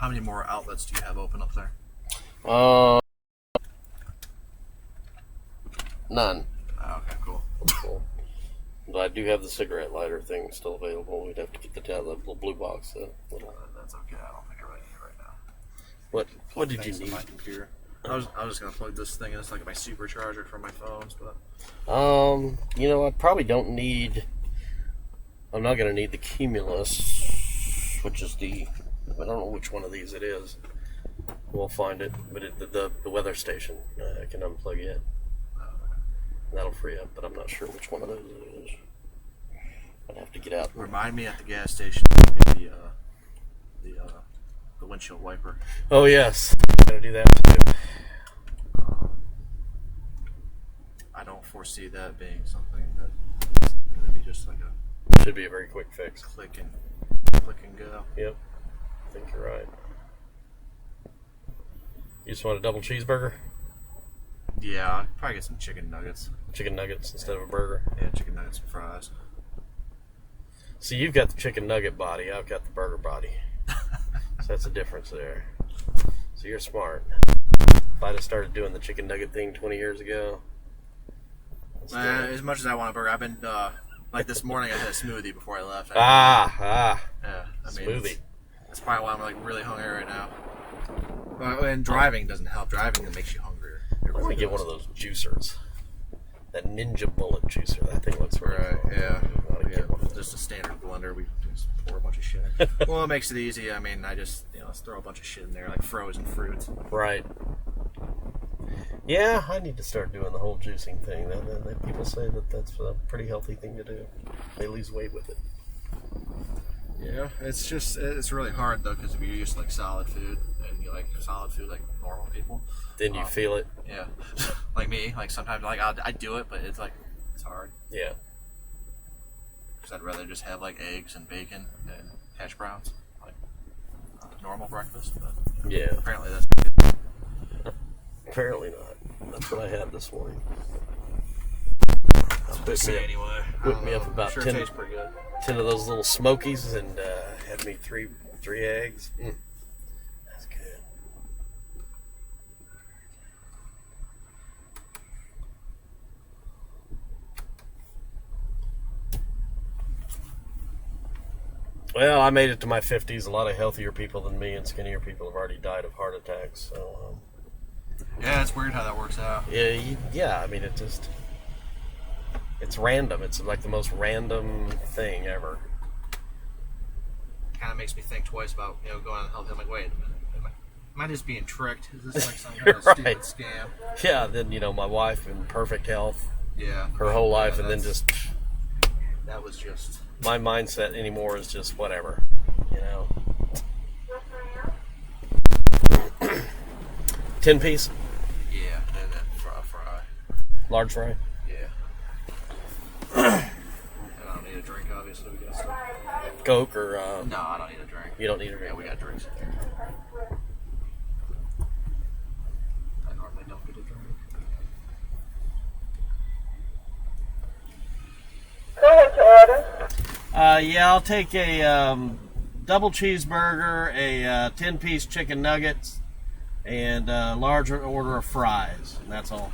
How many more outlets do you have open up there? None. Oh, okay, cool. Cool. But I do have the cigarette lighter thing still available. We'd have to get the little blue box. That's okay. I don't think I really need it right now. What did you need? My computer. I was just gonna plug this thing in. It's like my supercharger for my phones, but I probably don't need. I'm not gonna need the Cumulus, which is I don't know which one of these it is. We'll find it, but the weather station I can unplug it. That'll free up, but I'm not sure which one of those it is. I'd have to get out. Remind me at the gas station to get the windshield wiper. Oh yes, gotta do that too. I don't foresee that being something that's gonna be just like a. Should be a very quick fix. Click and go. Yep, I think you're right. You just want a double cheeseburger? Yeah, I'll probably get some chicken nuggets. Chicken nuggets instead of a burger? Yeah, chicken nuggets and fries. See, you've got the chicken nugget body. I've got the burger body. So that's a difference there. So you're smart. If I'd have started doing the chicken nugget thing 20 years ago. As much as I want a burger, I've been, like this morning I had a smoothie before I left. Yeah, smoothie. That's probably why I'm like really hungry right now. And driving doesn't help. Driving makes you hungrier. I'm going to get one of those juicers. That Ninja Bullet juicer. That thing looks right. Cool. Yeah. Get one of those. Just a standard blender. We just pour a bunch of shit in. Well, it makes it easy. I mean, I just, let's throw a bunch of shit in there, like frozen fruits. Right. Yeah, I need to start doing the whole juicing thing. People say that's a pretty healthy thing to do. They lose weight with it. Yeah, it's really hard though, because if you're used to like solid food and you like solid food like normal people, then you feel it. Yeah, like me. Like sometimes like I do it, but it's hard. Yeah. Because I'd rather just have like eggs and bacon and hash browns, like normal breakfast. But yeah. Apparently that's not good. Apparently not. That's what I had this morning. Whipped me up about 10 of those little smokies and had me three eggs. That's good. Well, I made it to my 50s. A lot of healthier people than me and skinnier people have already died of heart attacks. So, yeah, it's weird how that works out. Yeah. I mean, it's random. It's like the most random thing ever. Kind of makes me think twice about going on health. I'm like, wait a minute, am I just being tricked? Is this like some kind of right. stupid scam? Yeah. Then my wife in perfect health. Yeah. Her whole life, and then just that was just my mindset anymore is just whatever, 10-piece. Yeah, and then fry. Large fry. I don't need a drink, obviously. We got stuff. Coke or no, I don't need a drink. You don't need a drink. Yeah, we got drinks in here. I normally don't get a drink. Go ahead to order. Yeah, I'll take a double cheeseburger, a 10-piece chicken nuggets, and a large order of fries. And that's all.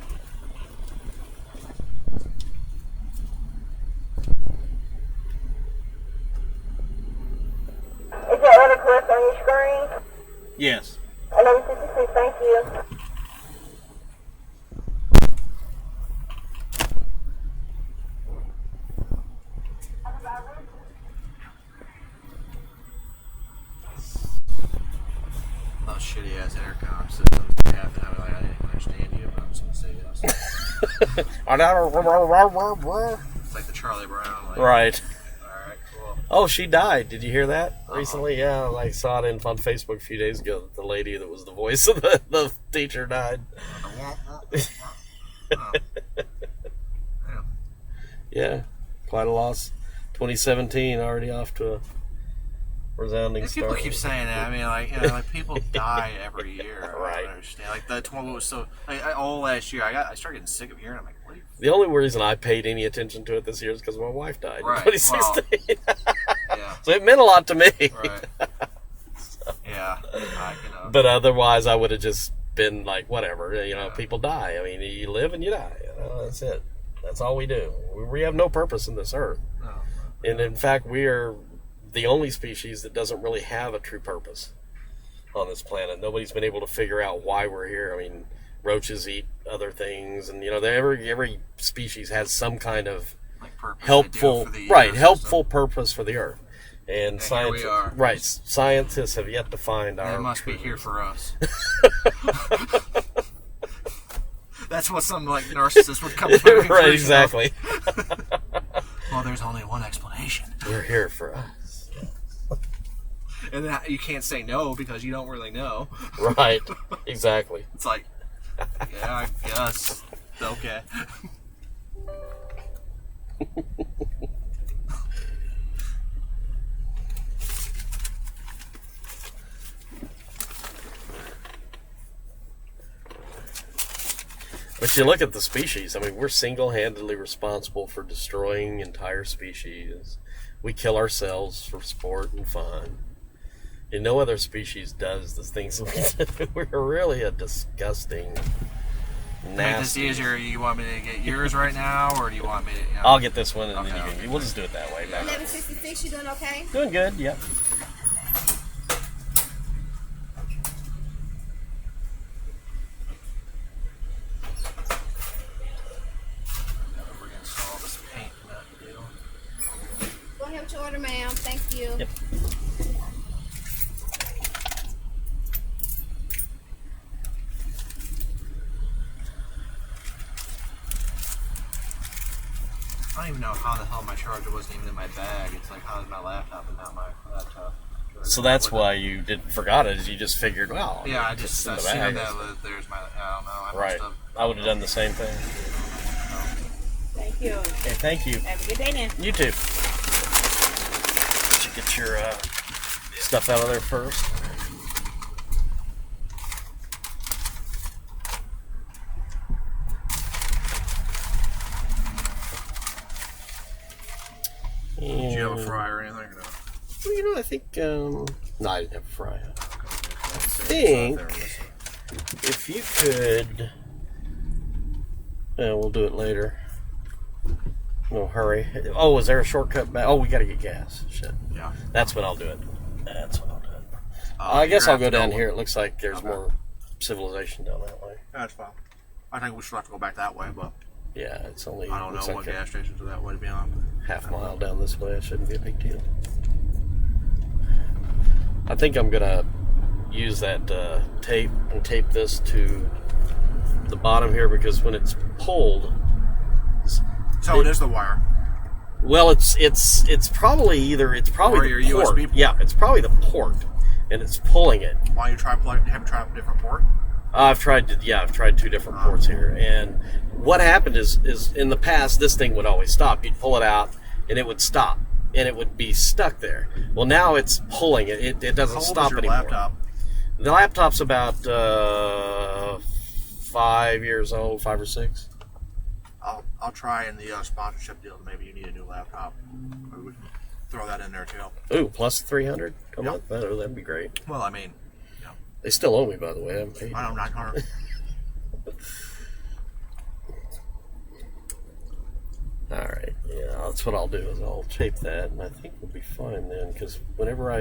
Is that order correct on your screen? Yes. 11:56, thank you. Those shitty ass intercom systems you have to have, like, I didn't understand you, but I'm just gonna say yes. It's like the Charlie Brown. Like, Right. Alright, cool. Oh, she died. Did you hear that recently? Yeah, I saw it on Facebook a few days ago that the lady that was the voice of the teacher died. Yeah, quite a loss. 2017 already off to a resounding start. People keep saying that. I mean, like people die every year. Right. I don't understand. Like that one was so. All last year, I started getting sick of hearing. I'm like, what? The only reason I paid any attention to it this year is because my wife died in 2016. Well, yeah. So it meant a lot to me. Right. Yeah, Yeah, I can. But otherwise, I would have just been like, whatever. You know, people die. I mean, you live and you die. You know, that's it. That's all we do. We have no purpose in this earth. No. And in fact, we are the only species that doesn't really have a true purpose on this planet. Nobody's been able to figure out why we're here. I mean, roaches eat other things, and you know, every species has some kind of Like purpose helpful, helpful purpose for the earth. And here we are. Right, scientists have yet to find our. They must be here for us. That's what some like narcissist would come to. Right, exactly. Well, there's only one explanation. We're here for us. And then you can't say no because you don't really know. Right, exactly. It's like, yeah, I guess. Okay. But you look at the species, I mean, we're single-handedly responsible for destroying entire species. We kill ourselves for sport and fun. And no other species does the things we do. We're really a disgusting, nasty... Make this easier. You want me to get yours right now, or do you want me to... You know? I'll get this one, and Okay, then you can... We'll just do it that way. 1166, you doing okay? Doing good, yep. Go ahead with your order, ma'am. Thank you. Yep. I don't even know how the hell my charger wasn't even in my bag. It's like, how did my laptop and not my laptop? So that's why you didn't forgot it, is you just figured, well... Yeah, I just in the assumed bag. that there's my... I don't know. Right. I would have done the same thing. Thank you. Okay, thank you. Have a good day now. You too. Should get your stuff out of there first. Did you have a fry or anything? Or no? Well, you know, I think... no, I didn't have a fry. I think if you could... we'll do it later. No hurry. Oh, is there a shortcut back? Oh, we gotta get gas. Shit. Yeah. That's when I'll do it. That's when I'll do it. I guess I'll go down here. It looks like there's more civilization down that way. That's fine. I think we should have to go back that way, but Yeah, it's only... I don't know looks what like gas stations are that way, to be honest. half mile down this way. It shouldn't be a big deal. I think I'm gonna use that tape and tape this to the bottom here, because when it's pulled, So it is the wire. well, it's probably Or the your port. USB port. Yeah, it's probably the port, and it's pulling it. Why don't you try have you tried a different port? I've tried two different ports here, and what happened is in the past this thing would always stop. You'd pull it out, and it would stop, and it would be stuck there. Well, now it's pulling it. It doesn't How old stop is your anymore. laptop? The laptop's about 5 years old, 5 or 6. I'll try in the sponsorship deal. Maybe you need a new laptop. Or we can throw that in there too. Ooh, plus 300 a Yep. month. That'd be great. Well, I mean, They still owe me, by the way. I haven't paid. I don't know, 900. All right, yeah, that's what I'll do. Is I'll tape that, and I think we'll be fine then. Because whenever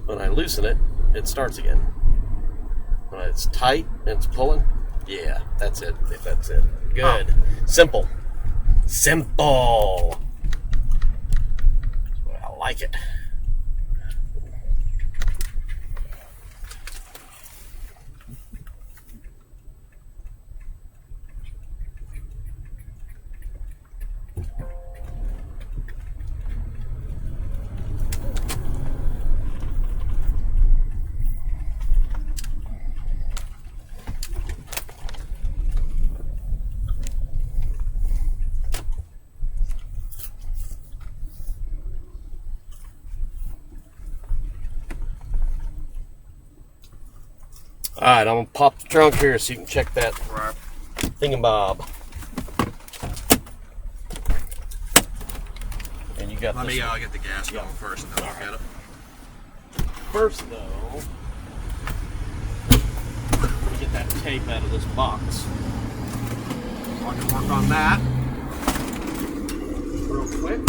when I loosen it, it starts again. When it's tight and it's pulling, yeah, that's it. That's it. Good. Simple. Simple. I like it. Alright, I'm going to pop the trunk here so you can check that Right. thingamabob. And you got Let this me one. get the gas going first, and then I'll get it. First, though, let me get that tape out of this box. So I can work on that real quick.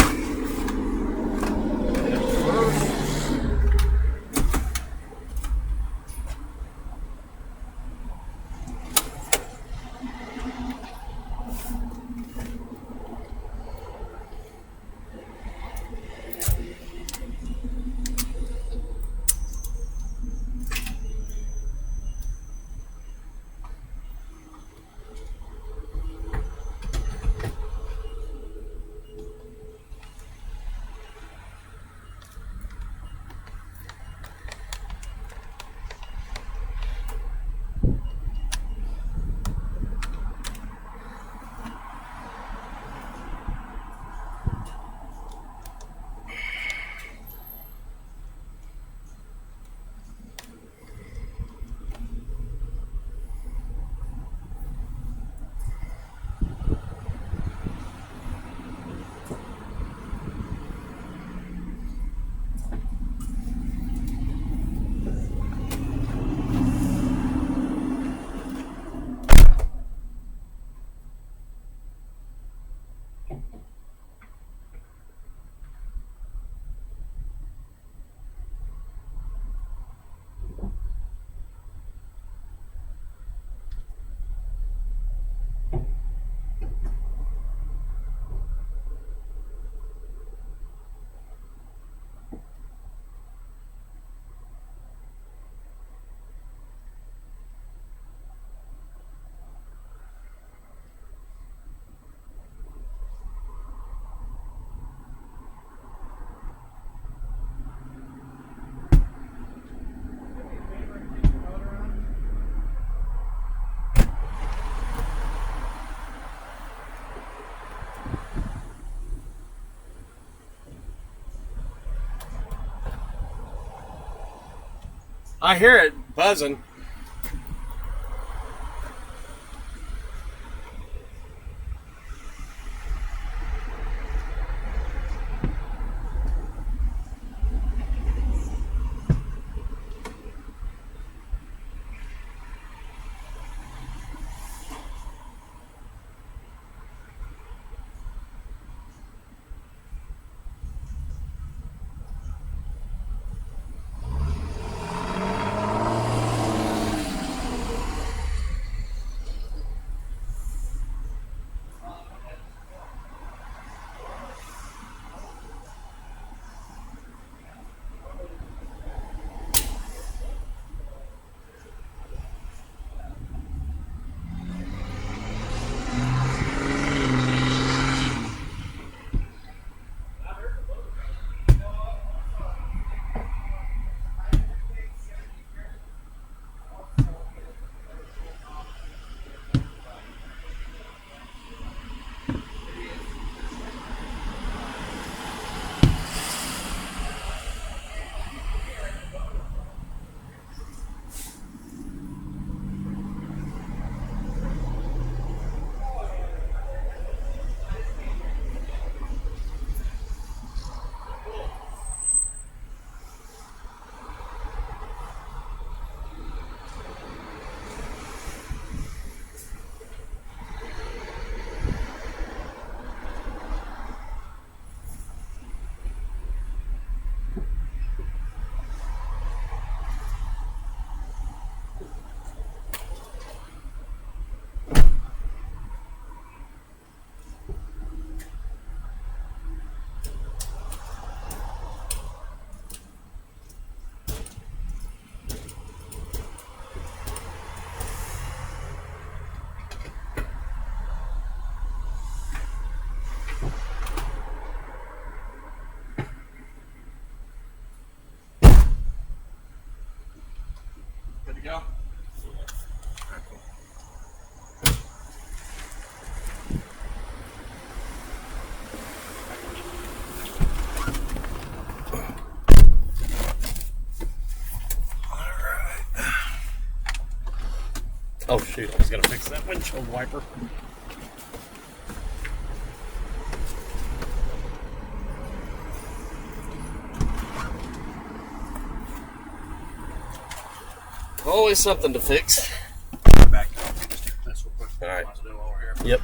I hear it buzzing. go. Oh shoot, I was gonna fix that windshield wiper. Always something to fix. Back to just take this real quick. All right. Wants to do over here. Yep.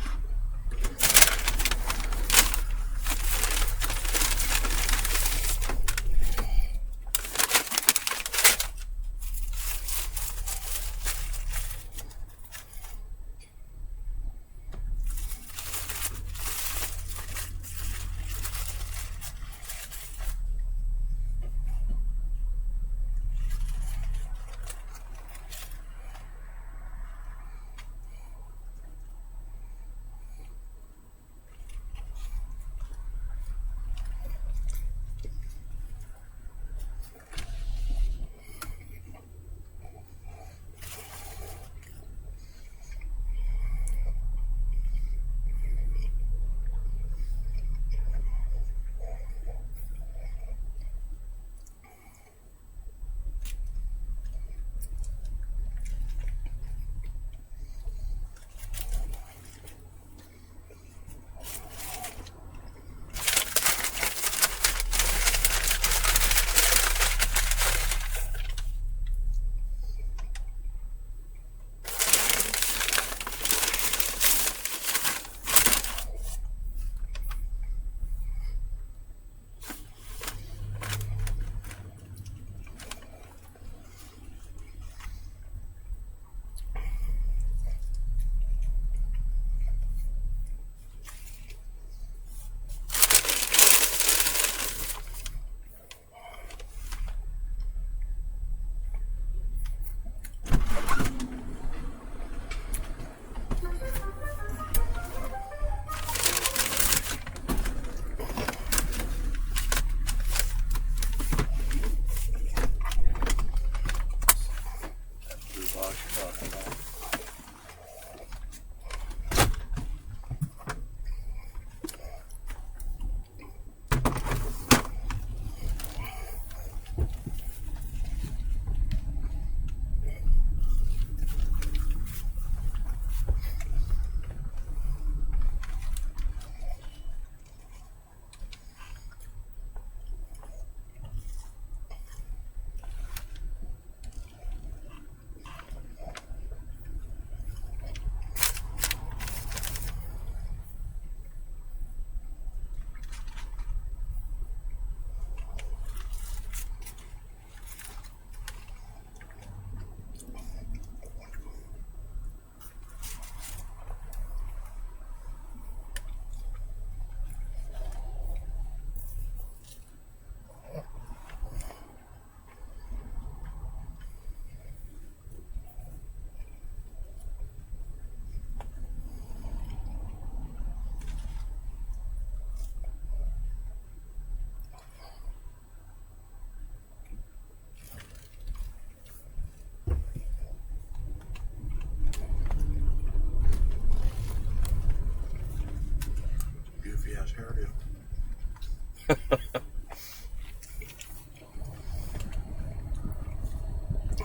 Goofy ass hairdo.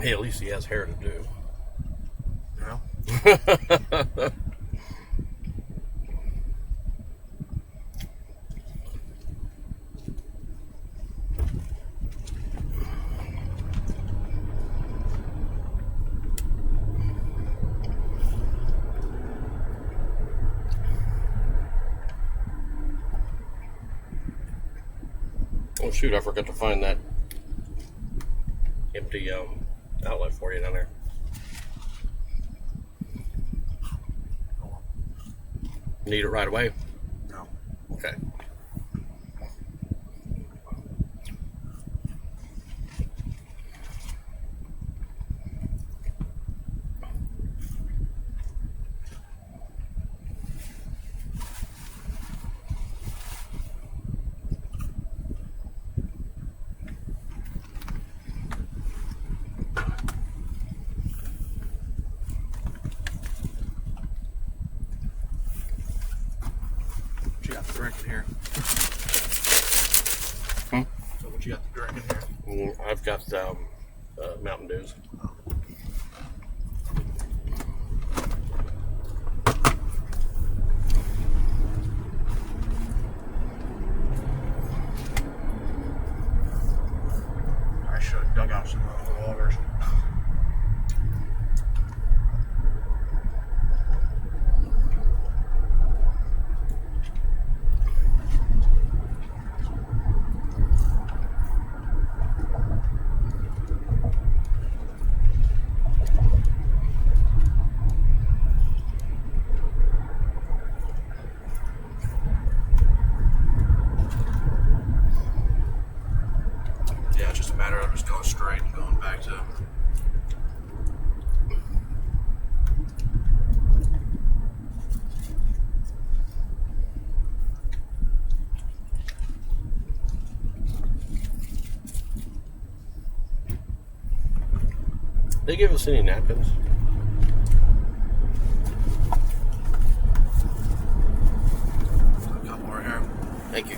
Hey, at least he has hair to do. Yeah. Oh shoot, I forgot to find that empty outlet for you down there. Need it right away? No. Okay. What you got to drink in here? So what you got to drink in here? I've got Mountain Dews. I should have dug out some waters. They give us any napkins? A couple more here. Thank you.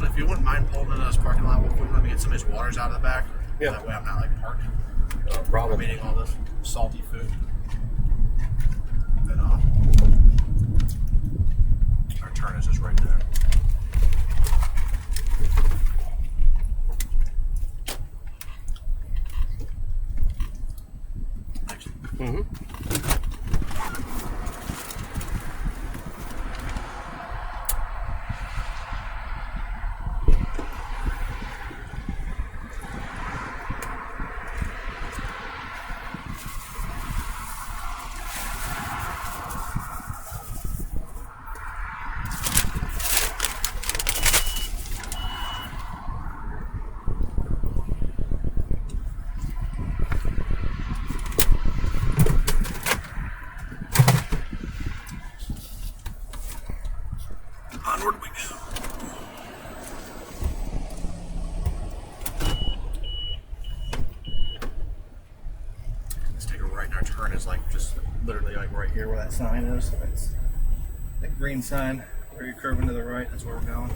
If you wouldn't mind pulling into this parking lot, we'll let me get some of these waters out of the back. Yeah. That way I'm not like parked. No problem. I'm eating all this salty food. And our turn is just right there. Thanks. Mm-hmm. Onward we go. Let's take a right, and our turn is like just literally like right here where that sign is. That's that green sign where you're curving to the right. That's where we're going.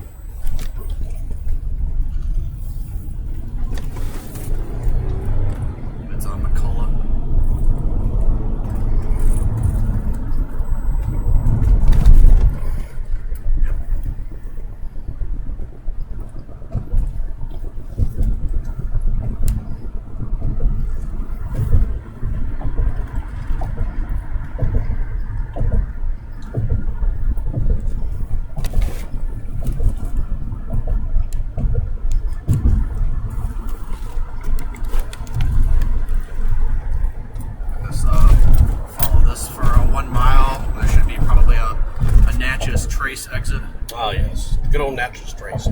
It's on McCullough. Exit. Oh, yes. Good old natural trace.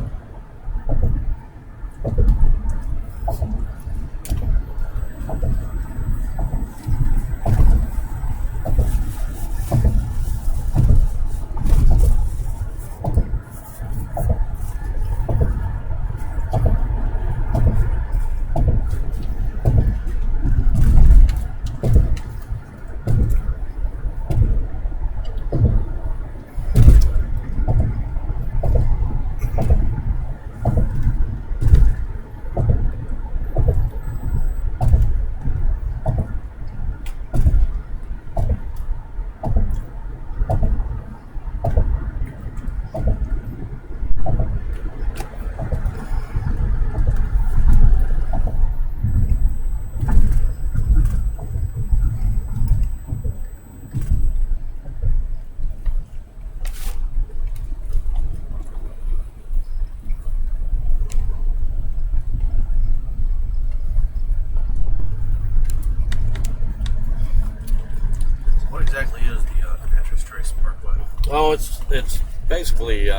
Well, it's basically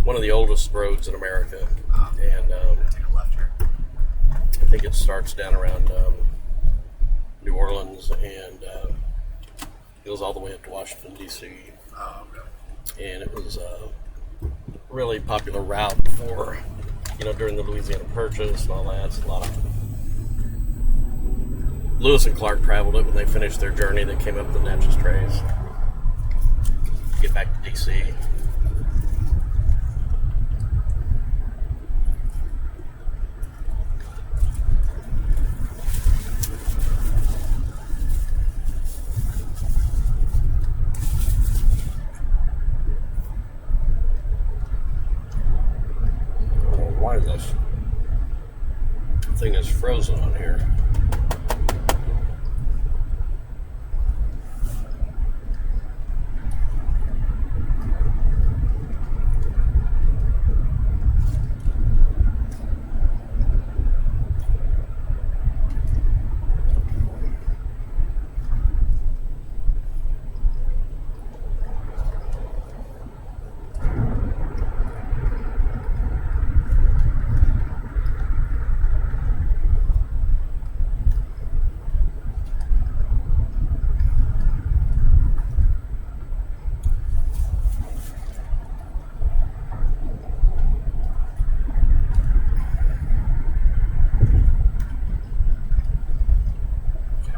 one of the oldest roads in America, and Take a left here. I think it starts down around New Orleans and goes all the way up to Washington, D.C. Oh, okay. And it was a really popular route for, during the Louisiana Purchase and all that. It's a lot of Lewis and Clark traveled it when they finished their journey. They came up the Natchez Trace, get back to D.C. Why this thing is frozen on here.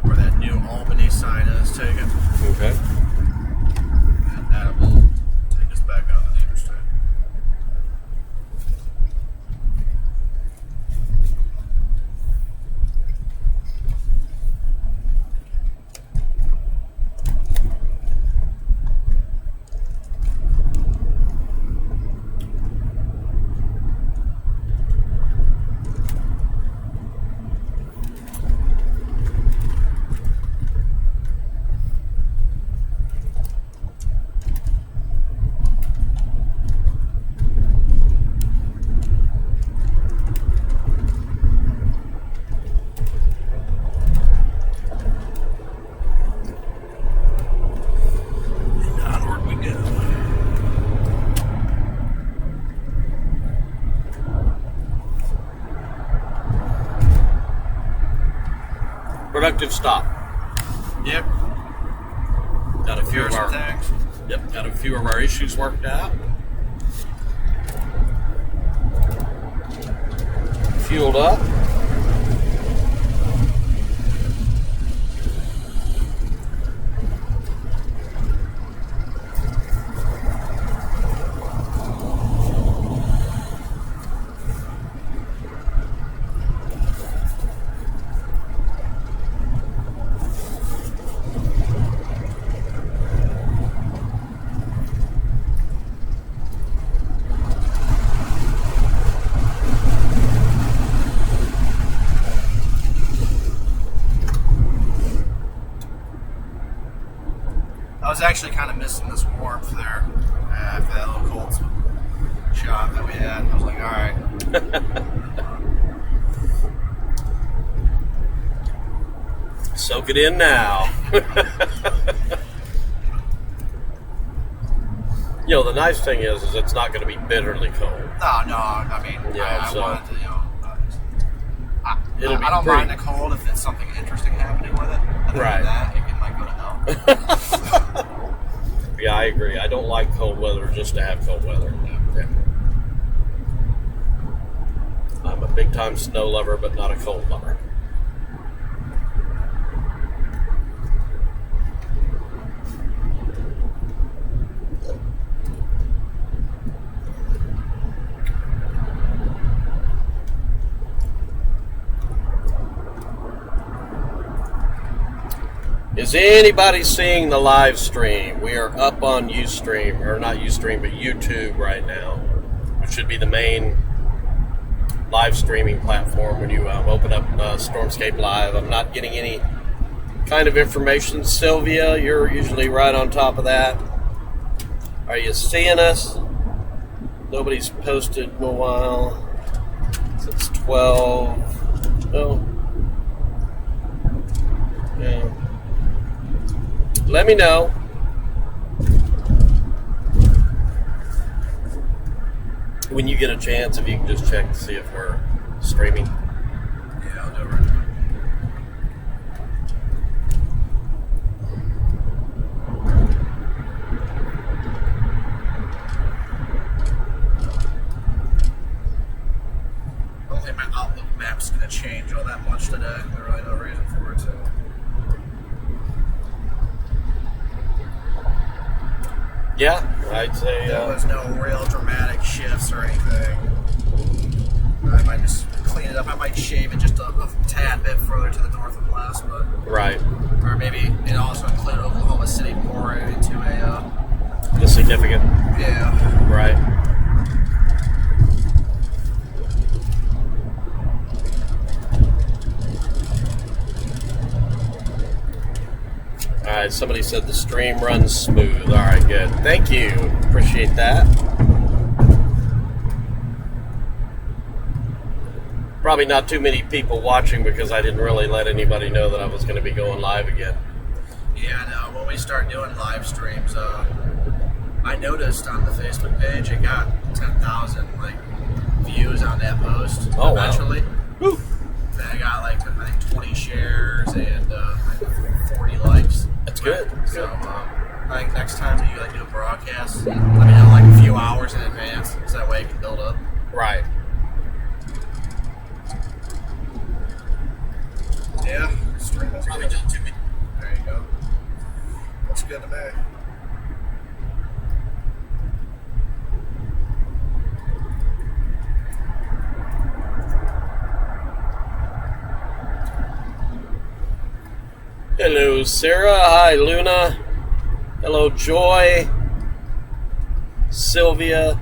Where that new Albany sign is taken. Okay. And that will take us back out to the interstate. Productive stop. Yep. Got a few of Here's our some things. Yep, got a few of our issues worked out. Fueled up. I was actually kind of missing this warmth there after that little cold shot that we had. I was like, all right. Soak it in now. The nice thing is it's not going to be bitterly cold. No, I mean, Yeah, I so wanted to, it'll be I don't pretty- mind the cold if it's something interesting happening with it. Other Right. than that, it can like go to hell. Yeah, I agree. I don't like cold weather just to have cold weather. Yeah. I'm a big time snow lover, but not a cold lover. Is anybody seeing the live stream? We are up on Ustream, or not Ustream, but YouTube right now, which should be the main live streaming platform when you open up Stormscape Live. I'm not getting any kind of information. Sylvia, you're usually right on top of that. Are you seeing us? Nobody's posted in a while. Since 12. No. Yeah. Let me know. when you get a chance, if you can just check to see if we're streaming. Yeah, I'll do it right now. I don't think my Outlook map's going to change all that much today. There's really no reason for it to. Yeah, I'd say There was no real dramatic shifts or anything. I might just clean it up. I might shave it just a tad bit further to the north and west, but right. or maybe it also include Oklahoma City more into a The significant. yeah. Right. Alright, somebody said the stream runs smooth. Alright, good. Thank you. Appreciate that. Probably not too many people watching because I didn't really let anybody know that I was going to be going live again. Yeah, I know. When we start doing live streams, I noticed on the Facebook page it got 10,000 views on that post. Oh, eventually. Wow. Woo. Then I got I think 20 shares and 40 likes. That's good. So I think next time that you do a broadcast, let me know a few hours in advance, so that way it can build up. Right. Yeah, stream is probably done to me. There you go. Looks good to me. Hello, Sarah. Hi, Luna. Hello, Joy. Sylvia.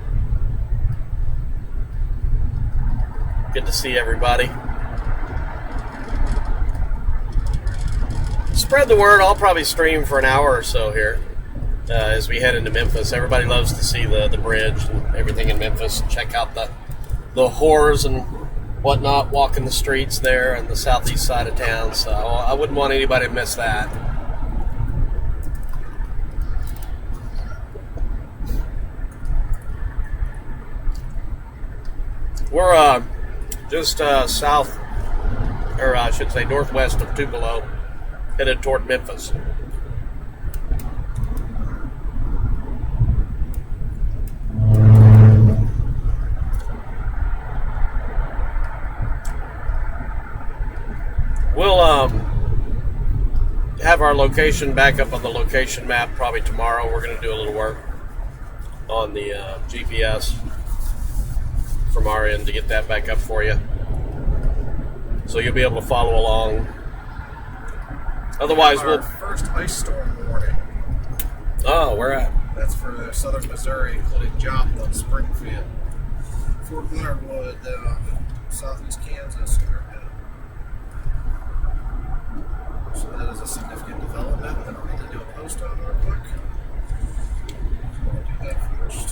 Good to see everybody. Spread the word. I'll probably stream for an hour or so here as we head into Memphis. Everybody loves to see the bridge and everything in Memphis. Check out the whores and whatnot walking the streets there on the southeast side of town. So I wouldn't want anybody to miss that. We're just south, or I should say northwest of Tupelo, headed toward Memphis. We'll have our location back up on the location map probably tomorrow. We're going to do a little work on the GPS from our end to get that back up for you. So you'll be able to follow along. Otherwise, our we'll... first ice storm warning. Oh, where at? That's for southern Missouri, including Joplin, Springfield, Fort Leonard Wood, southeast Kansas. So that is a significant development that I need to do a post on real quick. So I'll do that first.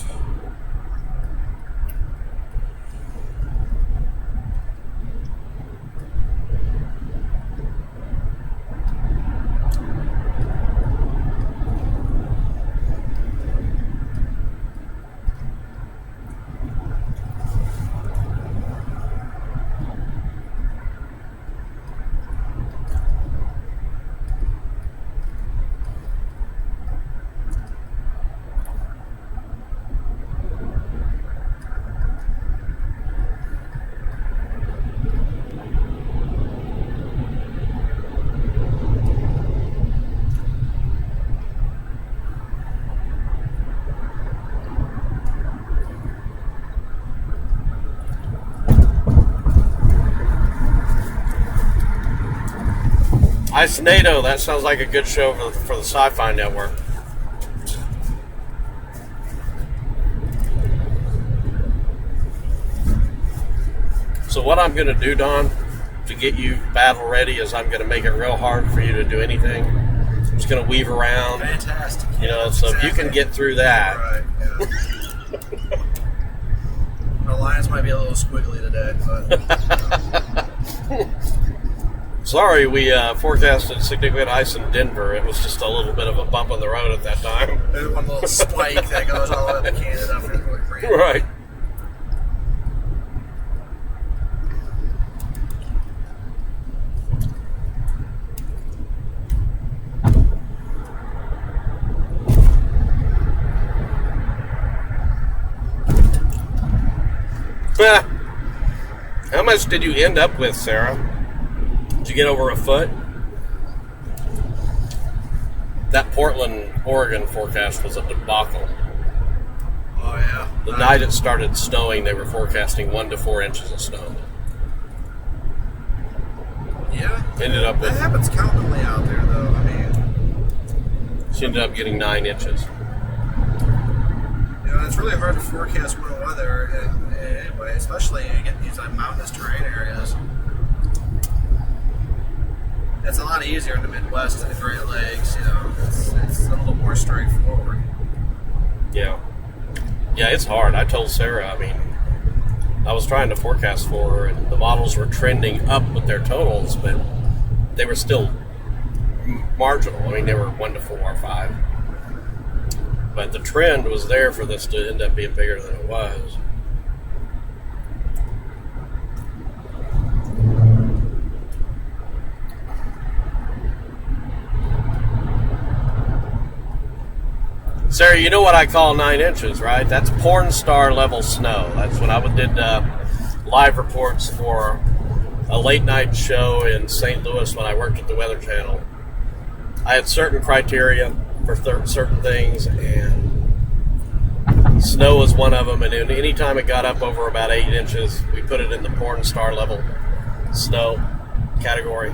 Icinado, that sounds like a good show for the Sci-Fi Network. So what I'm going to do, Don, to get you battle ready is I'm going to make it real hard for you to do anything. I'm just going to weave around. Fantastic. So if you can get through that. Right, yeah. The lines might be a little squiggly today, but... Sorry, we forecasted significant ice in Denver. It was just a little bit of a bump on the road at that time. There's one little spike that goes all the way up to Canada. Right. How much did you end up with, Sarah? Did you get over a foot? That Portland, Oregon forecast was a debacle. Oh, yeah. The night it started snowing, they were forecasting 1 to 4 inches of snow. Yeah. Ended up with. That happens constantly out there, though. I mean, She ended up getting 9 inches. it's really hard to forecast winter weather anyway, especially you get these mountainous terrain areas. It's a lot easier in the Midwest and the Great Lakes. It's a little more straightforward. Yeah. Yeah, it's hard. I told Sarah, I mean, I was trying to forecast for her, and the models were trending up with their totals, but they were still marginal. I mean, they were 1 to 4 or 5. But the trend was there for this to end up being bigger than it was. Sarah, you know what I call 9 inches, right? That's porn star level snow. That's when I did live reports for a late night show in St. Louis when I worked at the Weather Channel. I had certain criteria for certain things, and snow was one of them. And any time it got up over about 8 inches, we put it in the porn star level snow category.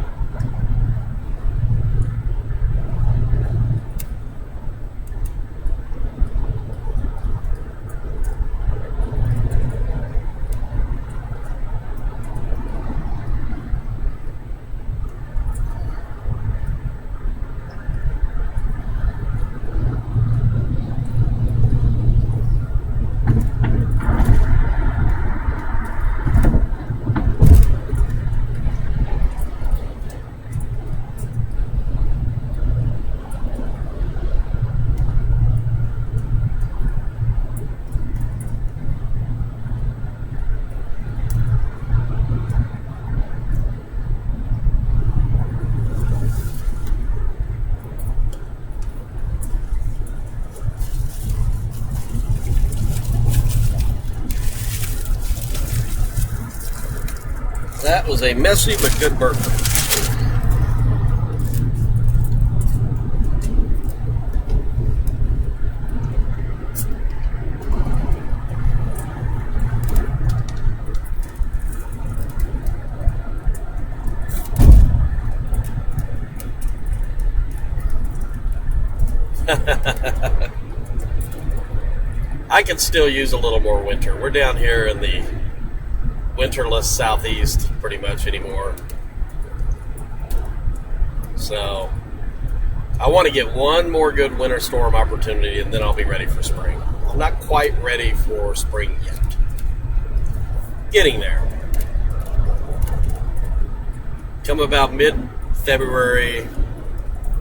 That was a messy but good birthday. I could still use a little more winter. We're down here in the winterless southeast pretty much anymore. So I want to get one more good winter storm opportunity, and then I'll be ready for spring. I'm not quite ready for spring yet. Getting there. Come about mid-February,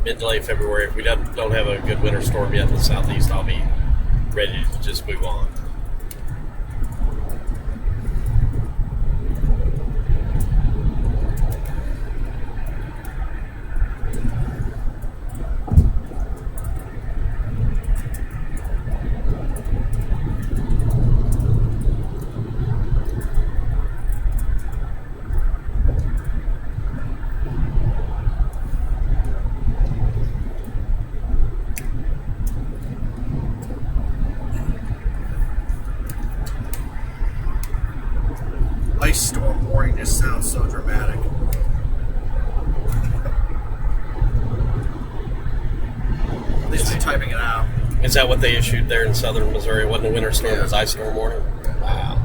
mid to late February, if we don't have a good winter storm yet in the southeast, I'll be ready to just move on. Ice storm warning just sounds so dramatic. At least they're typing it out. Is that what they issued there in southern Missouri? It wasn't a winter storm, it was ice storm warning? Wow.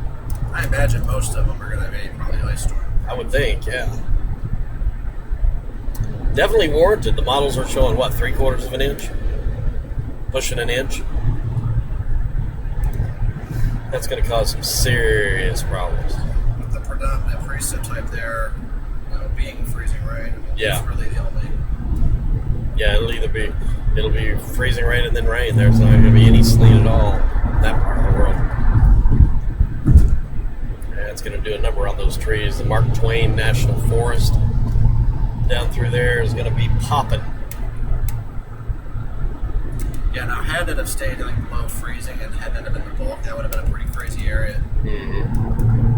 I imagine most of them are going to be probably ice storm. I would think, yeah. Definitely warranted. The models are showing, what, 3/4 of an inch? Pushing an inch? That's going to cause some serious problems. The predominant precip type there, being freezing rain. Yeah. It's really the only. Yeah, it'll be freezing rain and then rain. There's not going to be any sleet at all in that part of the world. Yeah, it's going to do a number on those trees. The Mark Twain National Forest down through there is going to be popping. Yeah, now had it have stayed like below freezing and had it have been the bulk, that would have been a pretty crazy area. Mm-hmm.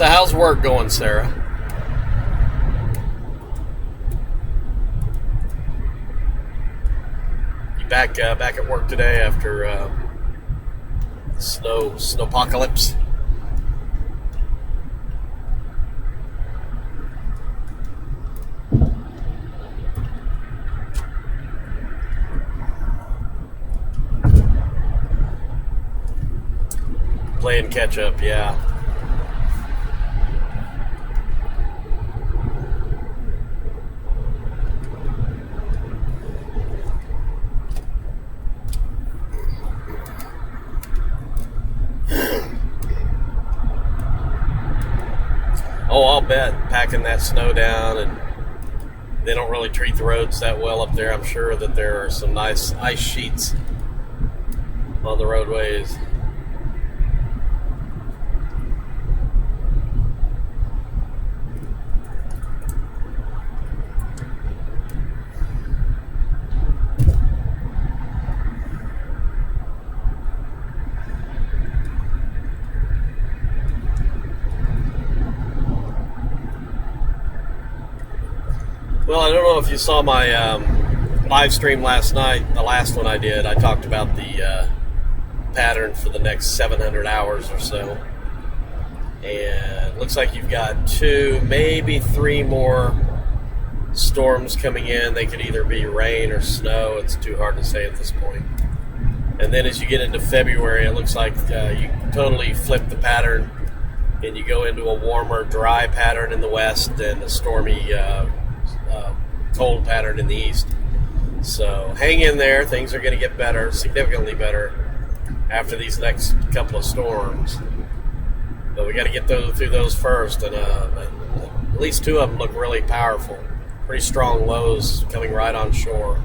So how's work going, Sarah? You back at work today after snowpocalypse? Playing catch up, yeah. Oh, I'll bet packing that snow down, and they don't really treat the roads that well up there. I'm sure that there are some nice ice sheets on the roadways. Well, I don't know if you saw my live stream last night, the last one I did. I talked about the pattern for the next 700 hours or so. And it looks like you've got 2, maybe 3 more storms coming in. They could either be rain or snow. It's too hard to say at this point. And then as you get into February, it looks like you totally flip the pattern and you go into a warmer, dry pattern in the west and a stormy cold pattern in the east. So hang in there. Things are going to get better, significantly better, after these next couple of storms. But we got to get through those first, and at least 2 of them look really powerful. Pretty strong lows coming right on shore.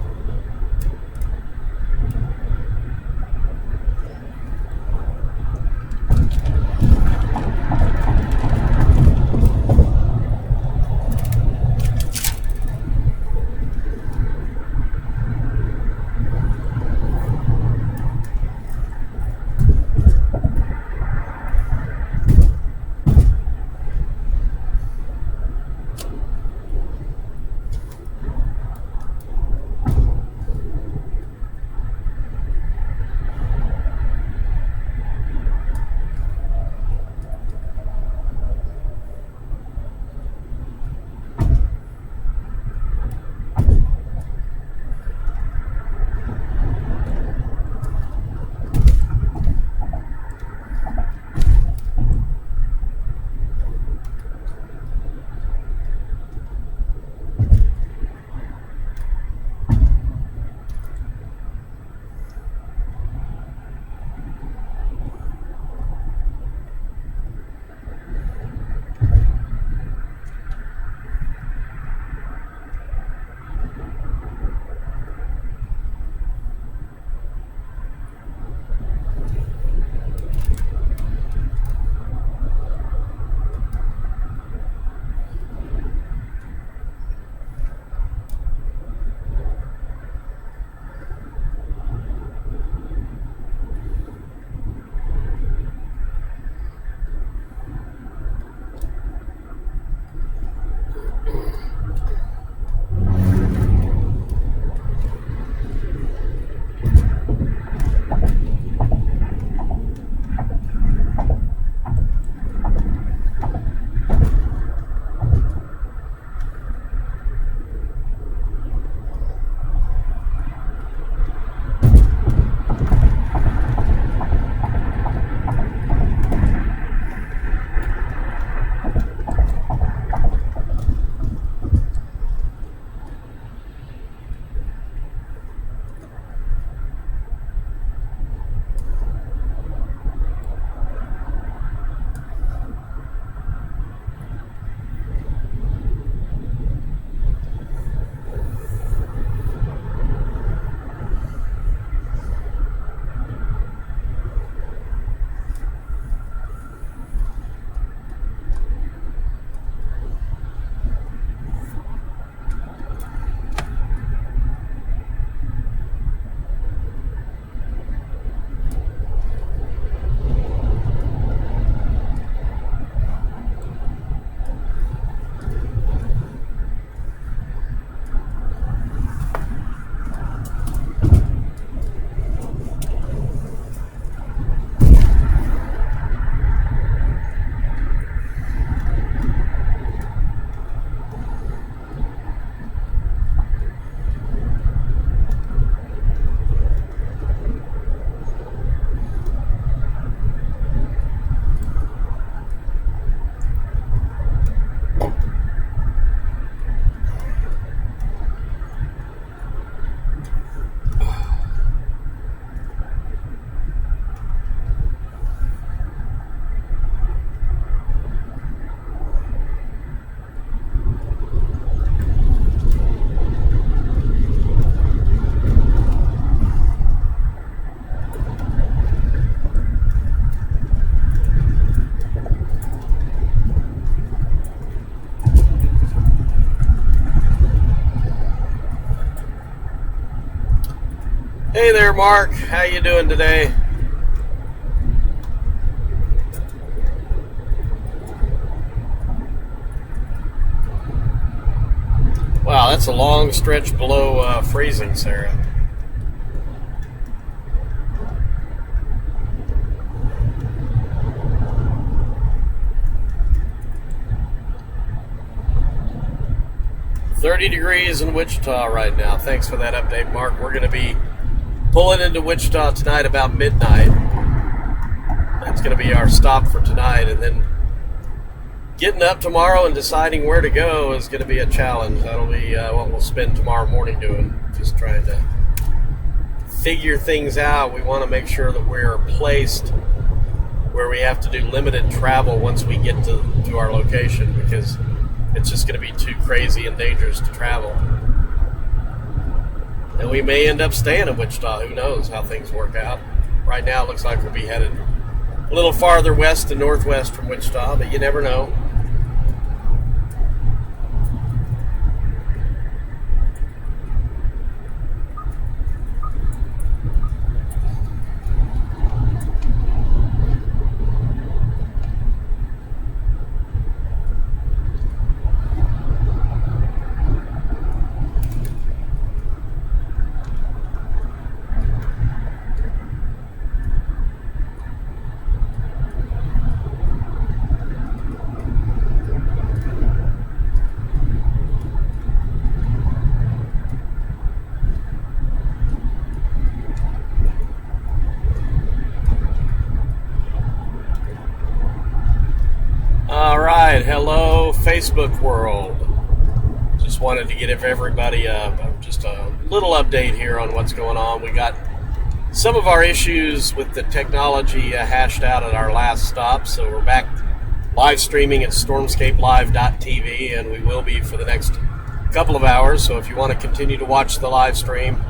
Hey there, Mark. How you doing today? Wow, that's a long stretch below freezing, Sarah. "30 degrees in Wichita right now." Thanks for that update, Mark. We're going to be pulling into Wichita tonight about midnight. That's going to be our stop for tonight, and then getting up tomorrow and deciding where to go is going to be a challenge. That'll be what we'll spend tomorrow morning doing, just trying to figure things out. We want to make sure that we're placed where we have to do limited travel once we get to our location, because it's just going to be too crazy and dangerous to travel. And we may end up staying in Wichita. Who knows how things work out. Right now it looks like we'll be headed a little farther west and northwest from Wichita, but you never know. All right, hello Facebook world. Just wanted to give everybody just a little update here on what's going on. We got some of our issues with the technology hashed out at our last stop, so we're back live streaming at stormscapelive.tv, and we will be for the next couple of hours. So if you want to continue to watch the live stream,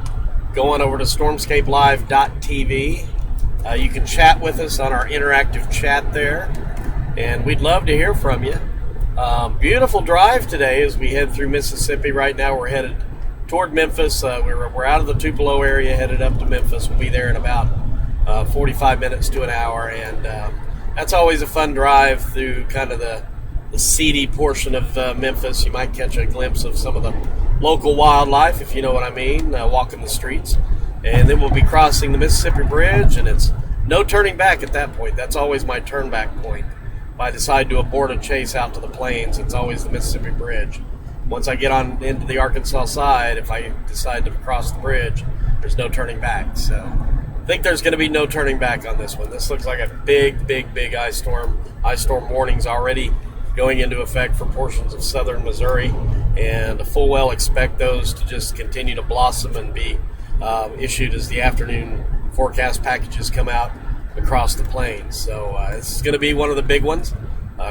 go on over to stormscapelive.tv. You can chat with us on our interactive chat there, and we'd love to hear from you. Beautiful drive today as we head through Mississippi. Right now we're headed toward Memphis. We're out of the Tupelo area, headed up to Memphis. We'll be there in about 45 minutes to an hour, and that's always a fun drive through kind of the seedy portion of Memphis. You might catch a glimpse of some of the local wildlife, if you know what I mean, walking the streets. And then we'll be crossing the Mississippi Bridge, and it's no turning back at that point. That's always my turn back point. If I decide to abort a chase out to the plains, it's always the Mississippi Bridge. Once I get on into the Arkansas side, if I decide to cross the bridge, there's no turning back. So I think there's going to be no turning back on this one. This looks like a big ice storm. Ice storm warnings already going into effect for portions of southern Missouri, and full well expect those to just continue to blossom and be issued as the afternoon forecast packages come out across the plains. So this is going to be one of the big ones.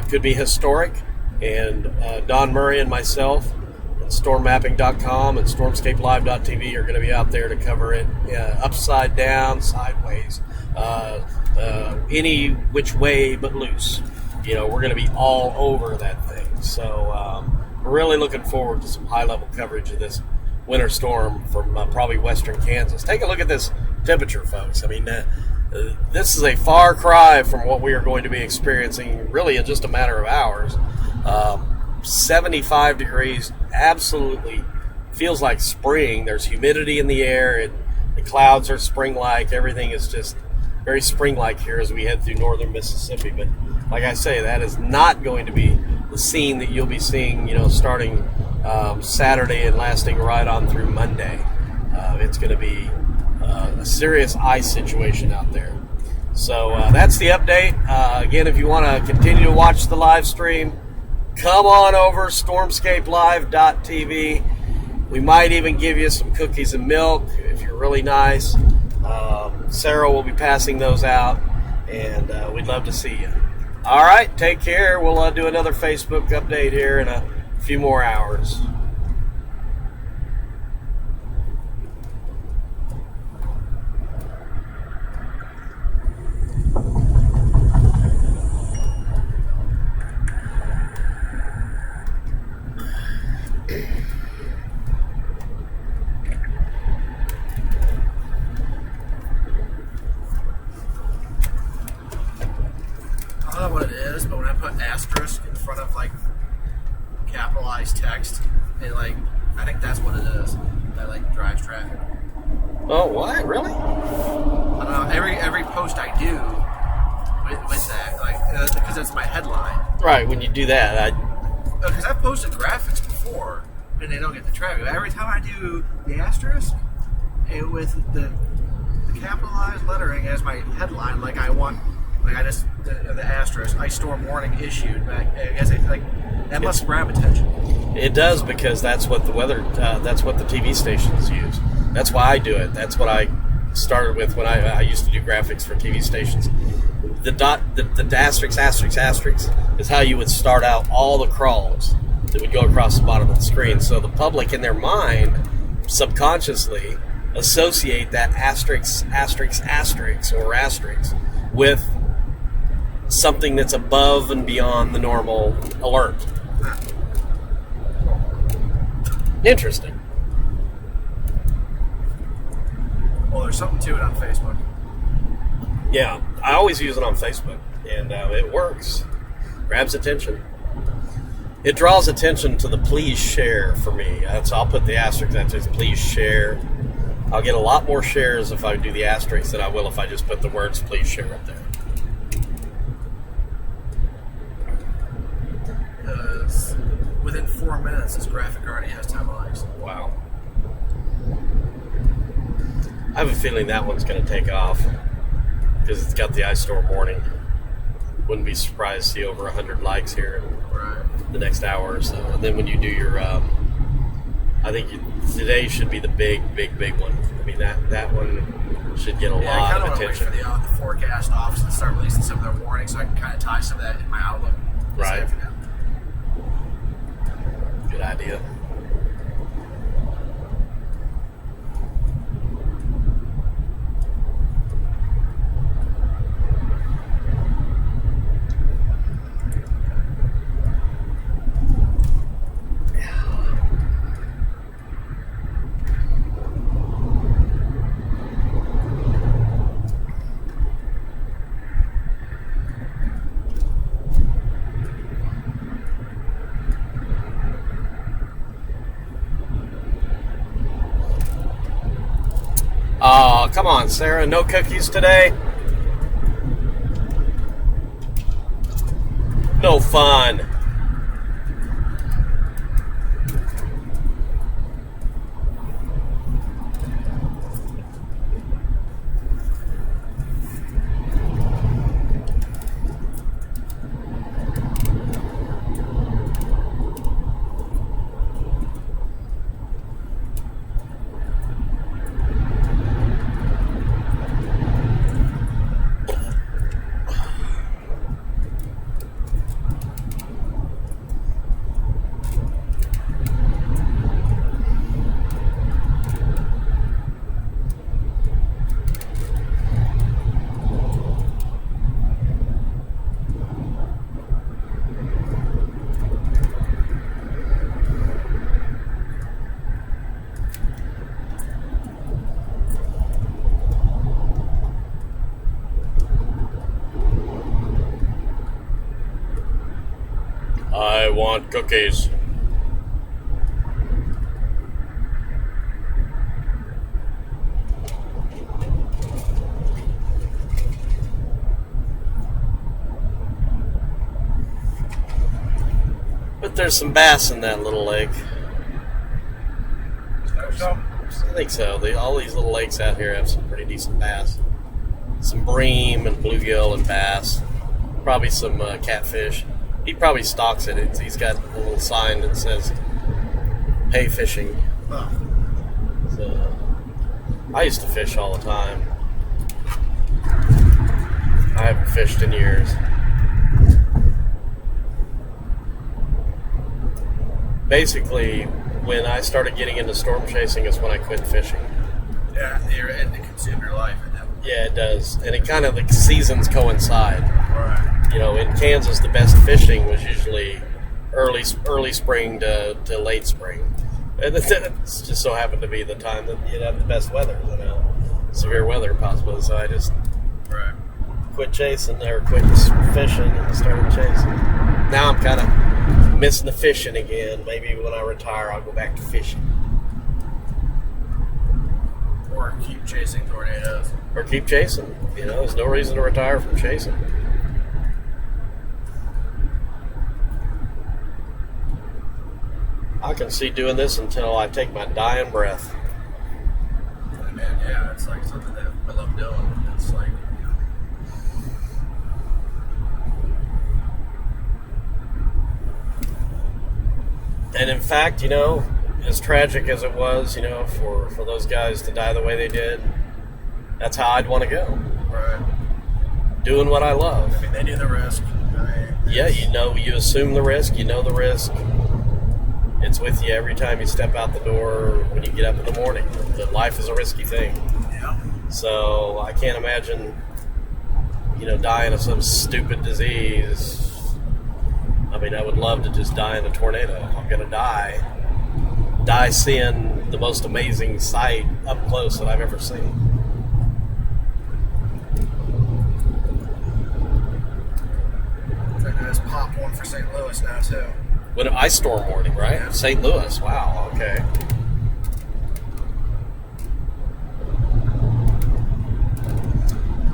Could be historic, and Don Murray and myself and stormmapping.com and stormscapelive.tv are going to be out there to cover it upside down, sideways, any which way but loose. You know, we're going to be all over that thing. So we're really looking forward to some high-level coverage of this winter storm from probably western Kansas. Take a look at this temperature, folks. I mean, this is a far cry from what we are going to be experiencing really in just a matter of hours. 75 degrees, absolutely feels like spring. There's humidity in the air, and the clouds are spring-like. Everything is just very spring-like here as we head through northern Mississippi. But like I say, that is not going to be the scene that you'll be seeing, starting Saturday and lasting right on through Monday. It's going to be a serious ice situation out there. So that's the update. Again, if you want to continue to watch the live stream, come on over stormscapelive.tv. We might even give you some cookies and milk if you're really nice. Sarah will be passing those out, and we'd love to see you. All right, take care. We'll do another Facebook update here in a few more hours. that asterisk in front of like capitalized text, and like I think that's what it is that like drives traffic. Oh, what? Really? I don't know. Every post I do with that, like because it's my headline. Right. When you do that, Because I've posted graphics before, and they don't get the traffic. Every time I do the asterisk with the capitalized lettering as my headline, like I want, like I just the asterisk, ice storm warning issued. But I guess that must grab attention. it does, because that's what the weather. That's what the TV stations use. That's why I do it. That's what I started with when I used to do graphics for TV stations. The asterisk is how you would start out all the crawls that would go across the bottom of the screen. So the public in their mind subconsciously associate that asterisk with something that's above and beyond the normal alert. Interesting. Well, there's something to it on Facebook. Yeah, I always use it on Facebook, and it works. Grabs attention. It draws attention to the please share for me. So I'll put the asterisk that says please share. I'll get a lot more shares if I do the asterisk than I will if I just put the words please share up there. Within 4 minutes, this graphic already has 10 likes. Wow. I have a feeling that one's going to take off because it's got the ice storm warning. Wouldn't be surprised to see over 100 likes here in the next hour or so. And then when you do your, I think today should be the big one. I mean, that one should get a lot of attention. I kind of want to wait for the forecast office to start releasing some of their warnings so I can kind of tie some of that in my outlook. Right. Good idea. Oh, come on, Sarah. No cookies today? No fun. I want cookies. But there's some bass in that little lake. So, I think so. All these little lakes out here have some pretty decent bass. Some bream and bluegill and bass. Probably some catfish. He probably stocks it. He's got a little sign that says "Pay fishing." oh. So I used to fish all the time. I haven't fished in years. Basically, when I started getting into storm chasing is when I quit fishing. Yeah, it consumed your life. Yeah, it does. And it kind of, the seasons coincide. Right. You know, in Kansas, the best fishing was usually early spring to late spring. And it just so happened to be the time that you'd have the best weather, severe weather possible. So I just Right. quit chasing or quit fishing and started chasing. Now I'm kind of missing the fishing again. Maybe when I retire, I'll go back to fishing. Or keep chasing tornadoes. Or keep chasing. You know, there's no reason to retire from chasing. I can see doing this until I take my dying breath. Man, yeah, it's like something that I love doing. It's like, and in fact, you know, as tragic as it was, you know, for those guys to die the way they did, that's how I'd want to go. right. Doing what I love. I mean, they knew the risk. Yeah, you know, you assume the risk, you know the risk. It's with you every time you step out the door when you get up in the morning. That life is a risky thing. Yeah. So I can't imagine, you know, dying of some stupid disease. I mean, I would love to just die in a tornado. If I'm going to die seeing the most amazing sight up close that I've ever seen. They're going to pop one for St. Louis now, too. When ice storm warning, right? Yeah. St. Louis. Wow. Okay.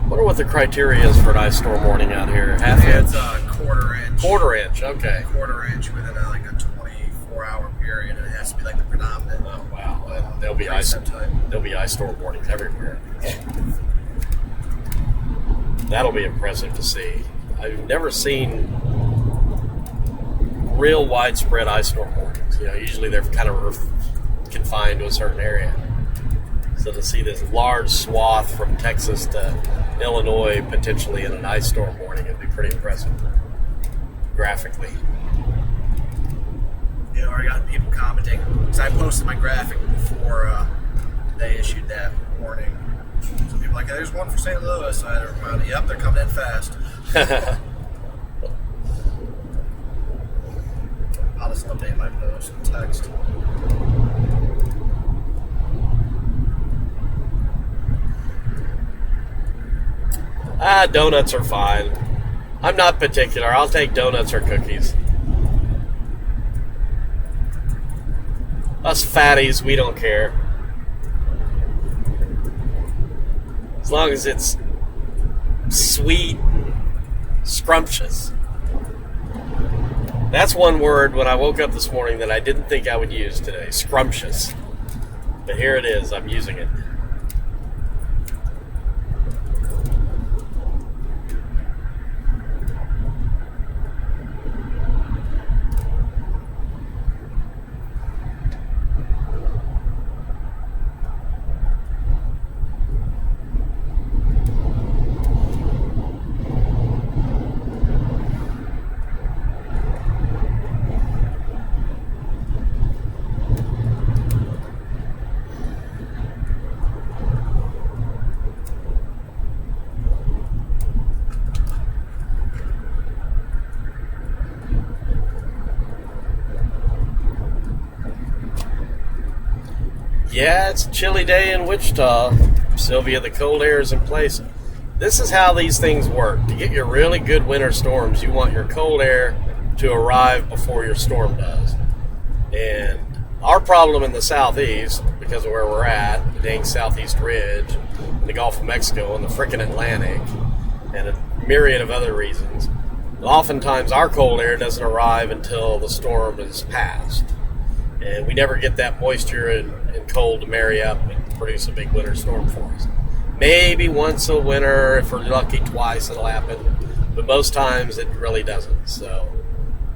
Wonder what the criteria is for an ice storm warning out here. Half inch. It's a quarter inch. Quarter inch. Okay. Quarter inch within like a 24-hour period, and it has to be like the predominant. Oh wow. There'll be ice. There'll be ice storm warnings everywhere. That'll be impressive to see. I've never seen real widespread ice storm warnings. You know, usually they're kind of confined to a certain area. So to see this large swath from Texas to Illinois potentially in an ice storm warning, it'd be pretty impressive graphically. You know, I got people commenting because I posted my graphic before they issued that warning. So people are like, there's one for St. Louis. I responded, yep, they're coming in fast. I'll just update my post and text. Donuts are fine. I'm not particular. I'll take donuts or cookies. Us fatties, we don't care. As long as it's sweet and scrumptious. That's one word when I woke up this morning that I didn't think I would use today. Scrumptious. But here it is. I'm using it. Yeah, it's a chilly day in Wichita. Sylvia, the cold air is in place. This is how these things work. To get your really good winter storms, you want your cold air to arrive before your storm does. And our problem in the southeast, because of where we're at, the dang southeast ridge, the Gulf of Mexico, and the frickin' Atlantic, and a myriad of other reasons, oftentimes our cold air doesn't arrive until the storm is passed. And we never get that moisture and cold to marry up and produce a big winter storm for us. Maybe once a winter, if we're lucky, twice it'll happen. But most times it really doesn't. So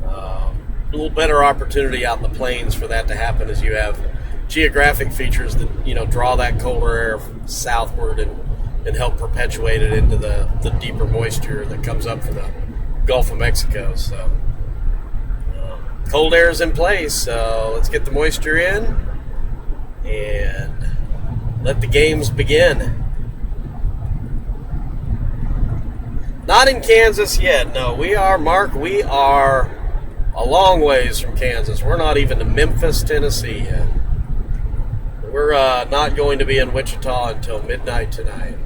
a little better opportunity out in the plains for that to happen is you have geographic features that, you know, draw that colder air southward and help perpetuate it into the deeper moisture that comes up from the Gulf of Mexico. So cold air is in place, so let's get the moisture in and let the games begin. Not in Kansas yet, no. We are a long ways from Kansas. We're not even to Memphis, Tennessee yet. We're not going to be in Wichita until midnight tonight.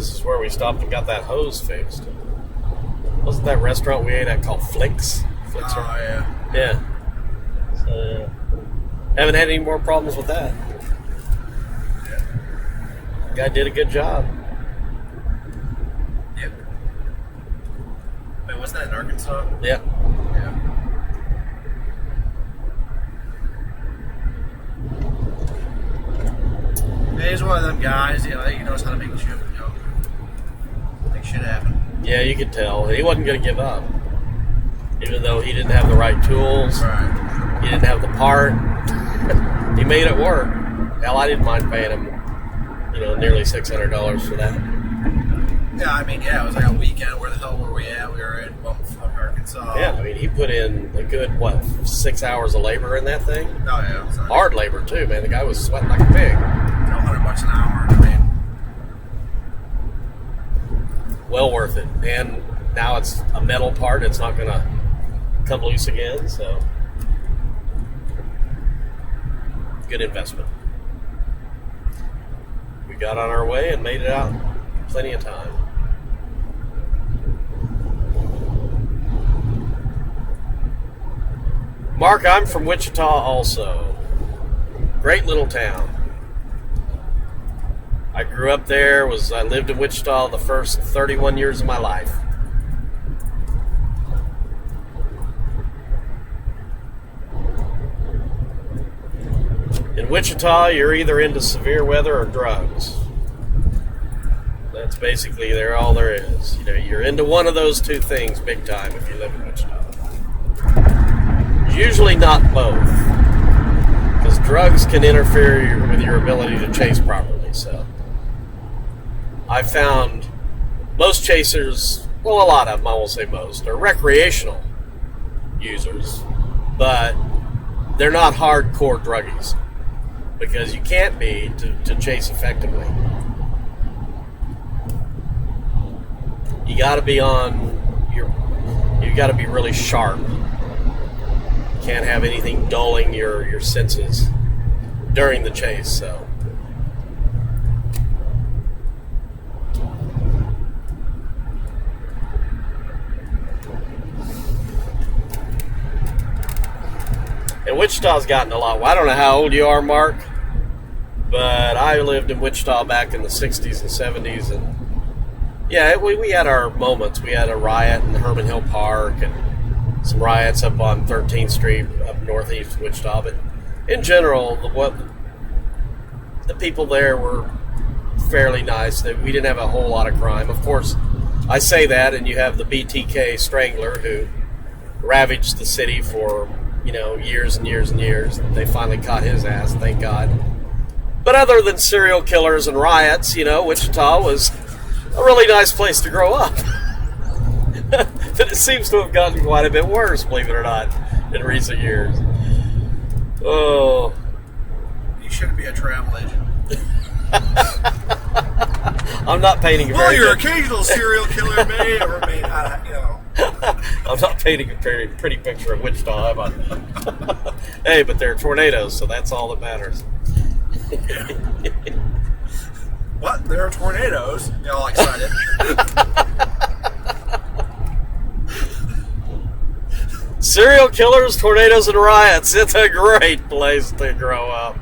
this is where we stopped and got that hose fixed. Wasn't that restaurant we ate at called Flicks? Flicks, Oh, yeah. yeah. So, haven't had any more problems with that. Yeah. Guy did a good job. Yep. Wait, wasn't that in Arkansas? Yeah. Yeah. Yeah, he's one of them guys, you know, he knows how to make shit, you know, make shit happen. Yeah, you could tell. He wasn't going to give up. Even though he didn't have the right tools. Right. He didn't have the part. He made it work. Hell, I didn't mind paying him, nearly $600 for that. Yeah, I mean, yeah, it was like a weekend. Where the hell were we at? We were in Bumfuck, Arkansas. Yeah, I mean, he put in a good, 6 hours of labor in that thing? Oh, yeah. Sorry. Hard labor, too, man. The guy was sweating like a pig. $100 an hour. I mean, well worth it. And now it's a metal part. It's not going to come loose again, so good investment. We got on our way and made it out plenty of time. Mark, I'm from Wichita also. Great little town. I grew up there. I lived in Wichita the first 31 years of my life. In Wichita, you're either into severe weather or drugs. That's basically all there is. You're into one of those two things big time if you live in Wichita. Usually not both, because drugs can interfere with your ability to chase properly. So I found most chasers, well, a lot of them, I won't say most, are recreational users, but they're not hardcore druggies, because you can't be to chase effectively. You got to be you got to be really sharp. You can't have anything dulling your senses during the chase. So and Wichita's gotten a lot. Well, I don't know how old you are, Mark, but I lived in Wichita back in the 60s and 70s, and yeah, we had our moments. We had a riot in Herman Hill Park and some riots up on 13th Street up northeast Wichita. But in general, the people there were fairly nice. We didn't have a whole lot of crime. Of course, I say that, and you have the BTK Strangler who ravaged the city for, years and years and years. They finally caught his ass, thank God. But other than serial killers and riots, Wichita was a really nice place to grow up. But it seems to have gotten quite a bit worse, believe it or not, in recent years. Oh. you shouldn't be a travel agent. I'm not painting a well, very your good... occasional serial killer may or may not, I'm not painting a very pretty picture of Wichita, am I? Hey, but there are tornadoes, so that's all that matters. What? There are tornadoes? You're all excited. Serial killers, tornadoes, and riots. It's a great place to grow up.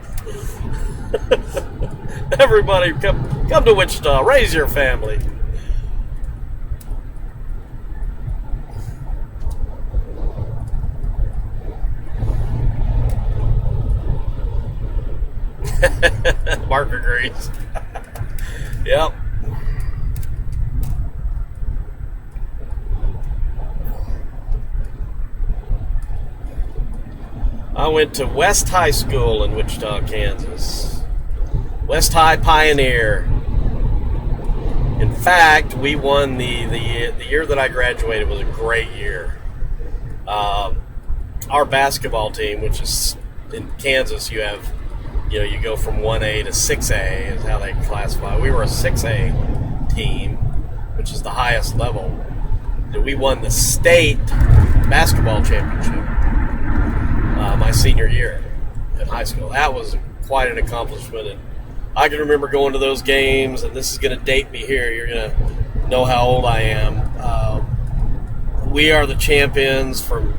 Everybody, come to Wichita. Raise your family. Mark agrees. Yep. I went to West High School in Wichita, Kansas. West High Pioneer. In fact, we won the year that I graduated was a great year. Our basketball team, which is in Kansas, you have, you go from 1A to 6A is how they classify. We were a 6A team, which is the highest level. We won the state basketball championship my senior year in high school. That was quite an accomplishment, and I can remember going to those games, and this is going to date me here. You're going to know how old I am. We Are the Champions from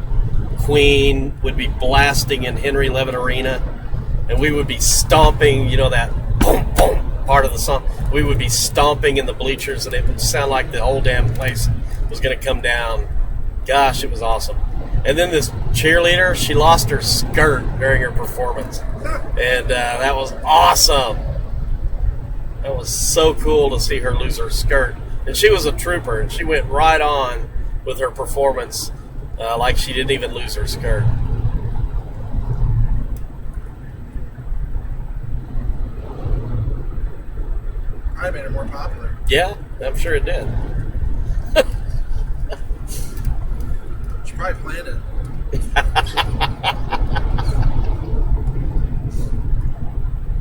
Queen would be blasting in Henry Levitt Arena, and we would be stomping, that boom, boom part of the song. We would be stomping in the bleachers, and it would sound like the whole damn place was going to come down. Gosh, it was awesome. And then this cheerleader, she lost her skirt during her performance, and that was awesome. That was so cool to see her lose her skirt. And she was a trooper, and she went right on with her performance like she didn't even lose her skirt. I made her more popular. Yeah, I'm sure it did. She probably planned it.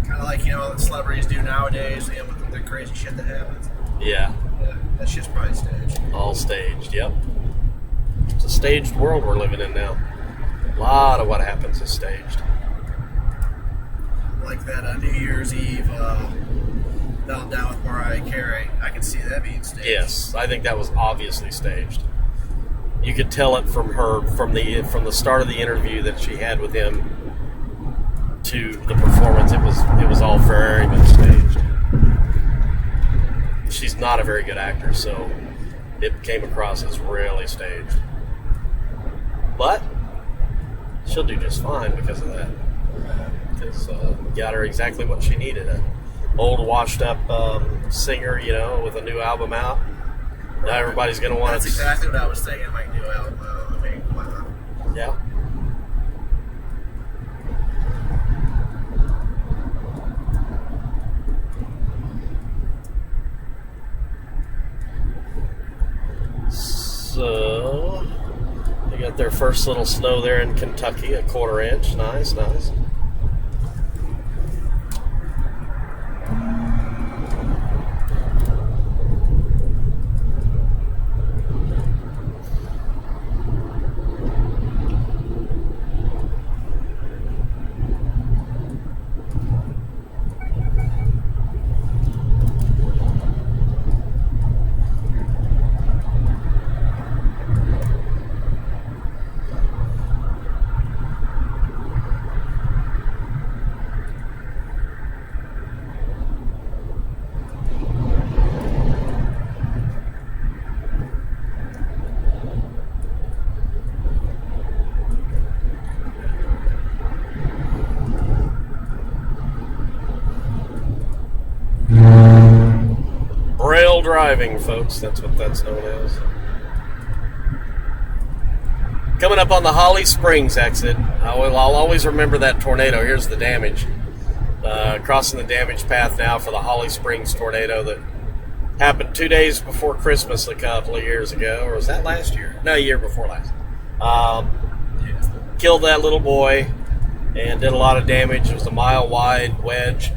Kind of like, what celebrities do nowadays, with the crazy shit that happens. Yeah. That shit's probably staged. All staged, yep. It's a staged world we're living in now. A lot of what happens is staged. Like that New Year's Eve meltdown with Mariah Carey. I can see that being staged. Yes, I think that was obviously staged. You could tell it from the start of the interview that she had with him to the performance. It was all very much staged. She's not a very good actor, so it came across as really staged. But she'll do just fine because of that. Because got her exactly what she needed. An old, washed-up singer, with a new album out. Now everybody's going to want That's exactly what I was thinking, like new album. Wow. Yeah. So, they got their first little snow there in Kentucky, a 1/4 inch. Nice, nice. Braille driving, folks. That's what that's known as. Coming up on the Holly Springs exit. I'll always remember that tornado. Here's the damage. Crossing the damage path now for the Holly Springs tornado that happened 2 days before Christmas a couple of years ago. Or was that last year? No, a year before last. Killed that little boy and did a lot of damage. It was a mile-wide wedge.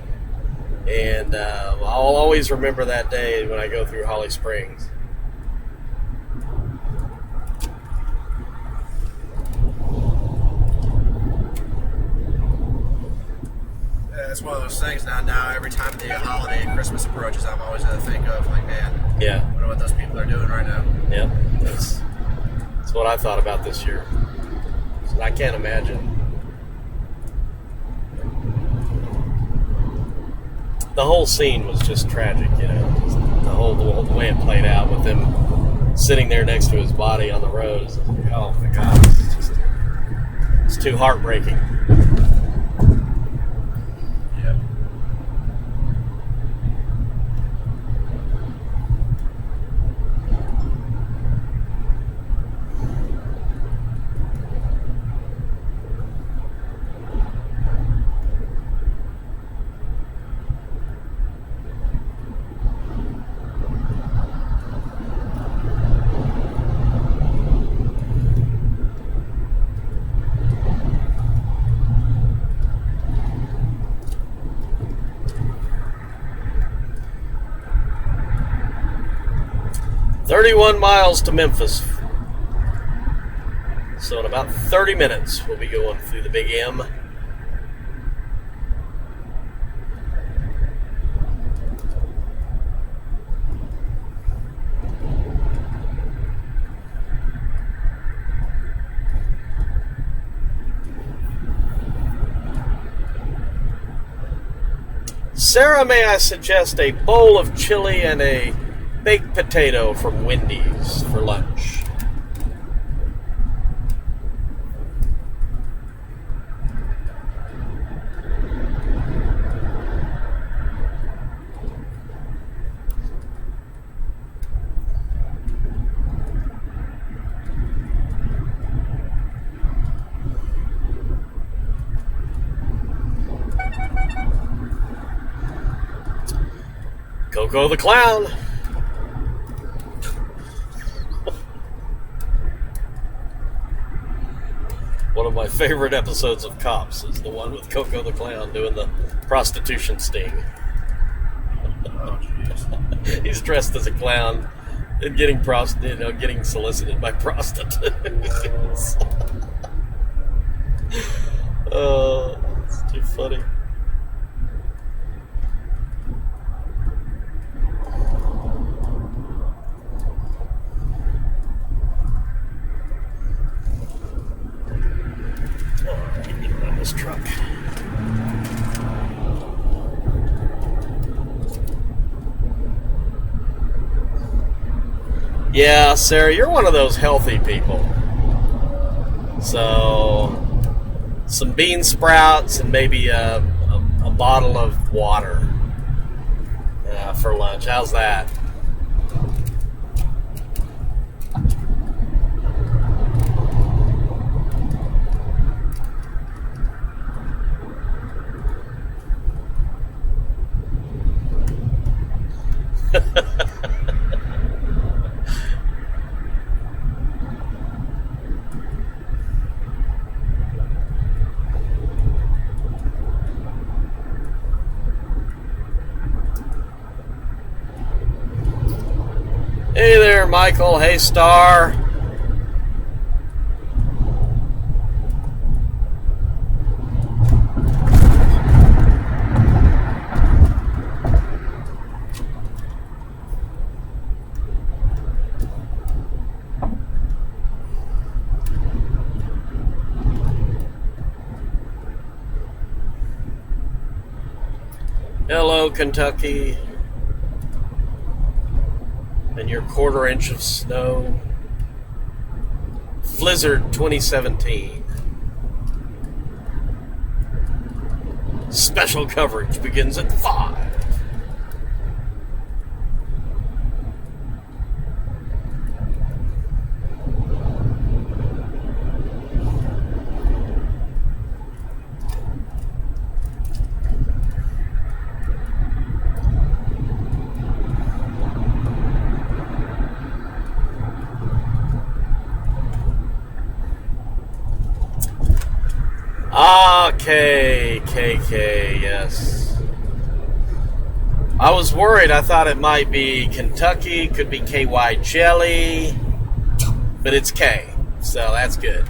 And I'll always remember that day when I go through Holly Springs. Yeah, it's one of those things now every time the holiday and Christmas approaches, I'm always going to think of, like, man, Yeah. I wonder what those people are doing right now. Yep. That's what I thought about this year. I can't imagine. The whole scene was just tragic, just the way it played out with them sitting there next to his body on the road. It's like, oh my God, it's too heartbreaking. Yep. "31 miles to Memphis." So in about 30 minutes, we'll be going through the Big M. Sarah, may I suggest a bowl of chili and a baked potato from Wendy's for lunch? Coco the Clown. One of my favorite episodes of Cops is the one with Coco the Clown doing the prostitution sting. Oh, jeez. He's dressed as a clown and getting solicited by prostitutes. Oh, it's too funny. This truck. Yeah, Sarah, you're one of those healthy people. So, some bean sprouts and maybe a bottle of water for lunch. How's that? Hey there, Michael. Hey, Star. Hello, Kentucky. And your quarter-inch of snow. Blizzard 2017. Special coverage begins at 5. KK, yes. I was worried. I thought it might be Kentucky, could be KY Jelly, but it's K, so that's good.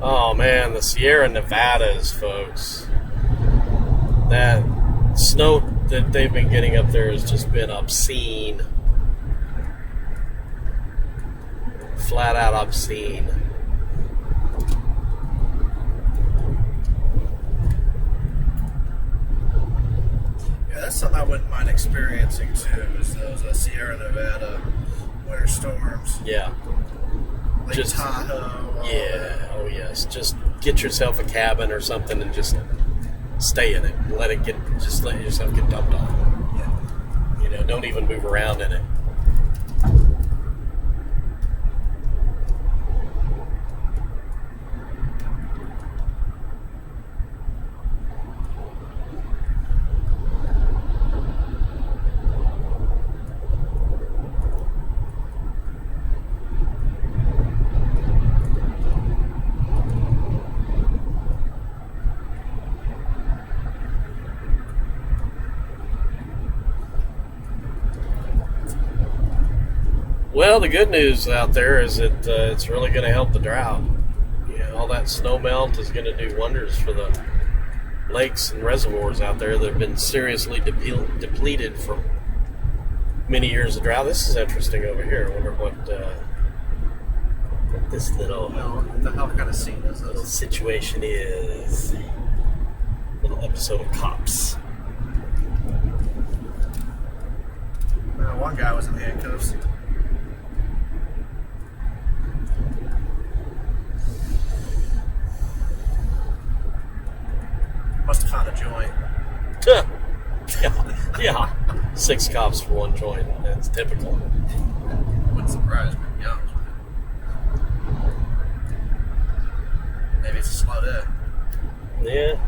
Oh man, the Sierra Nevadas, folks. That snow that they've been getting up there has just been obscene. Flat out obscene. Yeah, that's something I wouldn't mind experiencing too, is those Sierra Nevada winter storms. Yeah. Lake Tahoe. Yeah, oh yes. Just get yourself a cabin or something and just stay in it. Let yourself get dumped on. Yeah. You know, don't even move around in it. Well, the good news out there is that it's really going to help the drought. You know, all that snow melt is going to do wonders for the lakes and reservoirs out there that have been seriously depleted from many years of drought. This is interesting over here. I wonder what this little What the hell kind of scene is little this? situation is. Little episode of Cops. One guy was in handcuffs. Must have found a joint. Yeah. 6 cops for 1 joint. That's typical. Wouldn't surprise me, to be honest with you. Maybe it's a slow day. Yeah.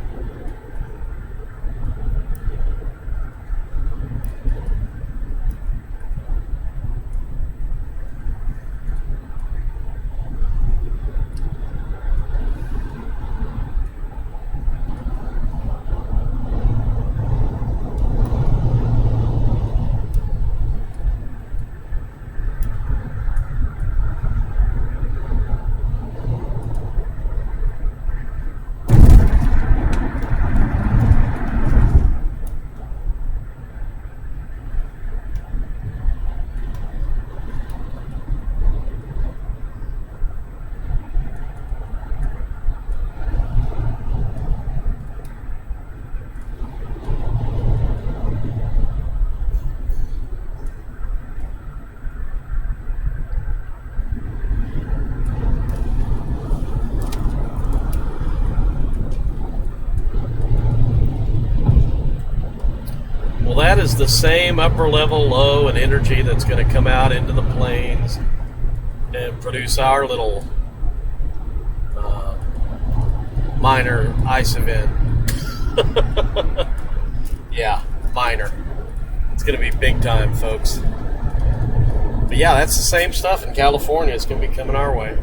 That is the same upper level low and energy that's going to come out into the plains and produce our little minor ice event. Yeah, minor. It's going to be big time, folks. But yeah, that's the same stuff in California. It's going to be coming our way.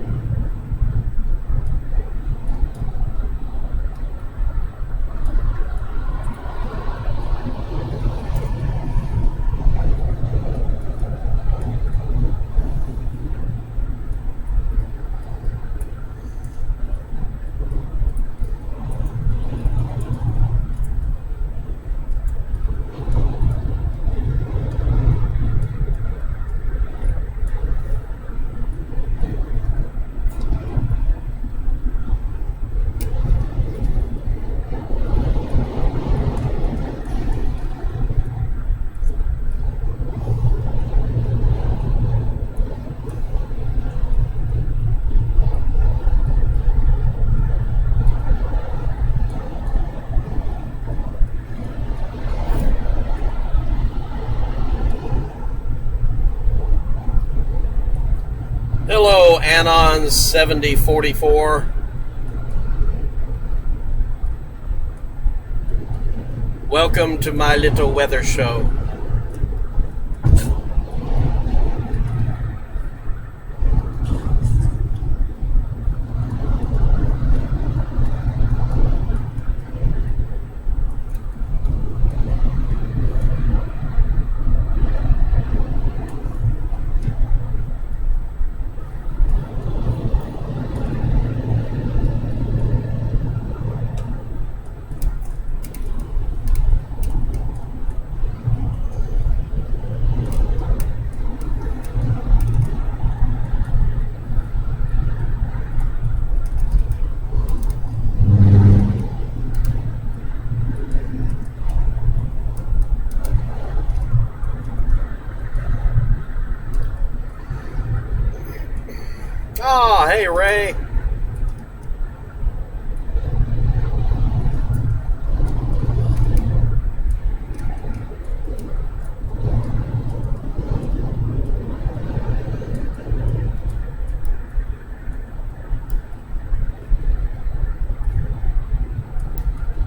Hello, Anon 7044. Welcome to my little weather show. Oh, hey, Ray.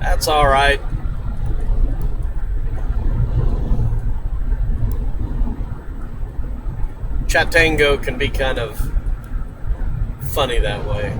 That's all right. Chatango can be kind of funny that way.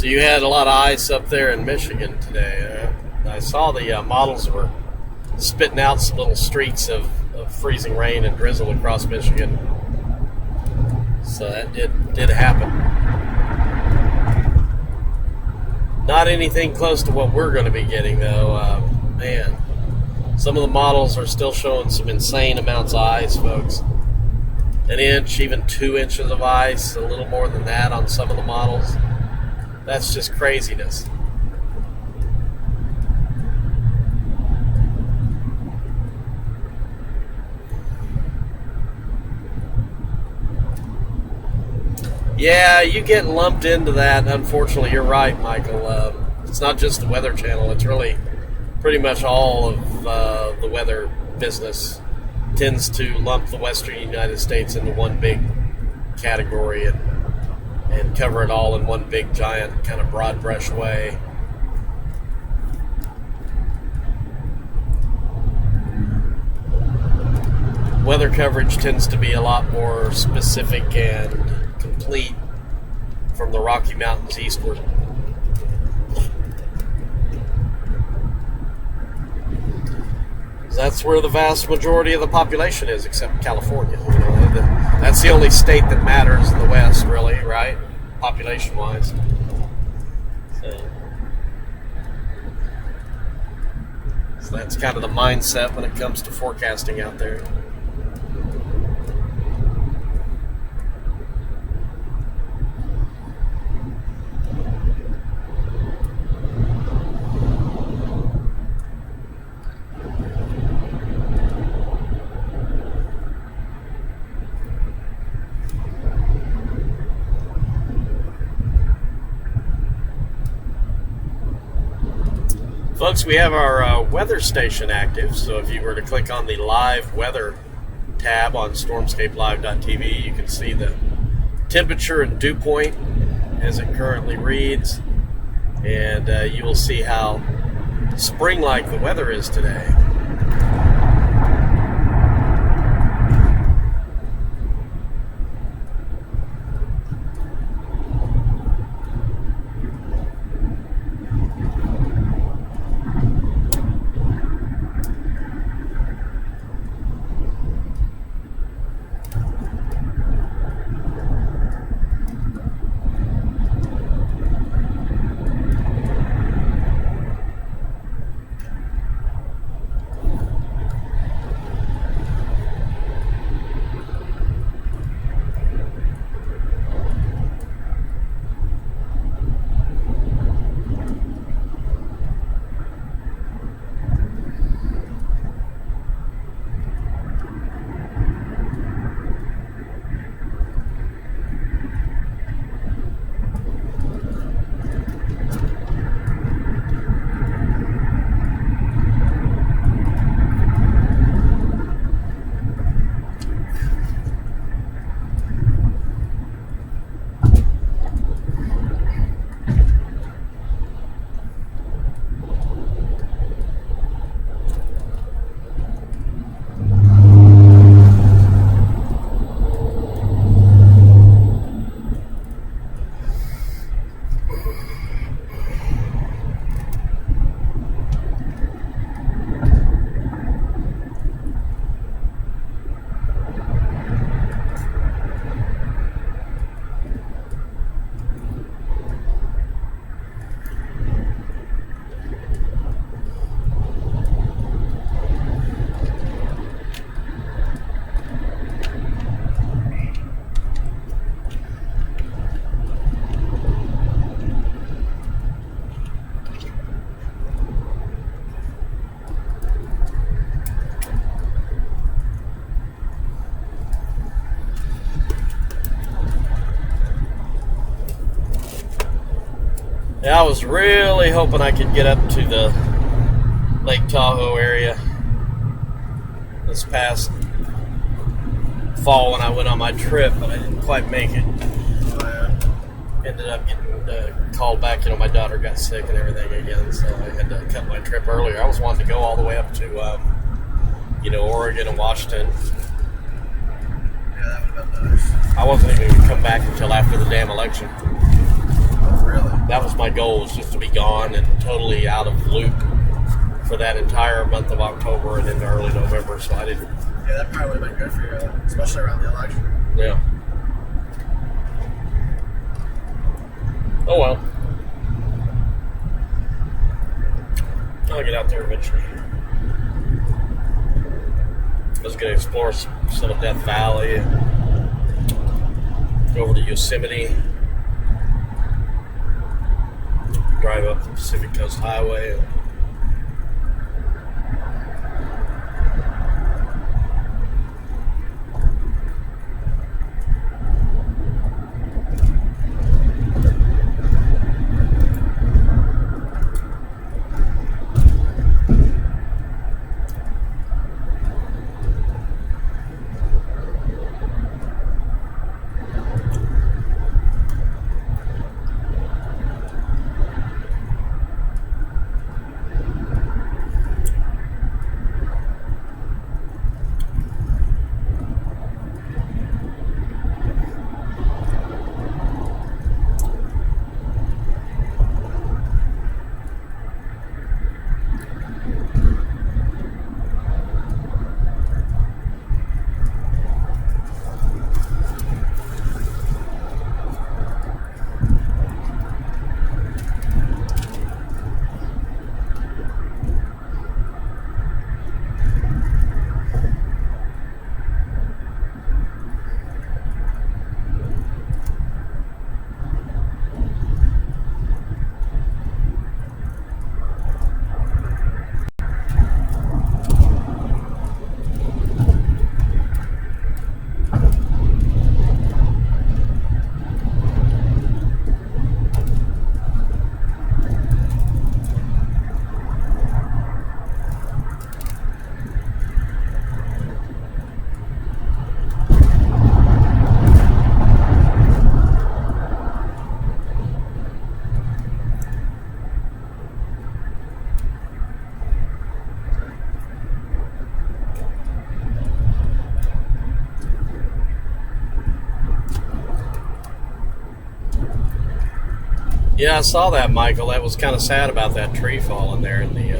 So you had a lot of ice up there in Michigan today. I saw the models were spitting out some little streaks of freezing rain and drizzle across Michigan. So that did happen. Not anything close to what we're going to be getting, though. Man, some of the models are still showing some insane amounts of ice, folks. An inch, even 2 inches of ice, a little more than that on some of the models. That's just craziness. Yeah, you get lumped into that. Unfortunately, you're right, Michael. It's not just the Weather Channel. It's really pretty much all of the weather business tends to lump the Western United States into one big category and cover it all in one big, giant, kind of broad brush way. Weather coverage tends to be a lot more specific and complete from the Rocky Mountains eastward. That's where the vast majority of the population is, except California. You know, that's the only state that matters in the West, really, right? Population-wise. So that's kind of the mindset when it comes to forecasting out there. Folks, we have our weather station active, so if you were to click on the live weather tab on stormscapelive.tv, you can see the temperature and dew point as it currently reads, and you will see how spring-like the weather is today. Yeah, I was really hoping I could get up to the Lake Tahoe area this past fall when I went on my trip, but I didn't quite make it. Ended up getting called back. You know, my daughter got sick and everything again, so I had to cut my trip earlier. I was wanting to go all the way up to, Oregon and Washington. Yeah, that would have been nice. I wasn't even going to come back until after the damn election. Really? That was my goal, was just to be gone and totally out of loop for that entire month of October and into early November. So I didn't. Yeah, that probably would have been good for you, especially around the election. Yeah. Oh well. I'll get out there eventually. I was going to explore some of Death Valley, go over to Yosemite, drive up the Pacific Coast Highway. Yeah, I saw that, Michael. That was kind of sad about that tree falling there in the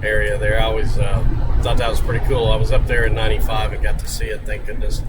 area there. I always thought that was pretty cool. I was up there in 95 and got to see it, thank goodness.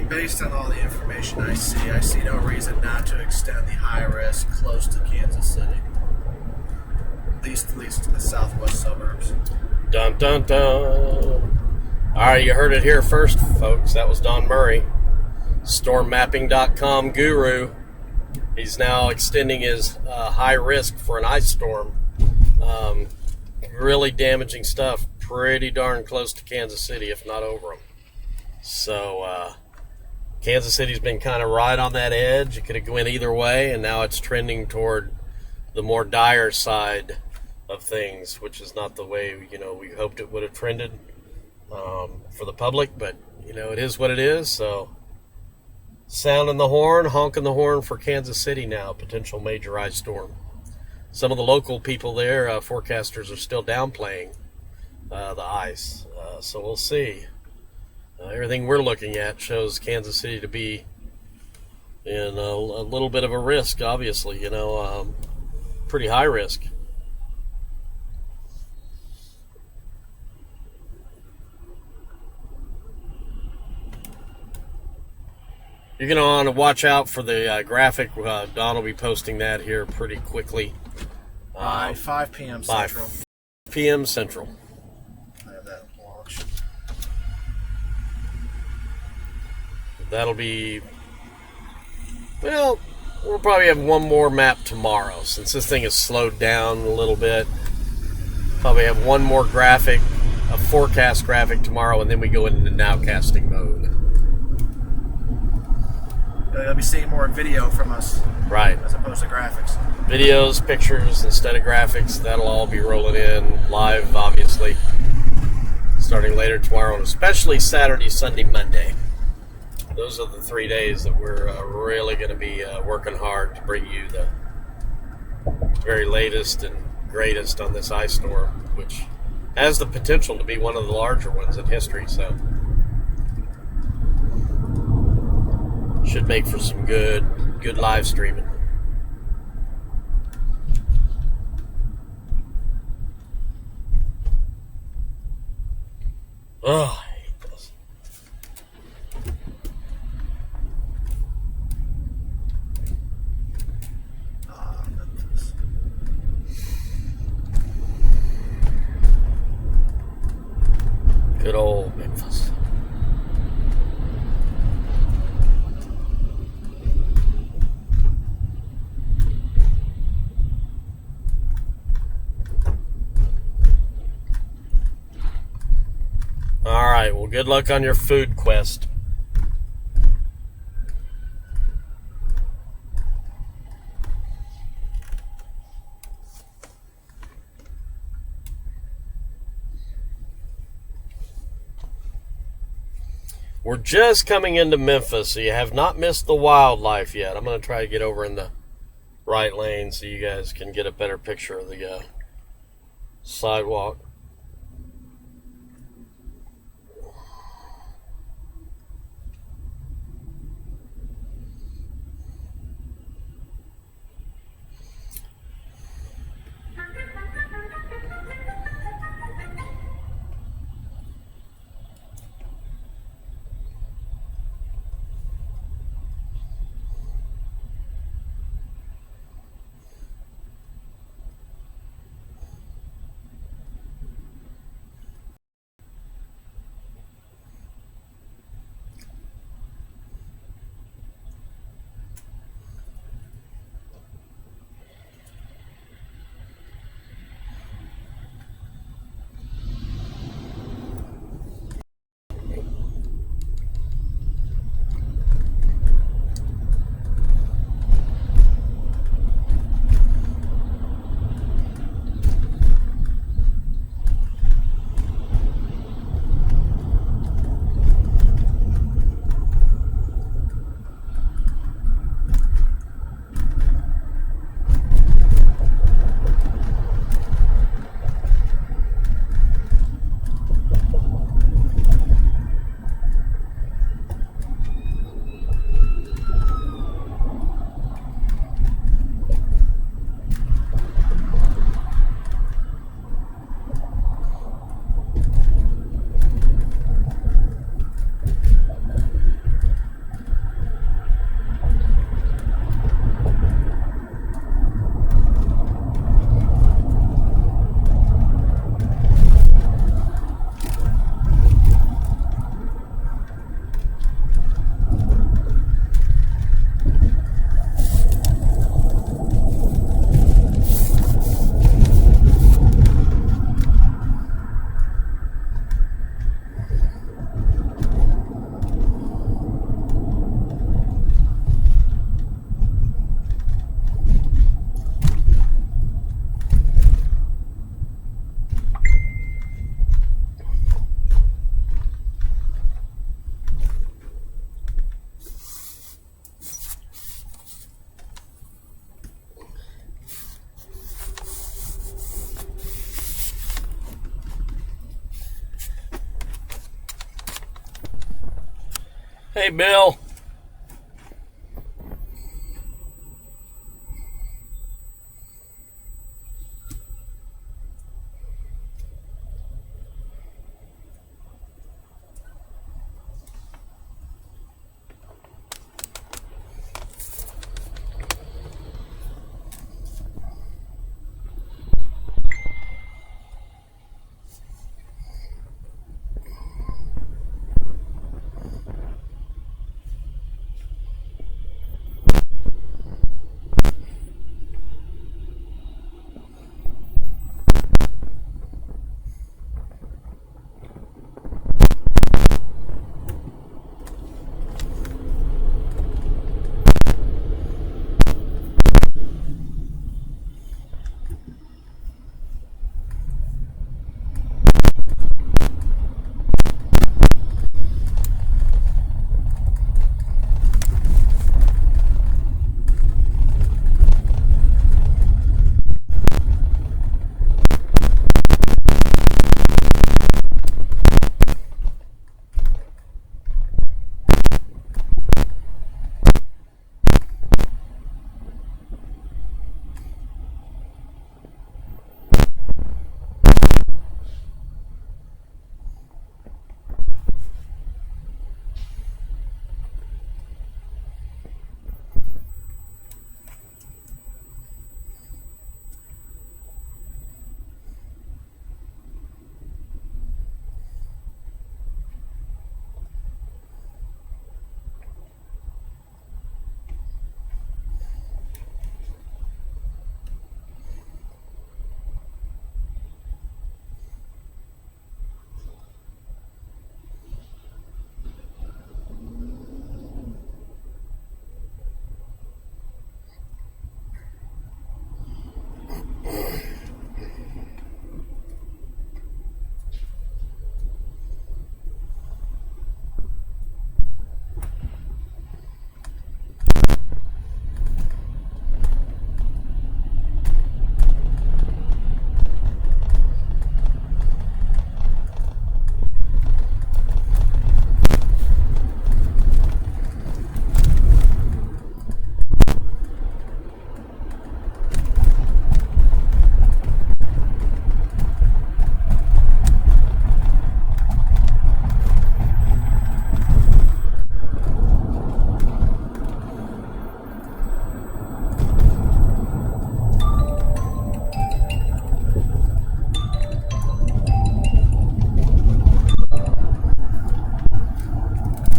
Based on all the information I see no reason not to extend the high risk close to Kansas City. At least to the southwest suburbs. Dun dun dun. All right, you heard it here first, folks. That was Don Murray, stormmapping.com guru. He's now extending his high risk for an ice storm. Really damaging stuff. Pretty darn close to Kansas City, if not over them. So, Kansas City's been kind of right on that edge. It could have went either way, and now it's trending toward the more dire side of things, which is not the way we hoped it would have trended for the public. But it is what it is. So, sounding the horn, honking the horn for Kansas City now, potential major ice storm. Some of the local people there, forecasters, are still downplaying the ice. So we'll see. Everything we're looking at shows Kansas City to be in a little bit of a risk, obviously, pretty high risk. You're going to want to watch out for the graphic. Don will be posting that here pretty quickly. By 5 p.m. Central. 5 p.m. Central. I have that launched. That'll be, we'll probably have one more map tomorrow, since this thing has slowed down a little bit. Probably have one more graphic, a forecast graphic tomorrow, and then we go into nowcasting mode. You'll be seeing more video from us. Right. As opposed to graphics. Videos, pictures, instead of graphics. That'll all be rolling in live, obviously, starting later tomorrow, and especially Saturday, Sunday, Monday. Those are the 3 days that we're really going to be working hard to bring you the very latest and greatest on this ice storm, which has the potential to be one of the larger ones in history. So, should make for some good live streaming. Oh, I hate this. Memphis. Good old Memphis. All right, well, good luck on your food quest. We're just coming into Memphis, so you have not missed the wildlife yet. I'm going to try to get over in the right lane so you guys can get a better picture of the sidewalk. Hey, Bill.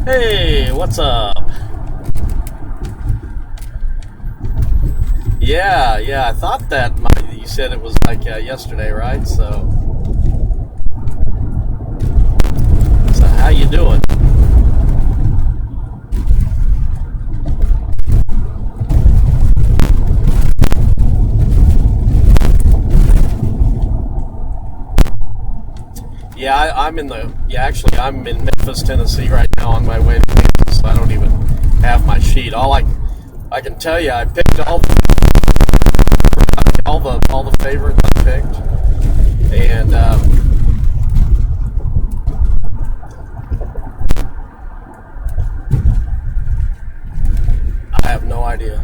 Hey, what's up? Yeah, I thought that you said it was like yesterday, right? So how you doing? Yeah, I'm in Memphis, Tennessee right now on my way to Kansas, so I don't even have my sheet. All I can tell you, I picked all the favorites I picked, and I have no idea.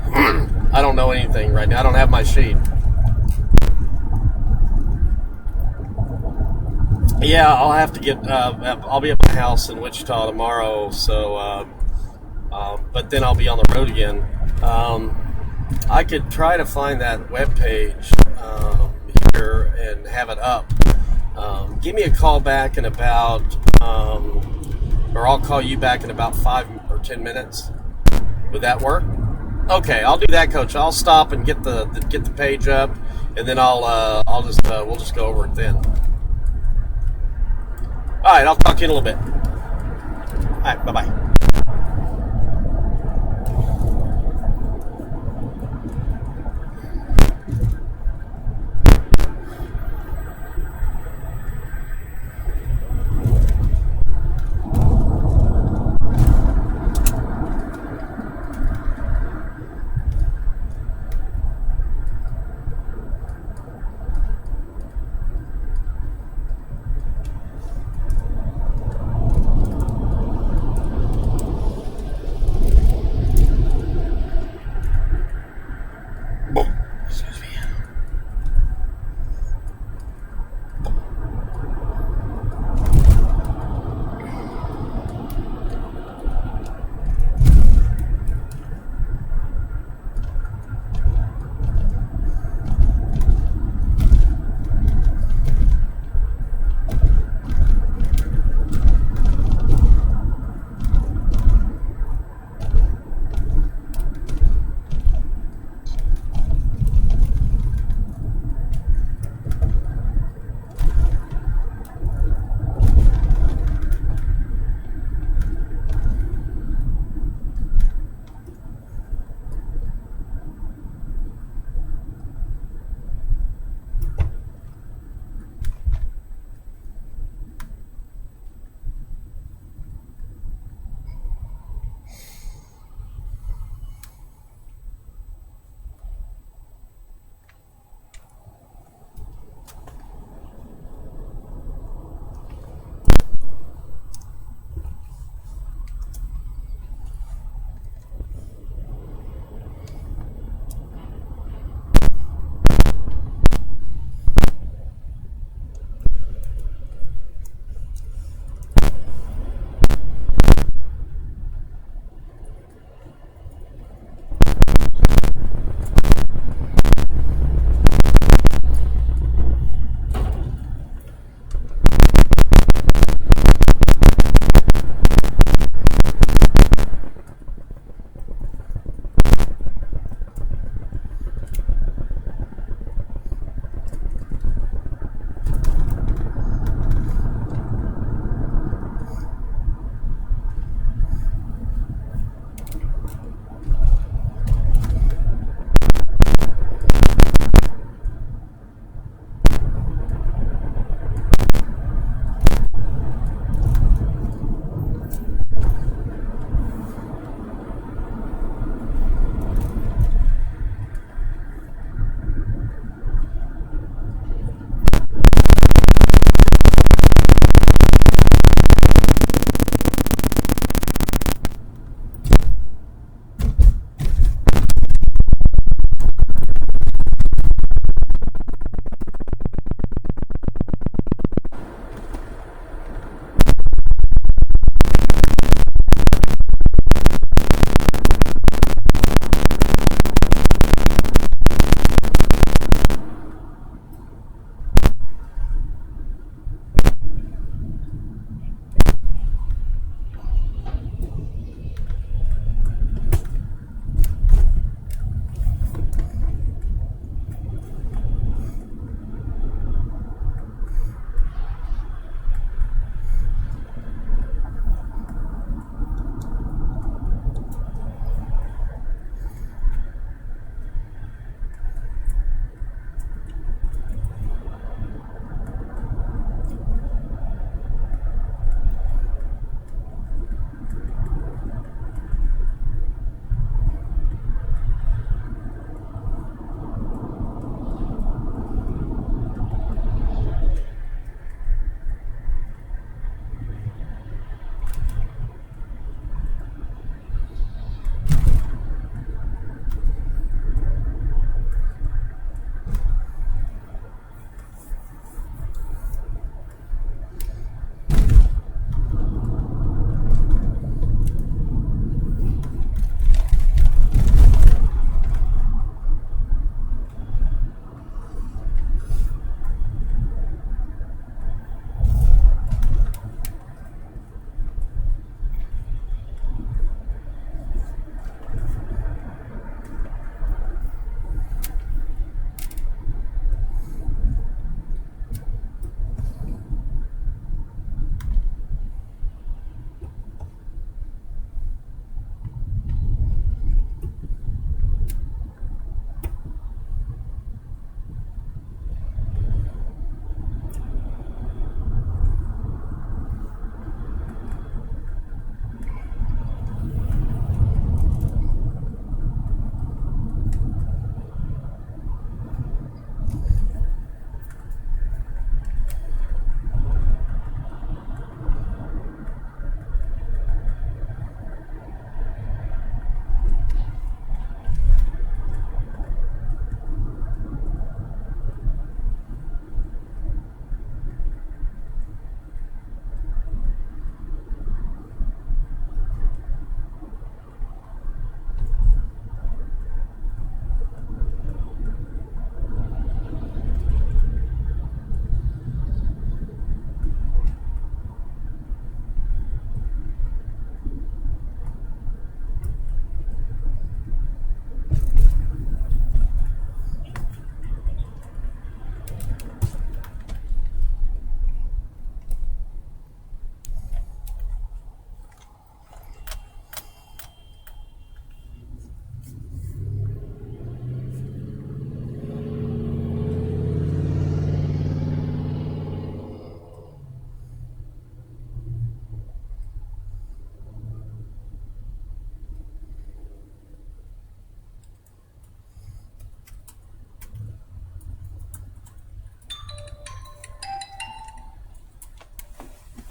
I don't know anything right now. I don't have my sheet. Yeah, I'll have to get. I'll be at my house in Wichita tomorrow, so but then I'll be on the road again. I could try to find that webpage here and have it up. Give me a call back in about, or I'll call you back in about 5 or 10 minutes. Would that work? Okay, I'll do that, Coach. I'll stop and get the page up, and then we'll just go over it then. All right, I'll talk to you in a little bit. All right, bye-bye.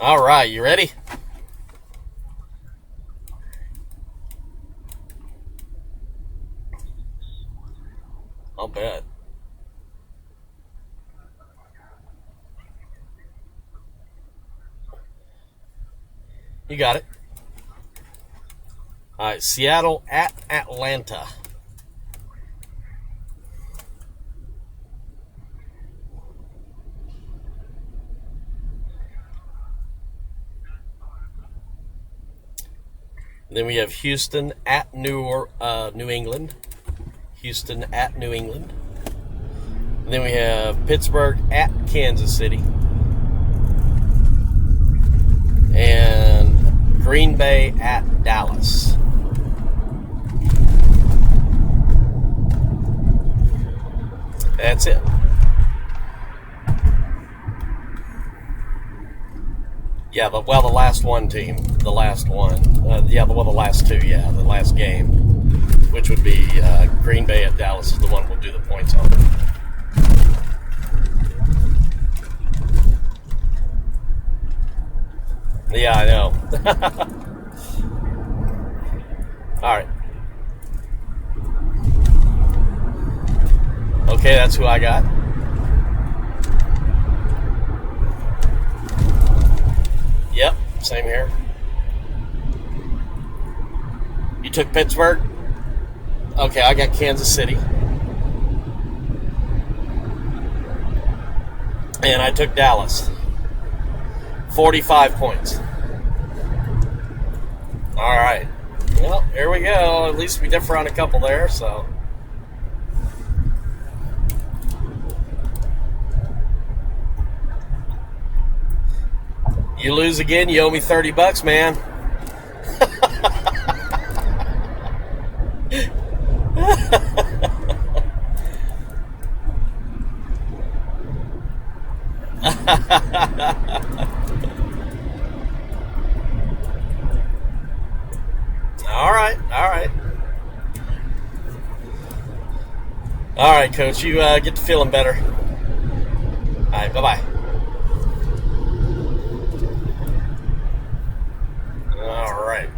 All right, you ready? I'll bet. You got it. All right, Seattle at Atlanta. Then we have Houston at New England. Houston at New England. And then we have Pittsburgh at Kansas City. And Green Bay at Dallas. That's it. Yeah, the last one team. The last one. The last two, the last game. Which would be Green Bay at Dallas is the one we'll do the points on. Yeah, I know. All right. Okay, that's who I got. Yep, same here. You took Pittsburgh? Okay, I got Kansas City. And I took Dallas. 45 points. All right. Well, here we go. At least we differ on a couple there, so. You lose again, you owe me $30, man. All right, Coach. You get to feeling better. All right, bye-bye. All right.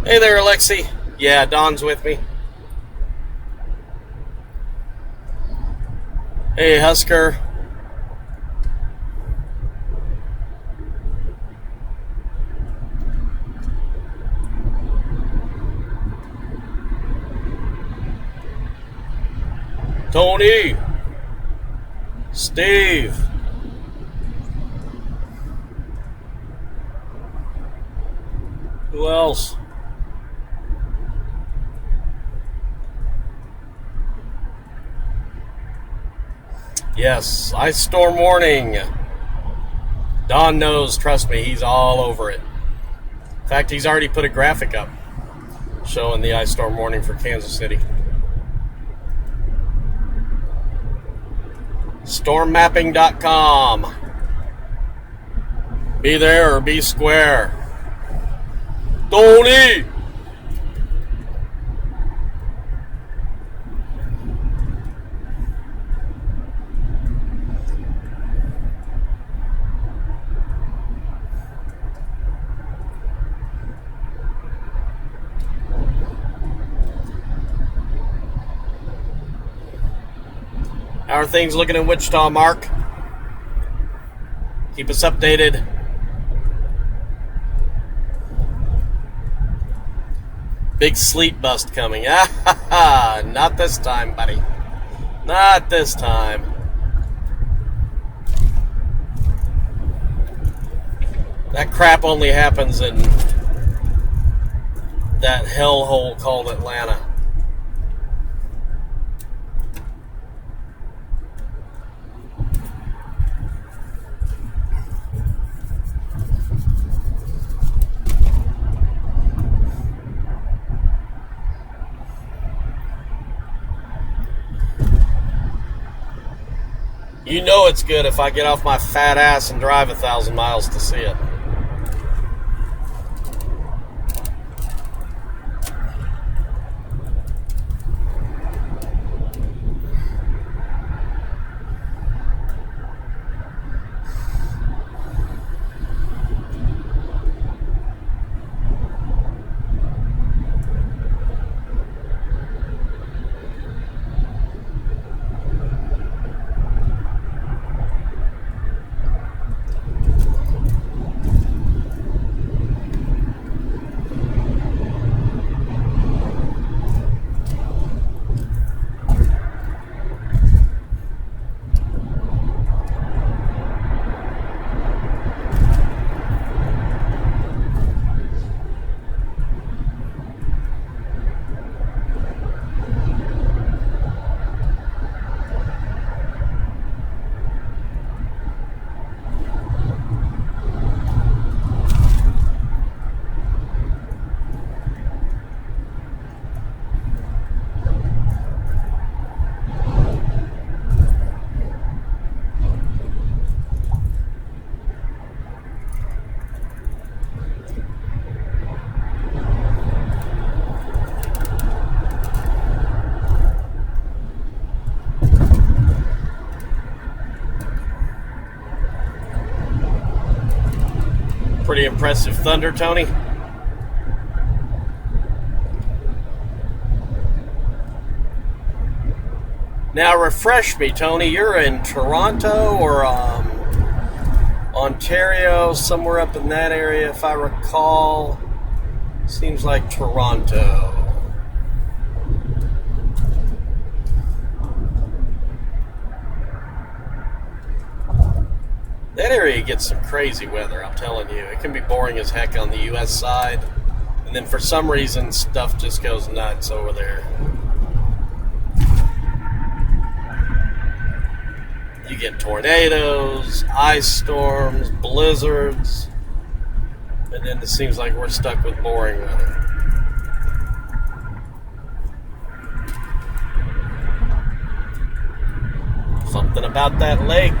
Hey there, Alexi. Yeah, Don's with me. Hey, Husker. Tony. Steve. Who else? Yes, ice storm warning. Don knows, trust me, he's all over it. In fact, he's already put a graphic up showing the ice storm warning for Kansas City. Stormmapping.com. Be there or be square. Tony! How are things looking in Wichita, Mark? Keep us updated. Big sleet bust coming. Ah, ha, ha. Not this time, buddy. Not this time. That crap only happens in that hellhole called Atlanta. You know it's good if I get off my fat ass and drive 1,000 miles to see it. Pretty impressive thunder, Tony. Now refresh me, Tony. You're in Toronto or Ontario, somewhere up in that area, if I recall. Seems like Toronto. That area gets some crazy weather, I'm telling you. It can be boring as heck on the U.S. side. And then for some reason, stuff just goes nuts over there. You get tornadoes, ice storms, blizzards. And then it seems like we're stuck with boring weather. Something about that lake.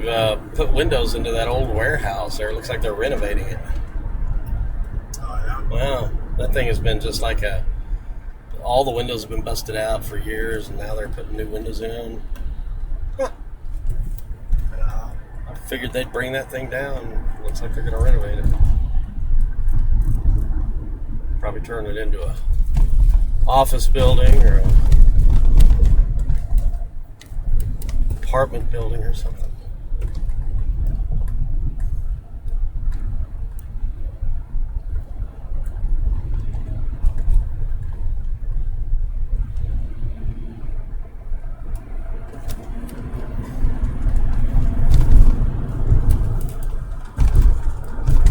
to put windows into that old warehouse there. It looks like they're renovating it. Oh, yeah. Wow, that thing has been just like all the windows have been busted out for years, and now they're putting new windows in. Huh. Yeah. I figured they'd bring that thing down. Looks like they're going to renovate it. Probably turn it into a office building or a apartment building or something.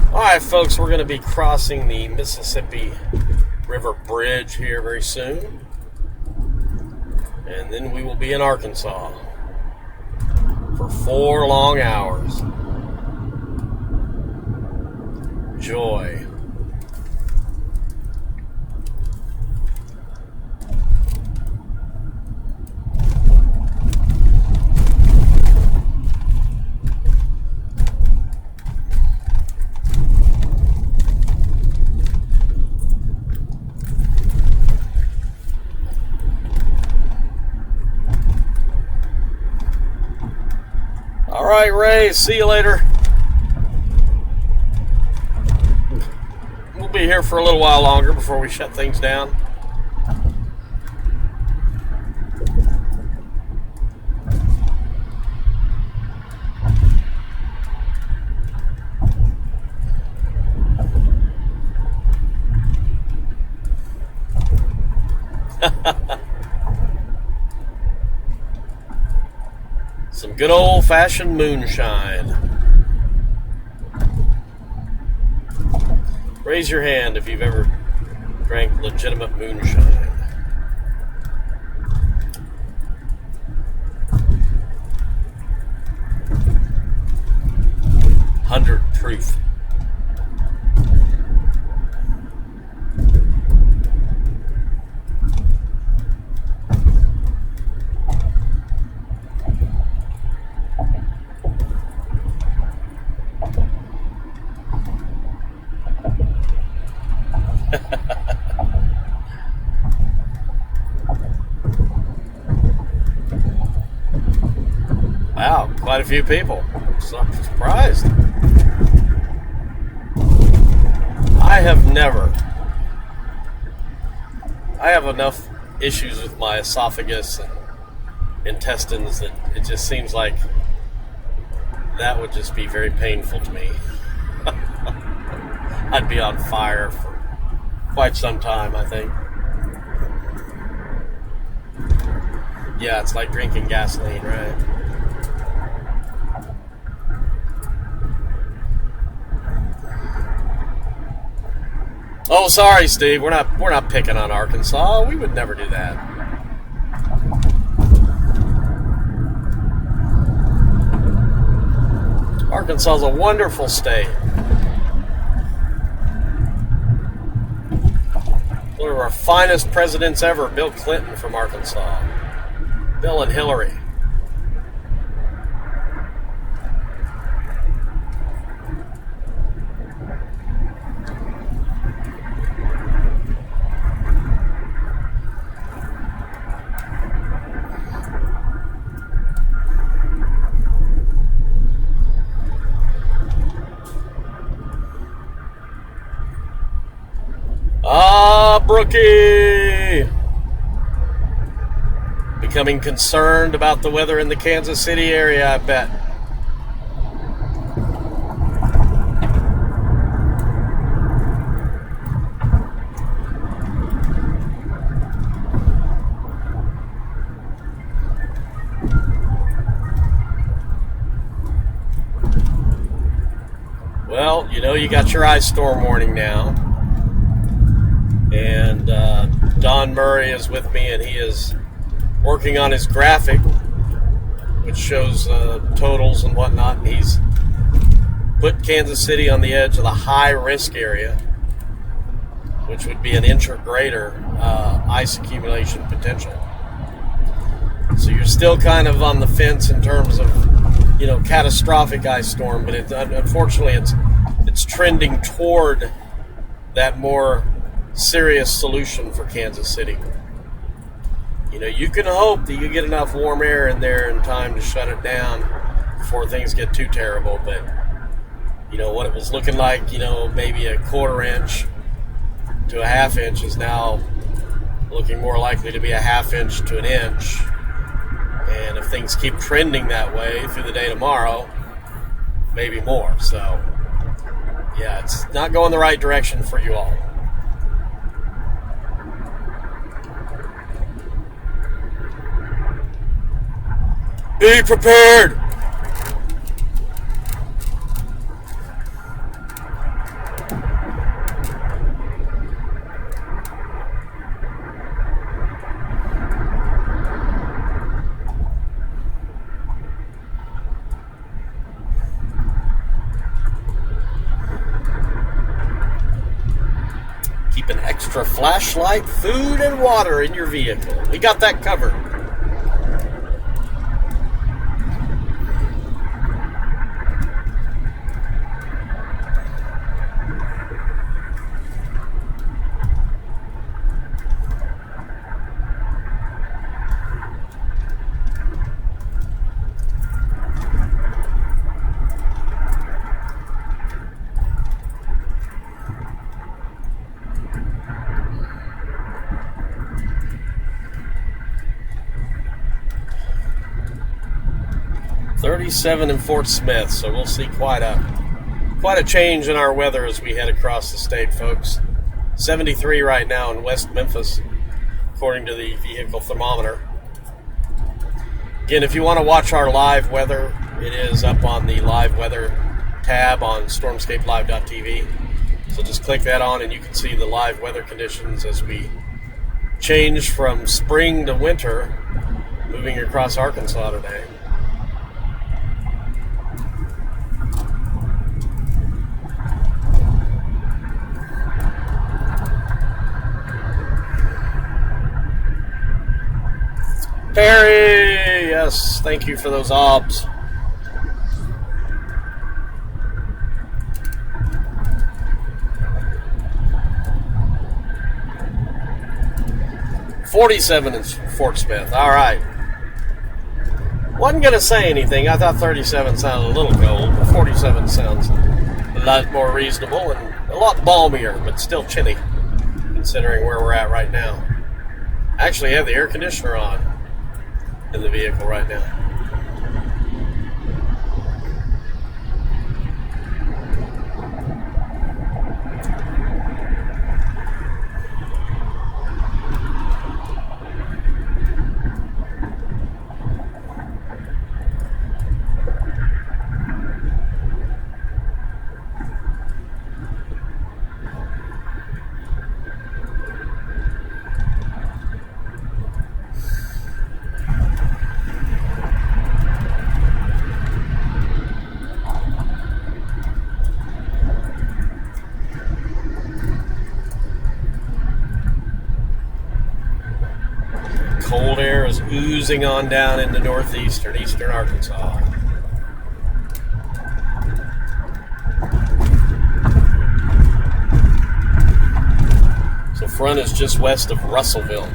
Alright folks, we're going to be crossing the Mississippi River Bridge here very soon. And then we will be in Arkansas for 4 long hours. Joy. All right, Ray, see you later. We'll be here for a little while longer before we shut things down. Some good old-fashioned moonshine. Raise your hand if you've ever drank legitimate moonshine. Hundred proof. Wow, quite a few people. So I'm surprised. I have enough issues with my esophagus and intestines that it just seems like that would just be very painful to me. I'd be on fire for quite some time, I think. Yeah, it's like drinking gasoline, right? Oh, sorry, Steve. We're not picking on Arkansas. We would never do that. Arkansas is a wonderful state. One of our finest presidents ever, Bill Clinton from Arkansas. Bill and Hillary. Brookie! Becoming concerned about the weather in the Kansas City area, I bet. Well, you know you got your ice storm warning now. And Don Murray is with me, and he is working on his graphic, which shows totals and whatnot. And he's put Kansas City on the edge of the high-risk area, which would be an inch or greater ice accumulation potential. So you're still kind of on the fence in terms of catastrophic ice storm, but unfortunately it's trending toward that more serious solution for Kansas City. You can hope that you get enough warm air in there in time to shut it down before things get too terrible, but what it was looking like, maybe a quarter inch to a half inch is now looking more likely to be a half inch to an inch. And if things keep trending that way through the day tomorrow, maybe more. So, yeah, it's not going the right direction for you all. Be prepared! Keep an extra flashlight, food, and water in your vehicle. We got that covered. .37 in Fort Smith, so we'll see quite a change in our weather as we head across the state, folks. 73 right now in West Memphis, according to the vehicle thermometer. Again, if you want to watch our live weather, it is up on the live weather tab on stormscapelive.tv. So just click that on and you can see the live weather conditions as we change from spring to winter, moving across Arkansas today. Perry, yes, thank you for those obs. .47 in Fort Smith. All right. Wasn't going to say anything. I thought 37 sounded a little cold, but 47 sounds a lot more reasonable and a lot balmier, but still chilly, considering where we're at right now. I actually have the air conditioner on in the vehicle right now. Cold air is oozing on down into northeastern, eastern Arkansas. So front is just west of Russellville.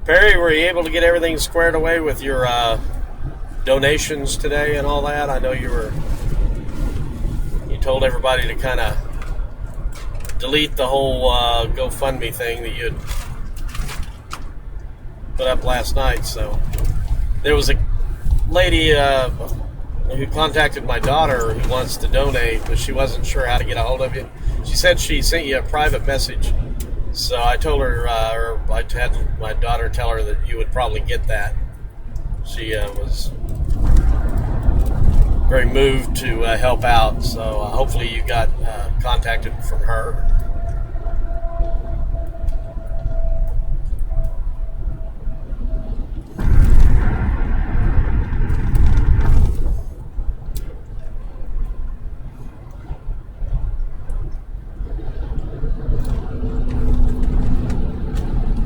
Perry, were you able to get everything squared away with your donations today and all that? I know you told everybody to kind of delete the whole GoFundMe thing that you had put up last night. So there was a lady who contacted my daughter who wants to donate, but she wasn't sure how to get a hold of you. She said she sent you a private message So I told her, or I had my daughter tell her that you would probably get that. She was very moved to help out, so hopefully you got contacted from her.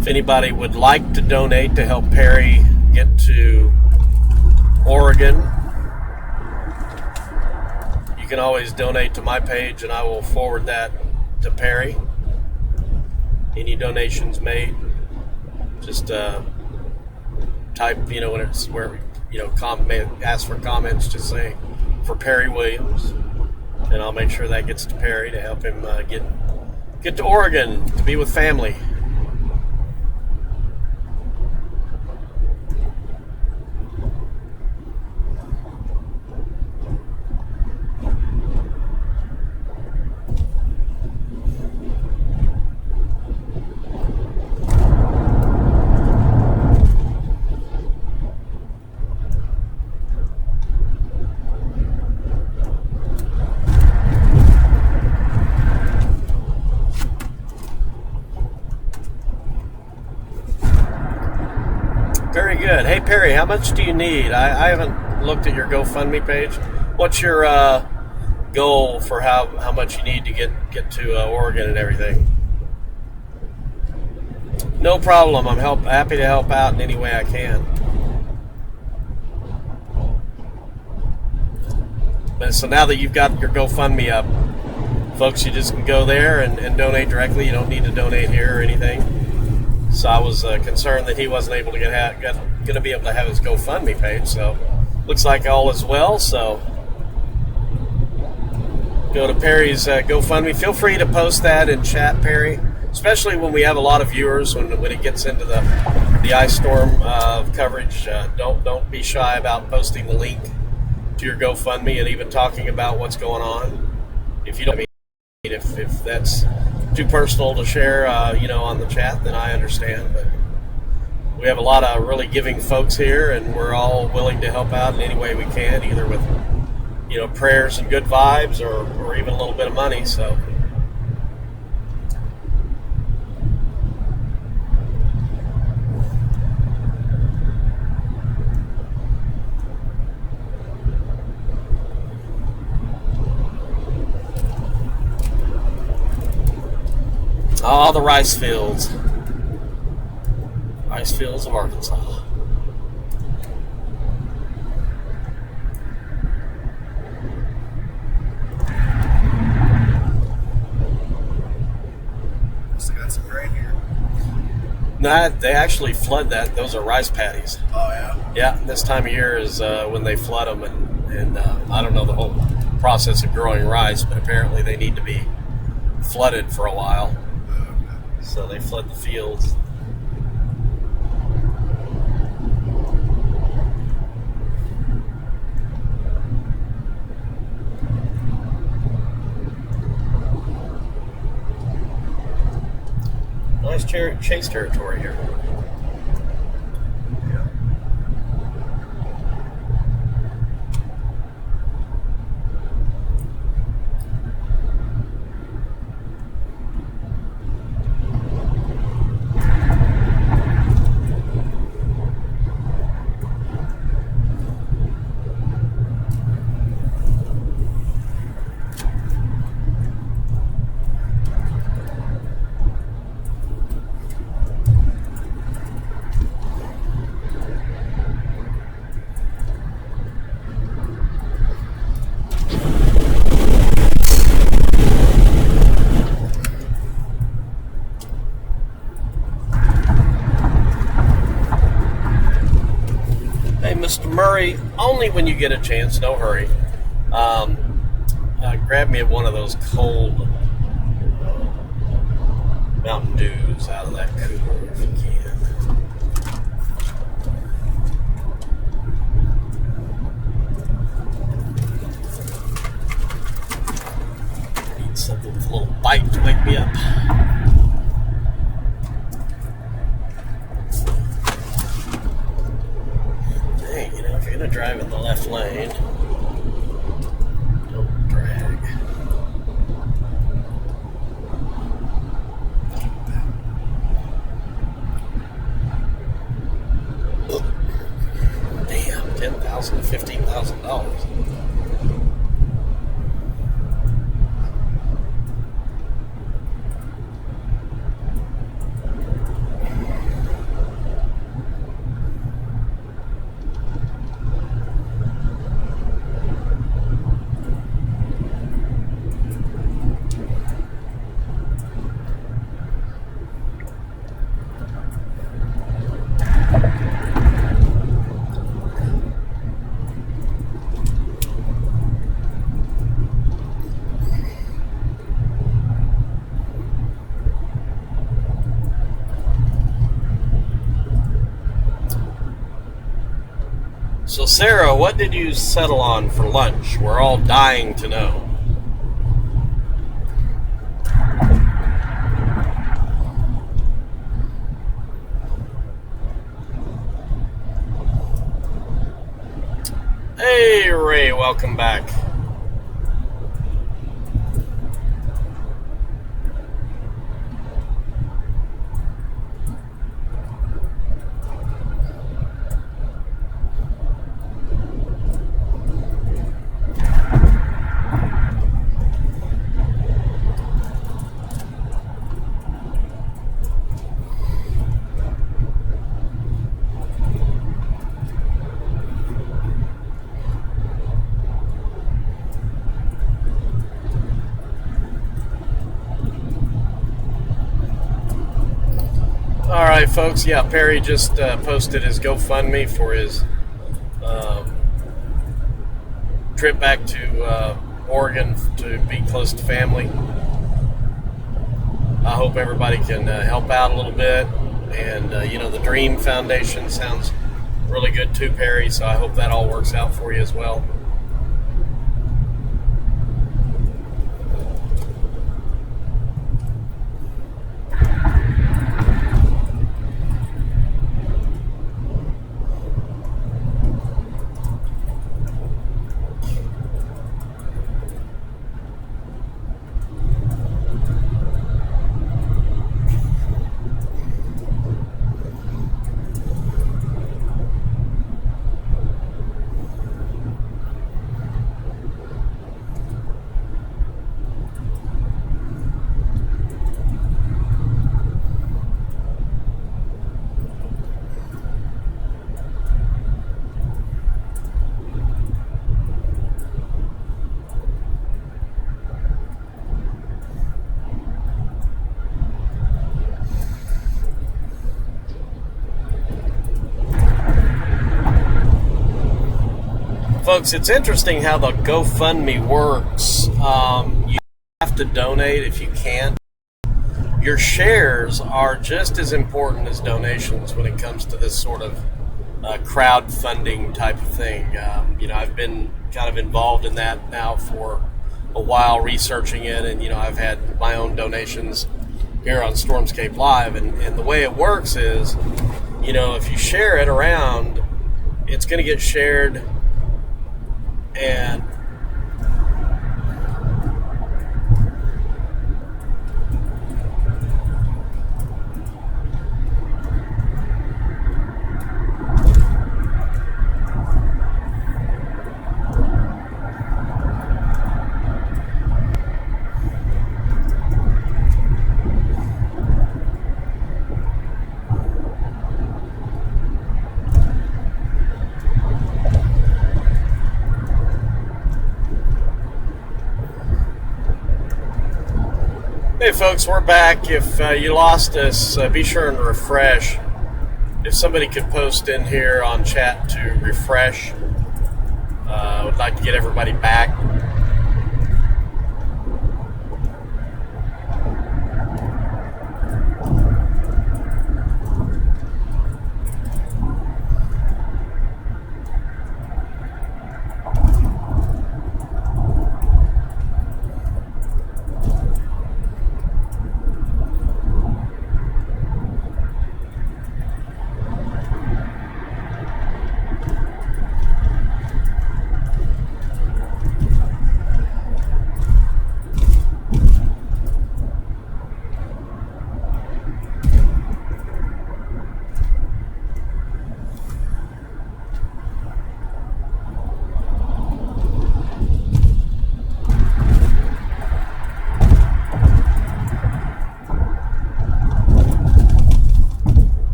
If anybody would like to donate to help Perry get to Oregon, you can always donate to my page and I will forward that to Perry. Any donations made, just type, when it's where, ask for comments, just say for Perry Williams, and I'll make sure that gets to Perry to help him get to Oregon to be with family. Very good. Hey, Perry, how much do you need? I haven't looked at your GoFundMe page. What's your goal for how much you need to get to Oregon and everything? No problem. I'm happy to help out in any way I can. So now that you've got your GoFundMe up, folks, you just can go there and donate directly. You don't need to donate here or anything. So I was concerned that he wasn't able to going to be able to have his GoFundMe page. So looks like all is well. So go to Perry's GoFundMe. Feel free to post that in chat, Perry, especially when we have a lot of viewers. When it gets into the ice storm coverage, don't be shy about posting the link to your GoFundMe and even talking about what's going on. If you don't mean, if that's too personal to share, on the chat, then I understand. But we have a lot of really giving folks here, and we're all willing to help out in any way we can, either with, prayers and good vibes, or even a little bit of money. So. Oh, the rice fields. Rice fields of Arkansas. Still got some grain here. Nah, they actually flood that. Those are rice paddies. Oh, yeah? Yeah, this time of year is when they flood them, and I don't know the whole process of growing rice, but apparently they need to be flooded for a while. So they flood the fields. Nice chase territory here. Mr. Murray, only when you get a chance, no hurry. Grab me one of those cold Mountain Dews out of that cooler if you can. Need something with a little bite to wake me up. Sarah, what did you settle on for lunch? We're all dying to know. Hey, Ray, welcome back. All right, folks. Yeah, Perry just posted his GoFundMe for his trip back to Oregon to be close to family. I hope everybody can help out a little bit. And, the Dream Foundation sounds really good too, Perry. So I hope that all works out for you as well. Folks, it's interesting how the GoFundMe works. You have to donate if you can't. Your shares are just as important as donations when it comes to this sort of crowdfunding type of thing. I've been kind of involved in that now for a while, researching it, and I've had my own donations here on Stormscape Live, and the way it works is, if you share it around, it's going to get shared. And hey folks, we're back. If you lost us, be sure and refresh. If somebody could post in here on chat to refresh, I would like to get everybody back.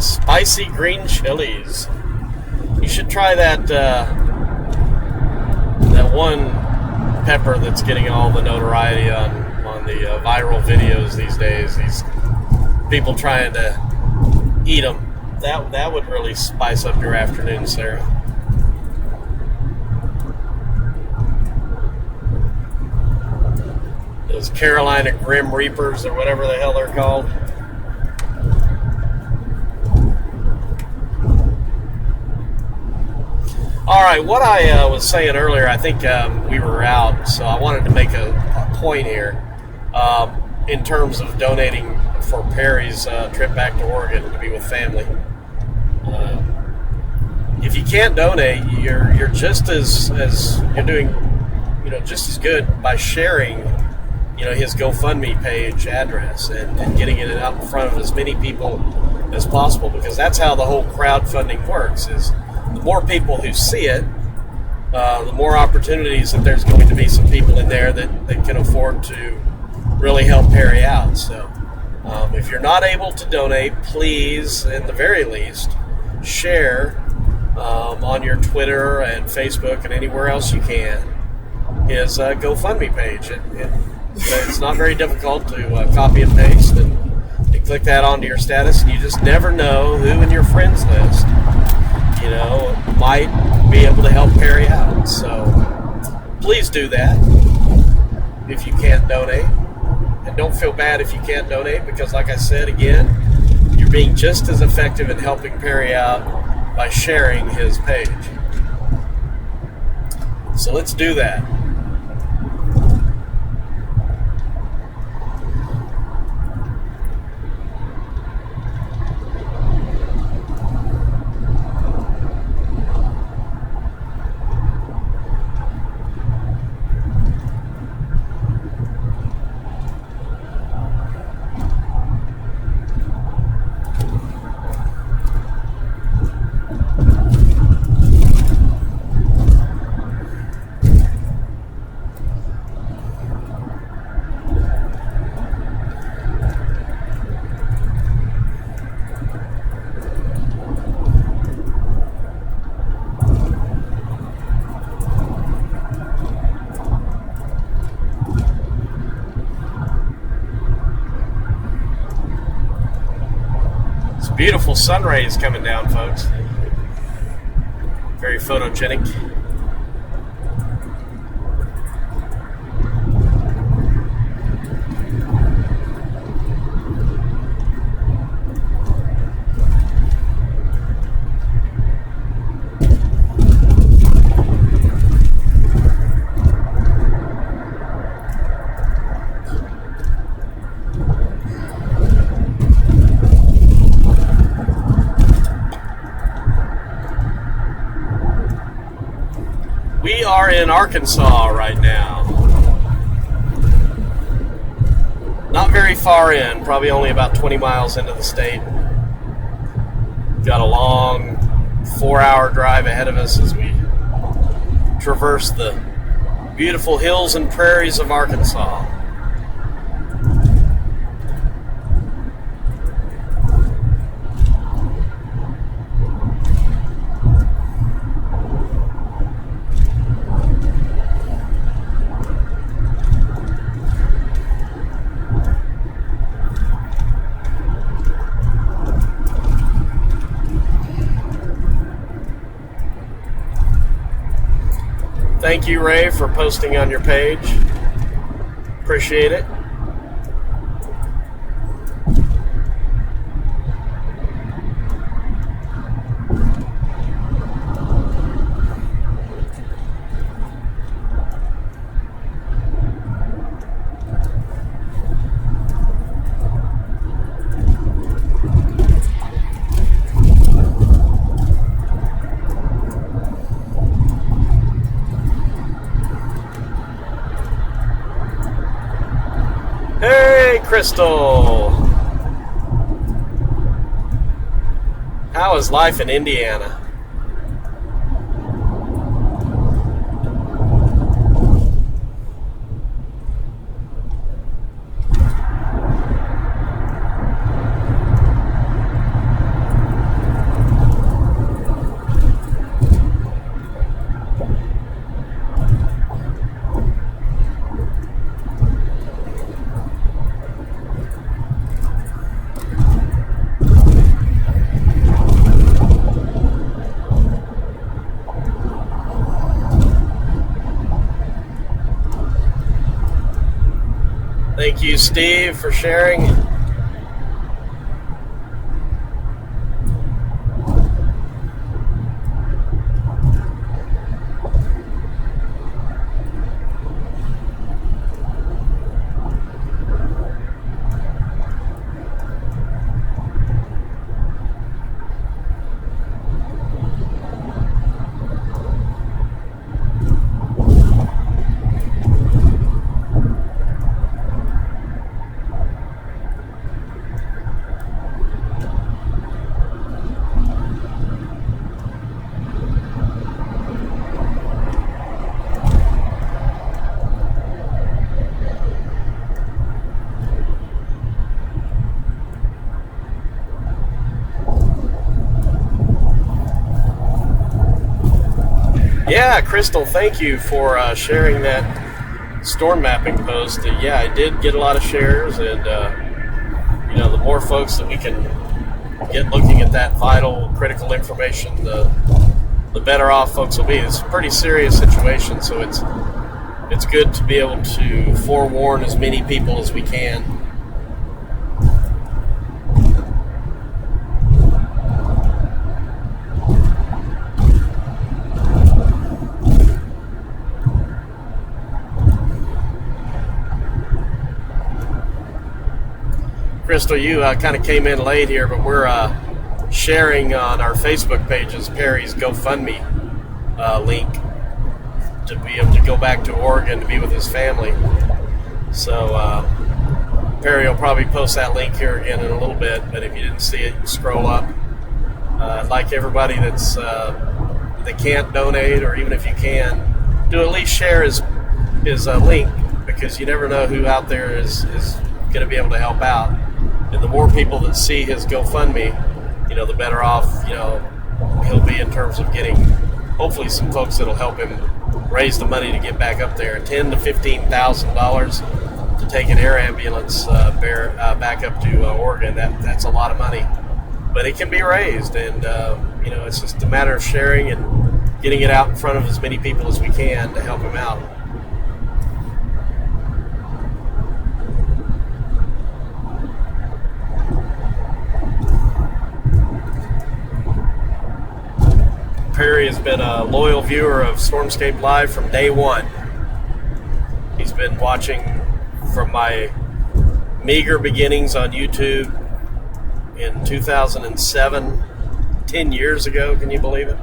Spicy green chilies. You should try that that one pepper that's getting all the notoriety on the viral videos these days. These people trying to eat them. That would really spice up your afternoon, Sarah. Those Carolina Grim Reapers or whatever the hell they're called. All right, what I was saying earlier, I think we were out, so I wanted to make a point here in terms of donating for Perry's trip back to Oregon to be with family. If you can't donate, you're just as you're doing, just as good by sharing, his GoFundMe page address and getting it out in front of as many people as possible, because that's how the whole crowdfunding works. Is the more people who see it, the more opportunities that there's going to be some people in there that can afford to really help Perry out. So if you're not able to donate, please, at the very least, share on your Twitter and Facebook and anywhere else you can his GoFundMe page. It's not very difficult to copy and paste and click that onto your status, and you just never know who in your friends list might be able to help Perry out. So please do that if you can't donate, and don't feel bad if you can't donate, because like I said again, you're being just as effective in helping Perry out by sharing his page. So let's do that. Beautiful sun rays coming down, folks. Very photogenic. We are in Arkansas right now. Not very far in, probably only about 20 miles into the state. Got a long 4-hour drive ahead of us as we traverse the beautiful hills and prairies of Arkansas. Thank you, Ray, for posting on your page. Appreciate it. Crystal, how is life in Indiana? Thank you, Steve, for sharing. Yeah, Crystal, thank you for sharing that storm mapping post. Yeah, I did get a lot of shares, and the more folks that we can get looking at that vital, critical information, the better off folks will be. It's a pretty serious situation, so it's good to be able to forewarn as many people as we can. Crystal, you kind of came in late here, but we're sharing on our Facebook pages Perry's GoFundMe link to be able to go back to Oregon to be with his family. So Perry will probably post that link here again in a little bit, but if you didn't see it, scroll up. I'd like everybody that can't donate, or even if you can, do at least share his link, because you never know who out there is going to be able to help out. And the more people that see his GoFundMe, the better off, he'll be in terms of getting, hopefully, some folks that'll help him raise the money to get back up there. $10,000 to $15,000 to take an air ambulance back up to Oregon. That's a lot of money, but it can be raised, and it's just a matter of sharing and getting it out in front of as many people as we can to help him out. Perry has been a loyal viewer of Stormscape Live from day one. He's been watching from my meager beginnings on YouTube in 2007, 10 years ago, can you believe it?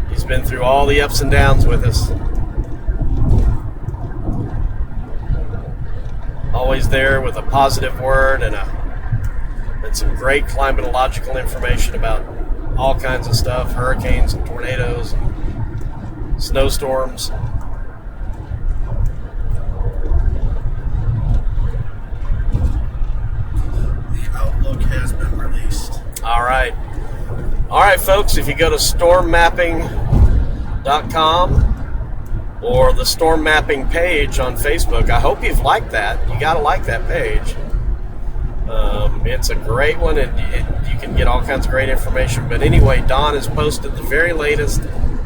He's been through all the ups and downs with us. Always there with a positive word and some great climatological information about all kinds of stuff, hurricanes and tornadoes and snowstorms. The outlook has been released. All right, folks, if you go to stormmapping.com or the storm mapping page on Facebook, I hope you've liked that. You got to like that page. It's a great one, and you can get all kinds of great information. But anyway, Don has posted the very latest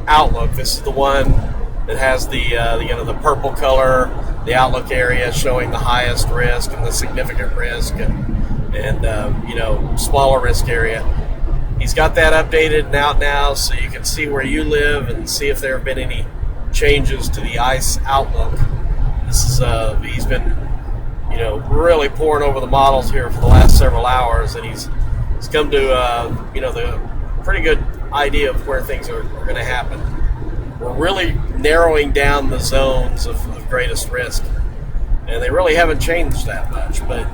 outlook. This is the one that has the purple color, the outlook area showing the highest risk and the significant risk, and smaller risk area. He's got that updated and out now, so you can see where you live and see if there have been any changes to the ice outlook. This is he's been really pouring over the models here for the last several hours, and he's come to the pretty good idea of where things are going to happen. We're really narrowing down the zones of greatest risk, and they really haven't changed that much, but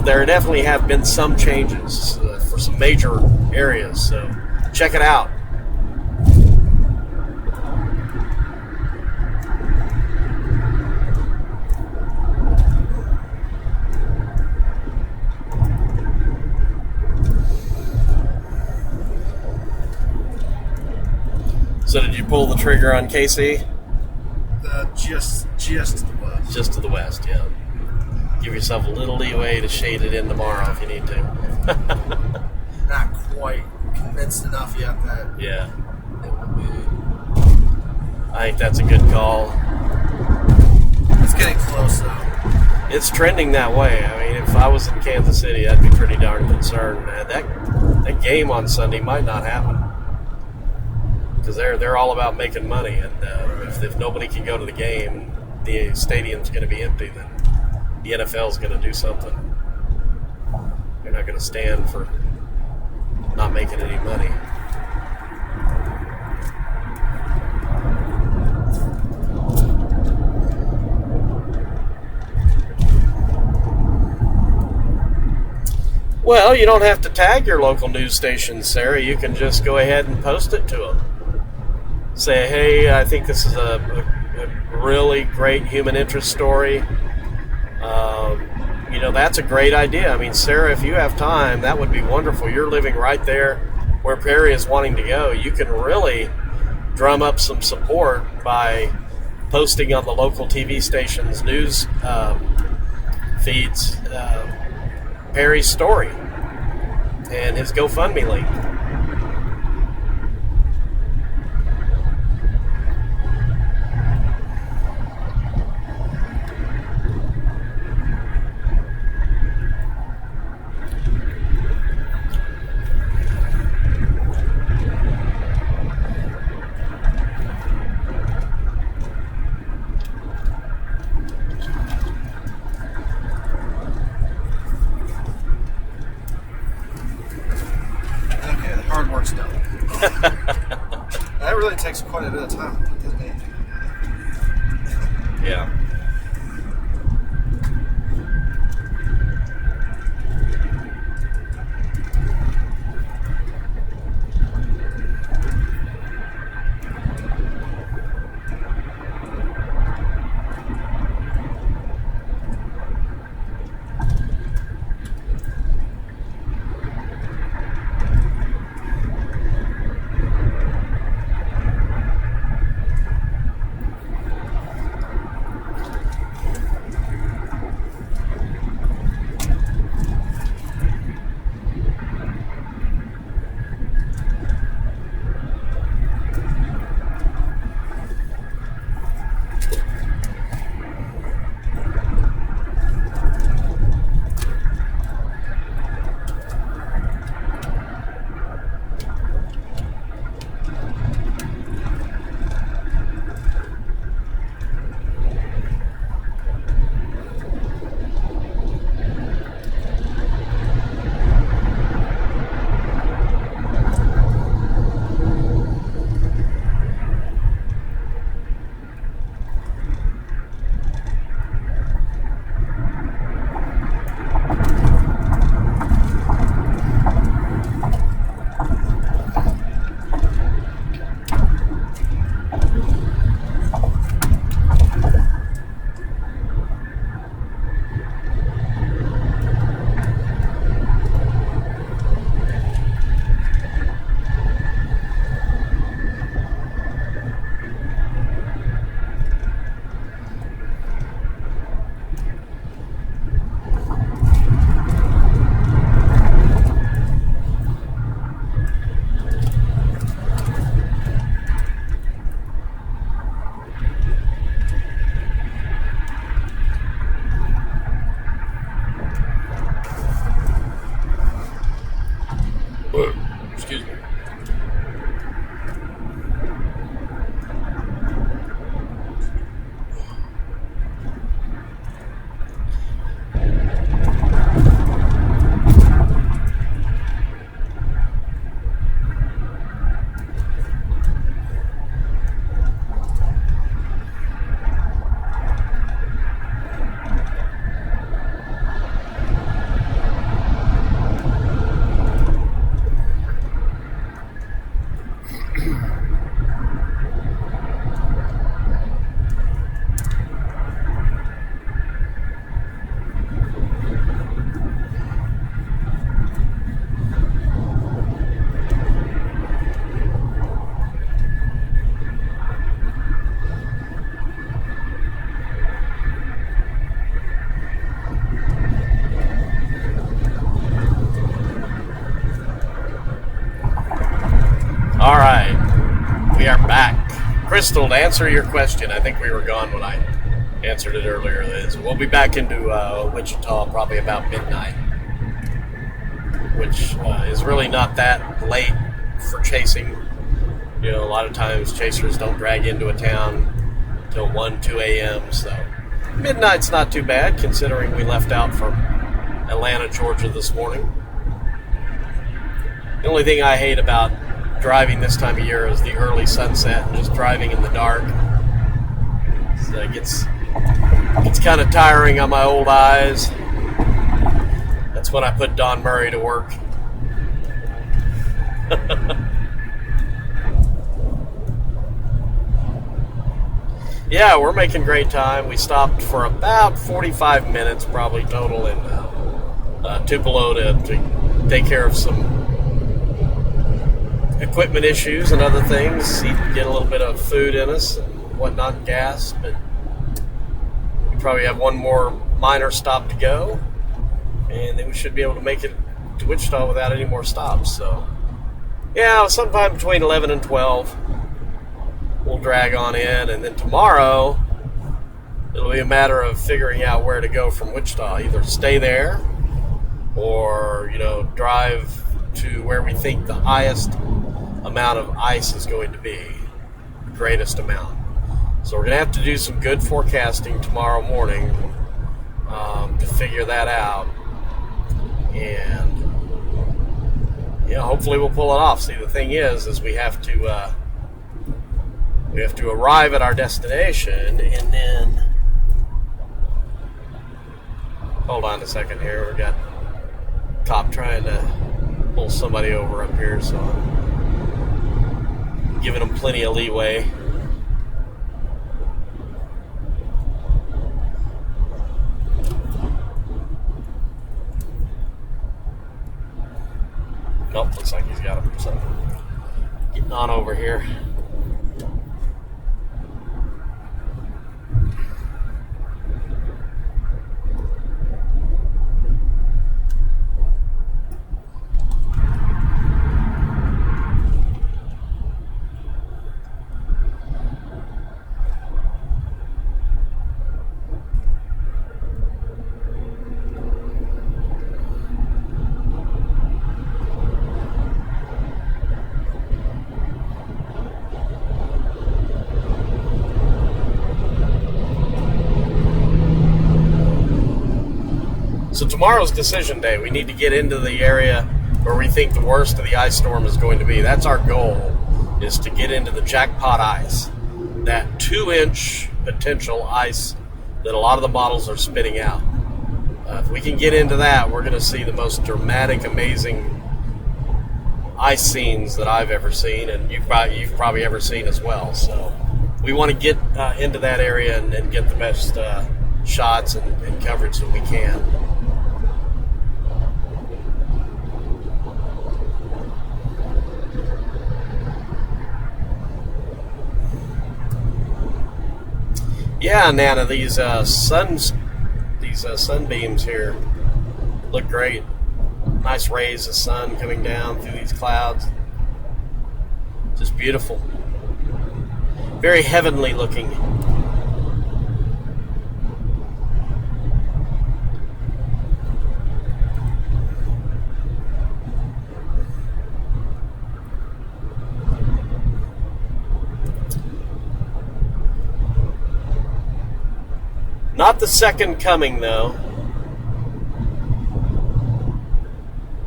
there definitely have been some changes for some major areas, so check it out. So did you pull the trigger on KC? Just to the west. Just to the west, yeah. Give yourself a little leeway to shade it in tomorrow if you need to. Not quite convinced enough yet that yeah. it will be. I think that's a good call. It's getting close, though. It's trending that way. I mean, if I was in Kansas City, I'd be pretty darn concerned. That game on Sunday might not happen, because they're all about making money, and if nobody can go to the game, the stadium's going to be empty, then the NFL's going to do something. They're not going to stand for not making any money. Well, you don't have to tag your local news station, Sarah. You can just go ahead and post it to them. Say, hey, I think this is a really great human interest story. that's a great idea. I mean, Sarah, if you have time, that would be wonderful. You're living right there where Perry is wanting to go. You can really drum up some support by posting on the local TV station's news feeds Perry's story and his GoFundMe link. Okay, the hard work's done. That really takes quite a bit of time to put this name together. Yeah. Excuse me. All right, we are back. Crystal, to answer your question, I think we were gone when I answered it earlier. We'll be back into Wichita probably about midnight, which is really not that late for chasing. You know, a lot of times chasers don't drag into a town till 1, 2 a.m., so midnight's not too bad considering we left out from Atlanta, Georgia this morning. The only thing I hate about driving this time of year is the early sunset and just driving in the dark. So it gets kind of tiring on my old eyes. That's when I put Don Murray to work. Yeah, we're making great time. We stopped for about 45 minutes, probably total, in Tupelo to take care of some equipment issues and other things. Get a little bit of food in us and whatnot, gas, but we probably have one more minor stop to go, and then we should be able to make it to Wichita without any more stops. So, yeah, sometime between 11 and 12, we'll drag on in, and then tomorrow, it'll be a matter of figuring out where to go from Wichita. Either stay there, or, drive to where we think the highest amount of ice is going to be, the greatest amount. So we're going to have to do some good forecasting tomorrow morning to figure that out, and hopefully we'll pull it off. See, the thing is we have to arrive at our destination, and then hold on a second here. We got a cop trying to pull somebody over up here, so I'm giving them plenty of leeway. Nope, looks like he's got him. So getting on over here. So tomorrow's decision day. We need to get into the area where we think the worst of the ice storm is going to be. That's our goal, is to get into the jackpot ice, that 2-inch potential ice that a lot of the models are spitting out. If we can get into that, we're going to see the most dramatic, amazing ice scenes that I've ever seen, and you've probably ever seen as well. So we want to get into that area and get the best shots and coverage that we can. Yeah, Nana, these sunbeams here look great. Nice rays of sun coming down through these clouds. Just beautiful. Very heavenly looking. Not the second coming, though.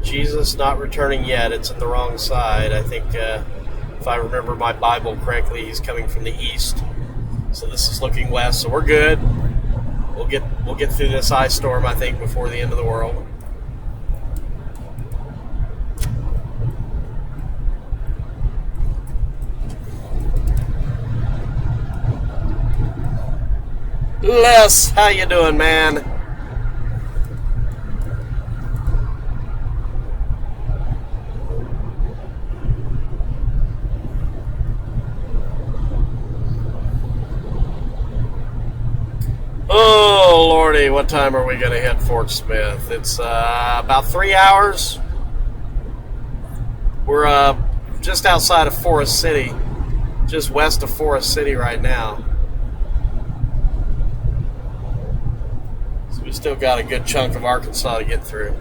Jesus not returning yet. It's in the wrong side. I think, if I remember my Bible correctly, he's coming from the east. So this is looking west. So we're good. We'll get through this ice storm, I think, before the end of the world. Les, how you doing, man? Oh, Lordy, what time are we going to hit Fort Smith? It's about 3 hours. We're just outside of Forest City, just west of Forest City right now. We still got a good chunk of Arkansas to get through.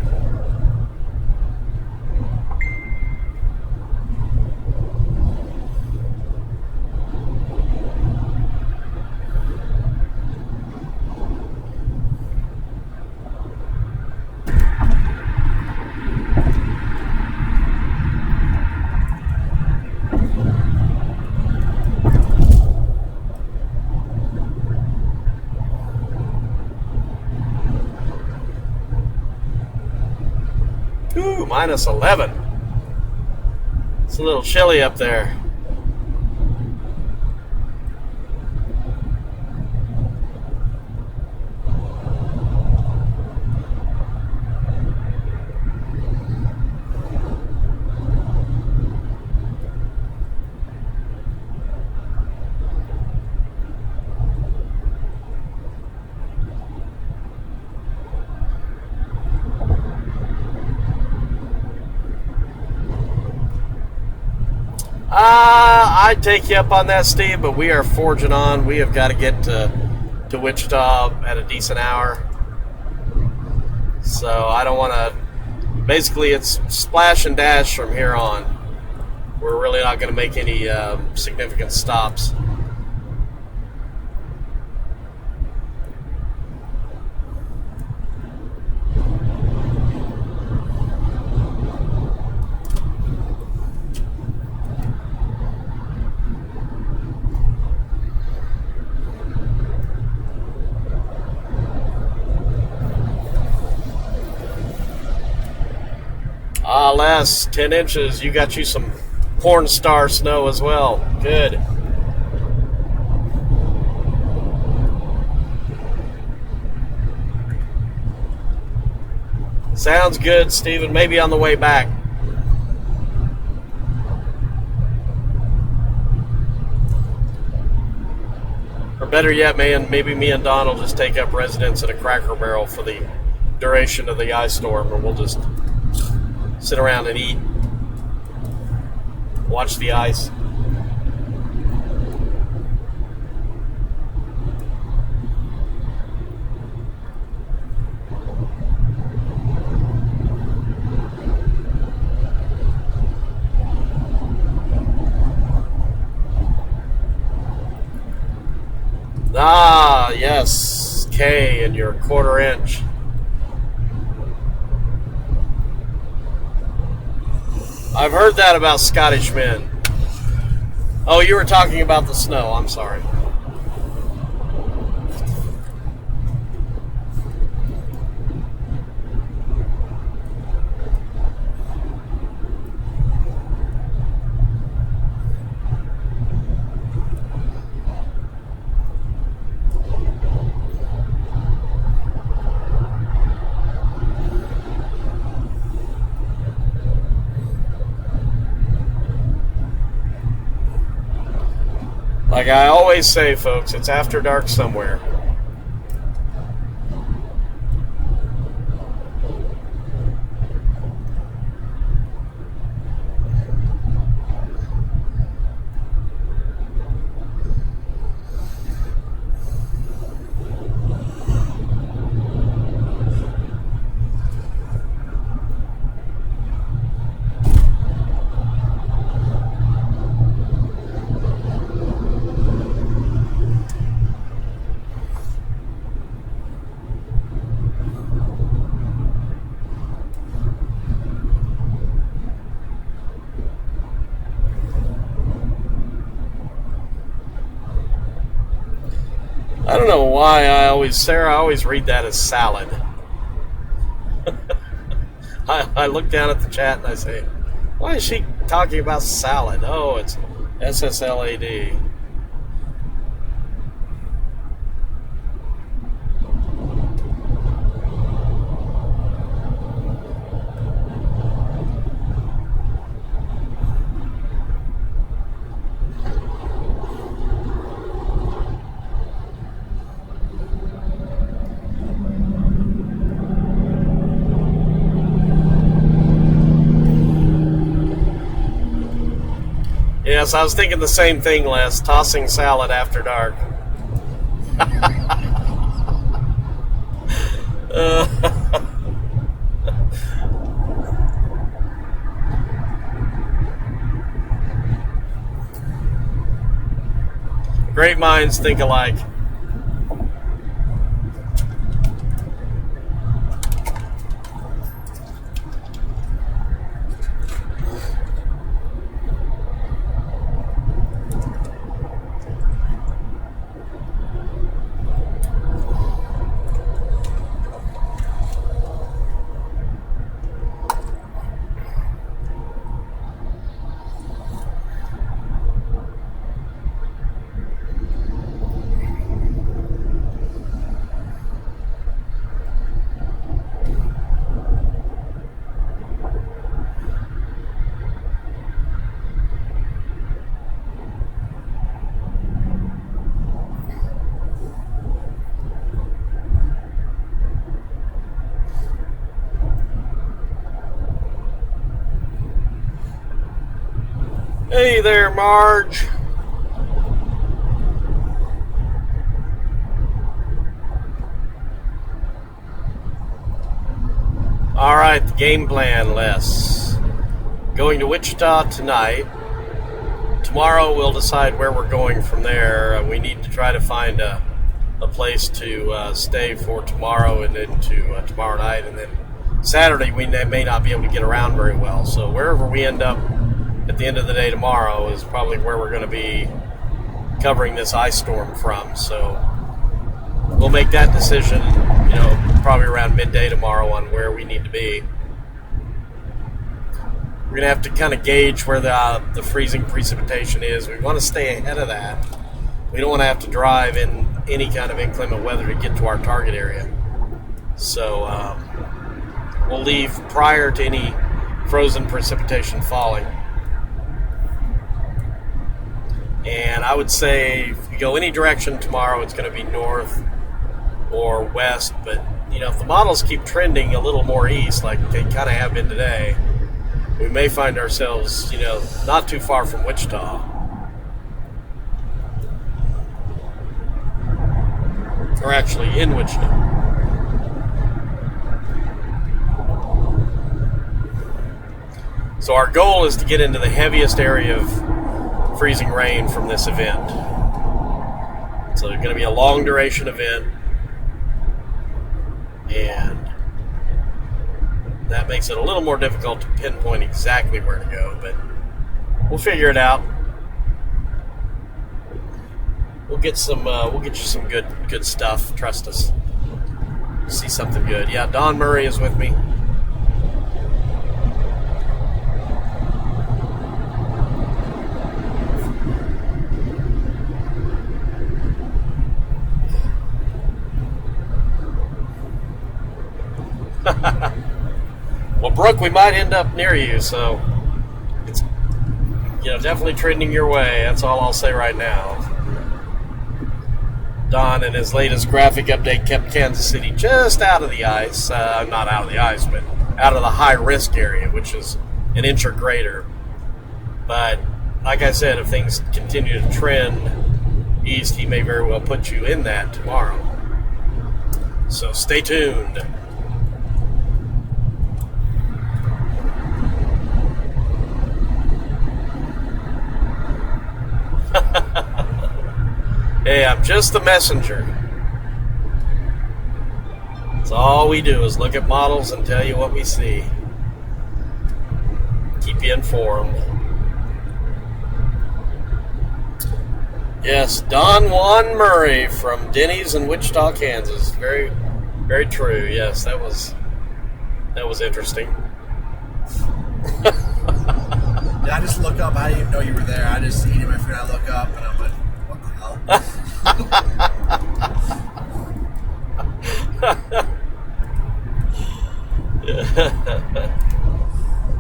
Ooh, minus 11. It's a little chilly up there. I'd take you up on that, Steve, but we are forging on. We have got to get to Wichita at a decent hour. So I don't want to... Basically, it's splash and dash from here on. We're really not going to make any significant stops. Les, 10 inches. You got you some porn star snow as well. Good. Sounds good, Stephen. Maybe on the way back. Or better yet, man, maybe me and Don will just take up residence at a Cracker Barrel for the duration of the ice storm, and we'll just sit around and eat, watch the ice. Ah, yes, K and your 1/4 inch. I've heard that about Scottish men. Oh, you were talking about the snow. I'm sorry. Like I always say, folks, it's after dark somewhere. I don't know why Sarah, I always read that as salad. I look down at the chat and I say, why is she talking about salad? Oh, it's SSLAD. Yes, I was thinking the same thing, Les. Tossing salad after dark. Great minds think alike. Hey there, Marge. All right, the game plan, Les. Going to Wichita tonight. Tomorrow we'll decide where we're going from there. We need to try to find a place to stay for tomorrow and then to tomorrow night. And then Saturday we may not be able to get around very well. So wherever we end up at the end of the day tomorrow is probably where we're going to be covering this ice storm from. So we'll make that decision, probably around midday tomorrow on where we need to be. We're going to have to kind of gauge where the freezing precipitation is. We want to stay ahead of that. We don't want to have to drive in any kind of inclement weather to get to our target area. So we'll leave prior to any frozen precipitation falling. And I would say if we go any direction tomorrow, it's going to be north or west. But, if the models keep trending a little more east, like they kind of have been today, we may find ourselves, not too far from Wichita. Or actually in Wichita. So our goal is to get into the heaviest area of freezing rain from this event. So it's going to be a long duration event. And that makes it a little more difficult to pinpoint exactly where to go, but we'll figure it out. We'll get you some good stuff. Trust us. See something good. Yeah, Don Murray is with me. Well, Brooke, we might end up near you, so it's definitely trending your way. That's all I'll say right now. Don, in his latest graphic update, kept Kansas City just out of the ice. Not out of the ice, but out of the high-risk area, which is an inch or greater. But, like I said, if things continue to trend east, he may very well put you in that tomorrow. So stay tuned. Hey, I'm just the messenger. That's all we do is look at models and tell you what we see. Keep you informed. Yes, Don Juan Murray from Denny's in Wichita, Kansas. Very, very true. Yes, that was interesting. Yeah, I just look up. I didn't even know you were there. I just eating my food. I look up and I'm like, what the hell?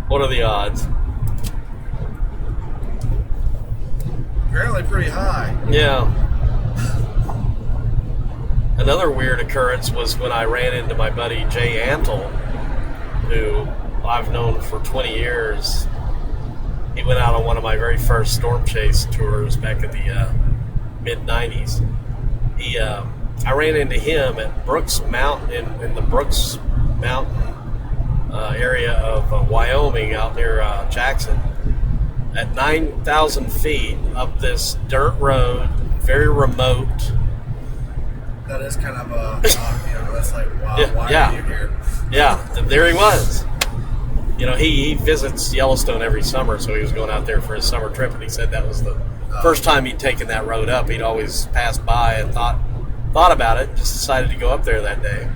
What are the odds? Apparently pretty high. Yeah. Another weird occurrence was when I ran into my buddy Jay Antle, who I've known for 20 years. He went out on one of my very first storm chase tours back in the mid-90s. I ran into him at Brooks Mountain, in the Brooks Mountain area of Wyoming out near Jackson, at 9,000 feet up this dirt road, very remote. That is kind of that's like, wow, why are you here? Yeah, there he was. He visits Yellowstone every summer, so he was going out there for his summer trip, and he said that was the first time he'd taken that road up. He'd always passed by and thought about it, just decided to go up there that day.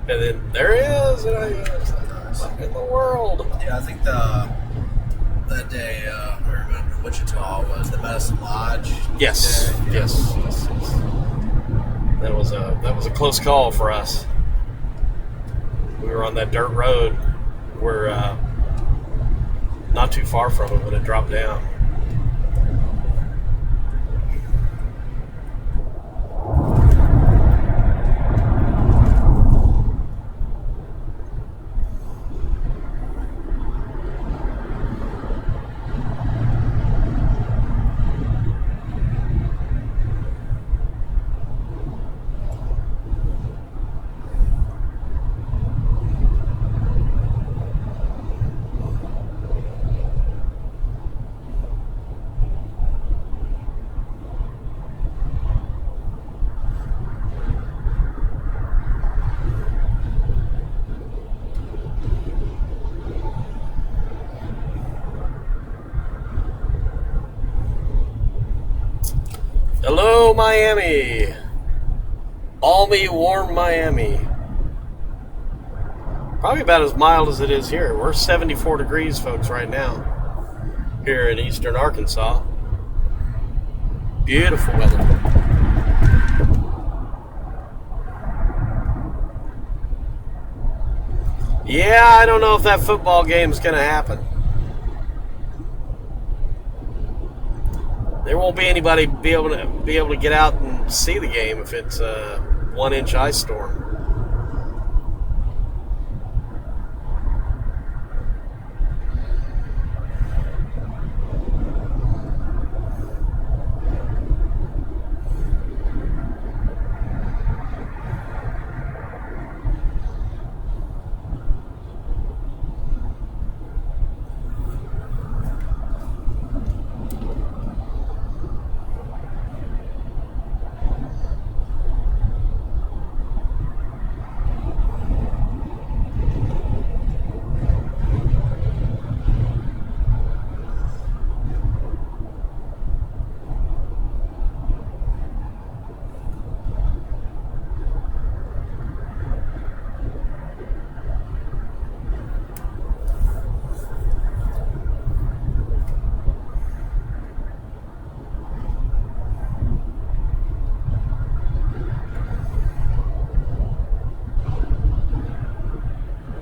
And then there he is, what in the world? Yeah, I think that day we were in Wichita was the Medicine Lodge. Yes, day. Yes. That was a close call for us. We were on that dirt road. We're not too far from it, but it dropped down. Hello, Miami. Balmy, warm Miami. Probably about as mild as it is here. We're 74 degrees, folks, right now here in eastern Arkansas. Beautiful weather. Yeah, I don't know if that football game's going to happen. There won't be anybody be able to get out and see the game if it's a 1-inch ice storm.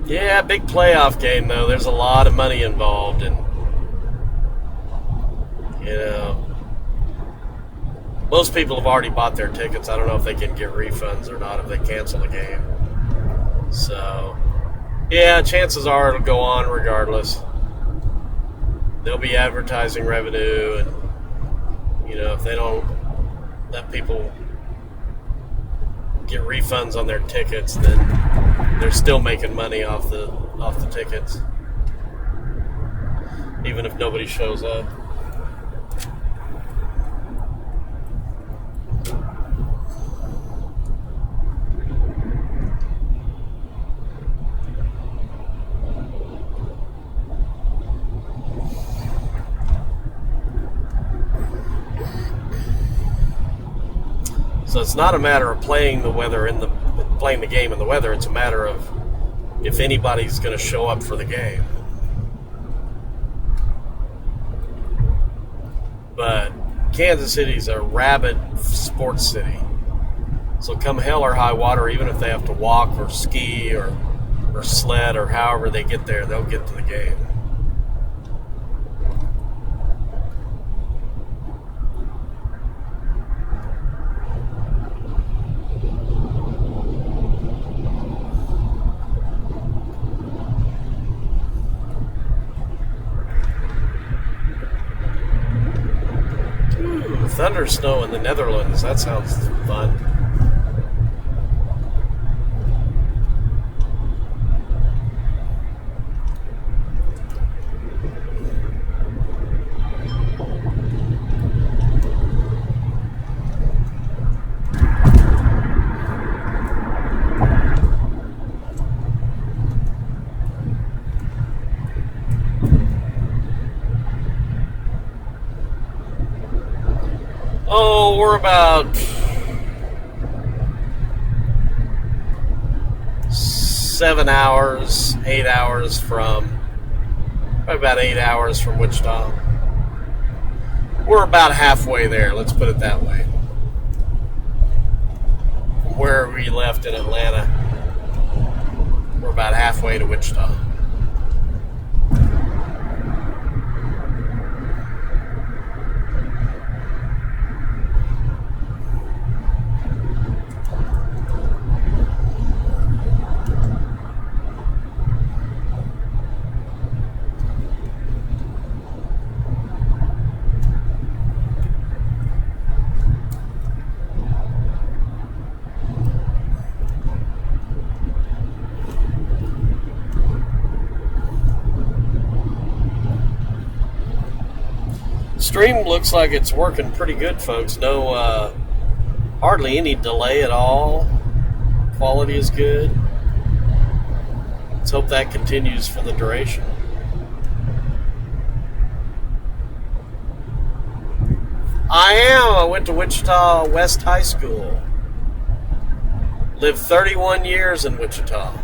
Yeah, big playoff game, though. There's a lot of money involved, and, most people have already bought their tickets. I don't know if they can get refunds or not if they cancel the game. So, yeah, chances are it'll go on regardless. There'll be advertising revenue, and, if they don't let people get refunds on their tickets, then they're still making money off the tickets, even if nobody shows up. So it's not a matter of playing the game in the weather. It's a matter of if anybody's going to show up for the game. But Kansas City's a rabid sports city. So come hell or high water, even if they have to walk or ski or sled or however they get there, they'll get to the game. Thunder snow in the Netherlands. That sounds fun. Oh, we're about 7 hours, 8 hours about 8 hours from Wichita. We're about halfway there, let's put it that way. From where we left in Atlanta, we're about halfway to Wichita. Stream looks like it's working pretty good, folks. No, hardly any delay at all. Quality is good. Let's hope that continues for the duration. I am. I went to Wichita West High School. Lived 31 years in Wichita.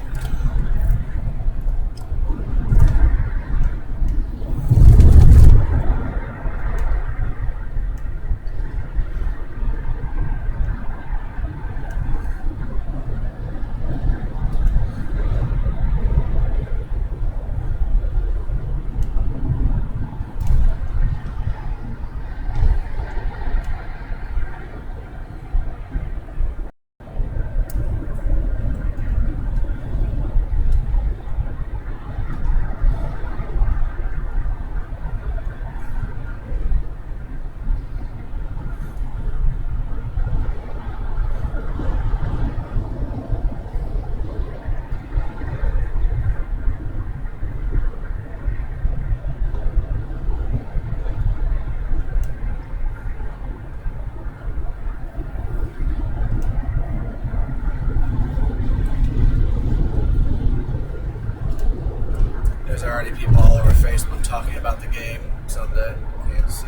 There's already people all over Facebook talking about the game Sunday. You can see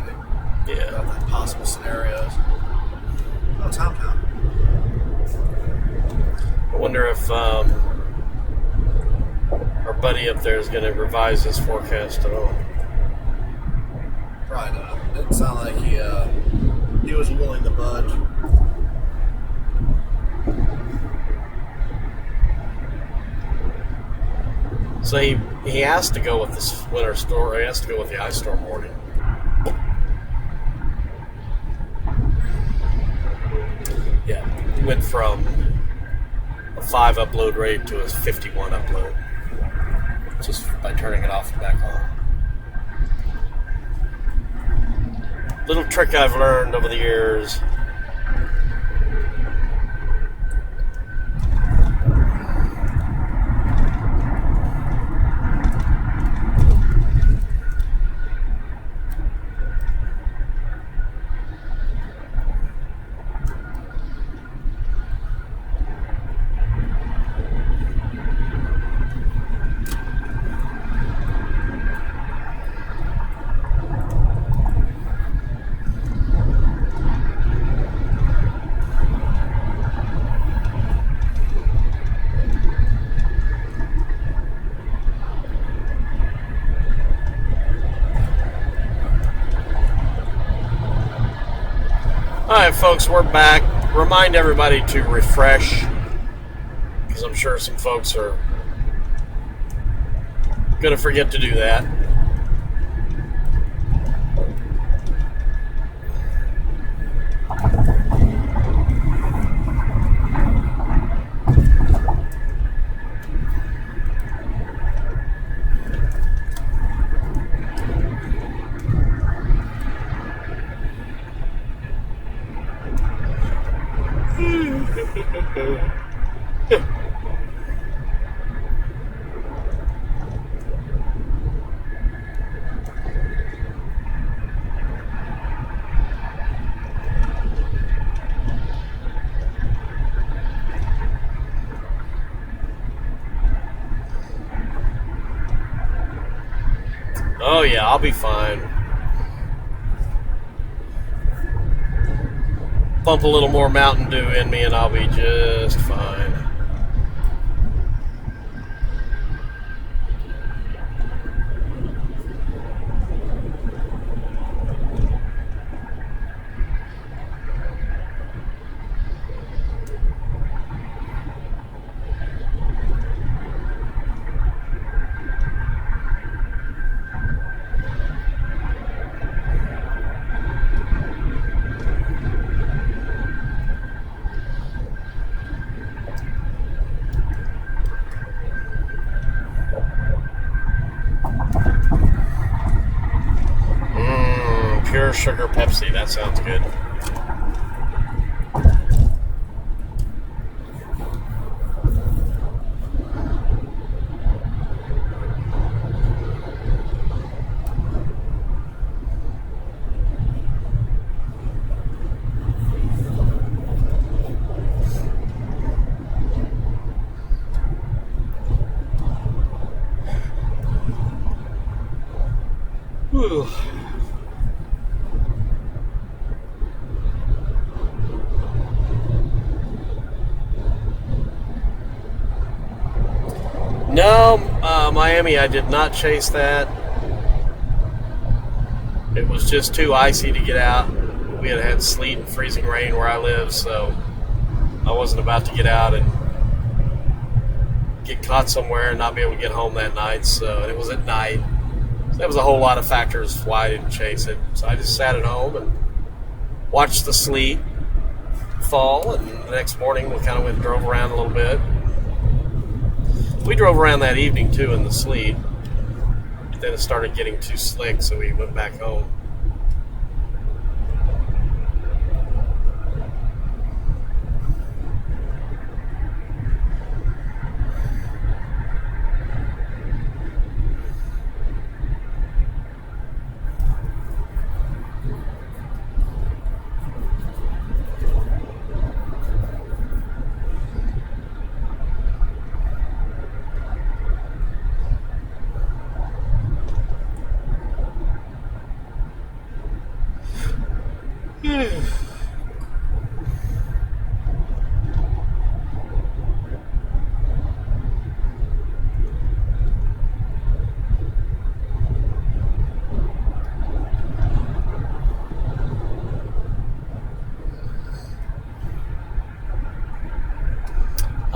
about possible scenarios. Oh, Tom. I wonder if our buddy up there is going to revise his forecast at all. Probably not. Didn't sound like he was willing to budge. So he has to go with this winter storm. He has to go with the ice storm warning. Yeah, he went from a 5 upload rate to a 51 upload, just by turning it off and back on. Little trick I've learned over the years. Alright, folks, we're back. Remind everybody to refresh, because I'm sure some folks are going to forget to do that. Oh yeah, I'll be fine. Pump a little more Mountain Dew in me and I'll be just fine. Pure sugar Pepsi, that sounds good. Whew. No, Miami, I did not chase that. It was just too icy to get out. We had sleet and freezing rain where I live, so I wasn't about to get out and get caught somewhere and not be able to get home that night. So, and it was at night. So that was a whole lot of factors why I didn't chase it. So I just sat at home and watched the sleet fall, and the next morning we kind of went and drove around a little bit. We drove around that evening too in the sleet. But then it started getting too slick, so we went back home.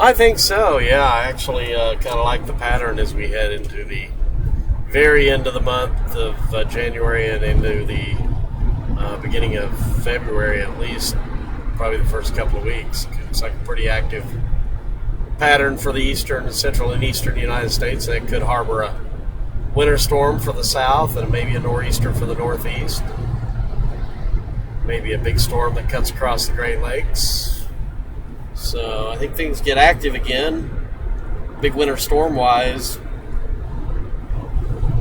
I think so, yeah. I actually kind of like the pattern as we head into the very end of the month of January and into the beginning of February, at least, probably the first couple of weeks. It's like a pretty active pattern for the eastern, central, and eastern United States that could harbor a winter storm for the south and maybe a nor'easter for the northeast. Maybe a big storm that cuts across the Great Lakes. So I think things get active again, big winter storm-wise,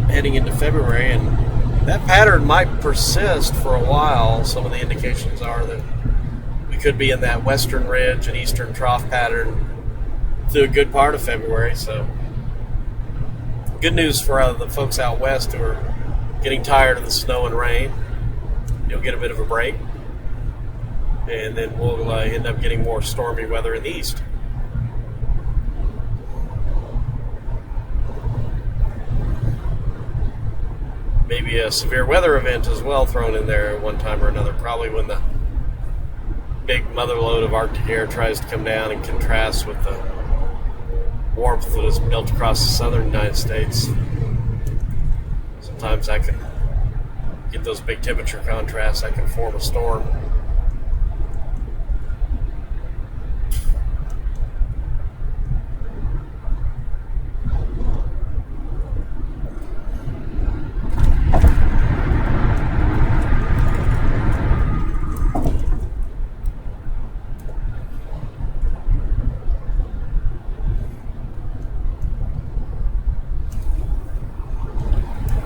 heading into February, and that pattern might persist for a while. Some of the indications are that we could be in that western ridge and eastern trough pattern through a good part of February. So good news for the folks out west who are getting tired of the snow and rain. You'll get a bit of a break, and then we'll end up getting more stormy weather in the east. Maybe a severe weather event as well thrown in there at one time or another, probably when the big motherlode of Arctic air tries to come down and contrast with the warmth that is built across the southern United States. Sometimes that can get those big temperature contrasts, that can form a storm.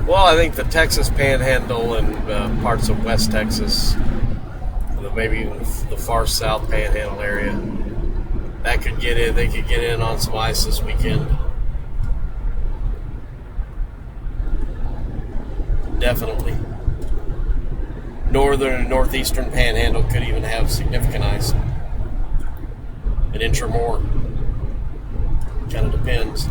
Well, I think the Texas Panhandle and parts of West Texas, maybe even the far south Panhandle area, that could get in. They could get in on some ice this weekend. Definitely. Northern and northeastern Panhandle could even have significant ice, an inch or more. Kind of depends.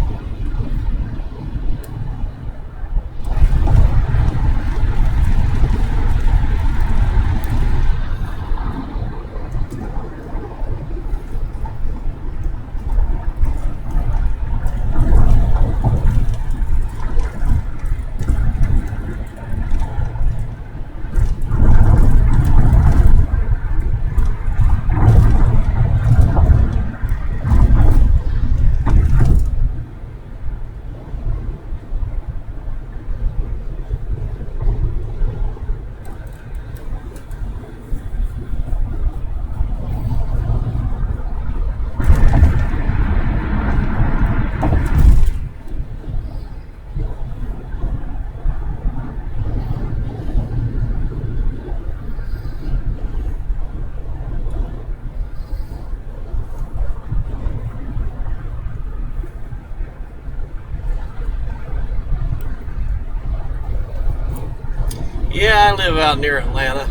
Yeah, I live out near Atlanta.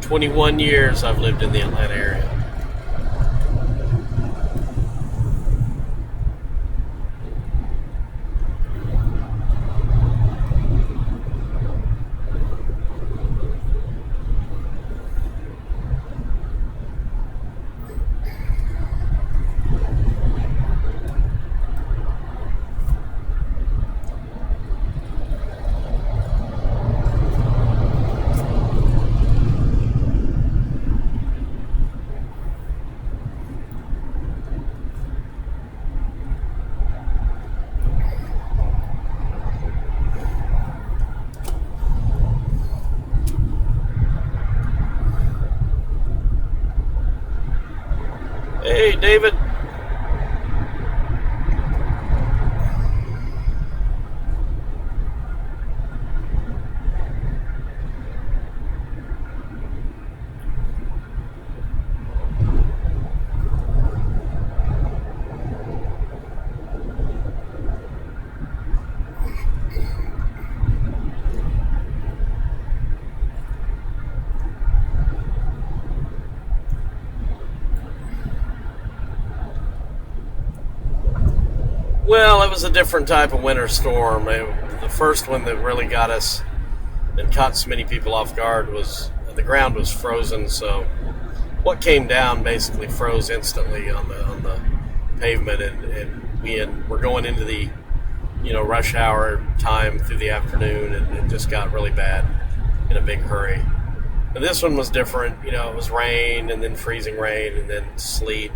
21 years I've lived in the Atlanta area. Hey, David. Well, it was a different type of winter storm. The first one that really got us and caught so many people off guard was the ground was frozen, so what came down basically froze instantly on the pavement, and we're going into the rush hour time through the afternoon, and it just got really bad in a big hurry. And this one was different. It was rain and then freezing rain and then sleet.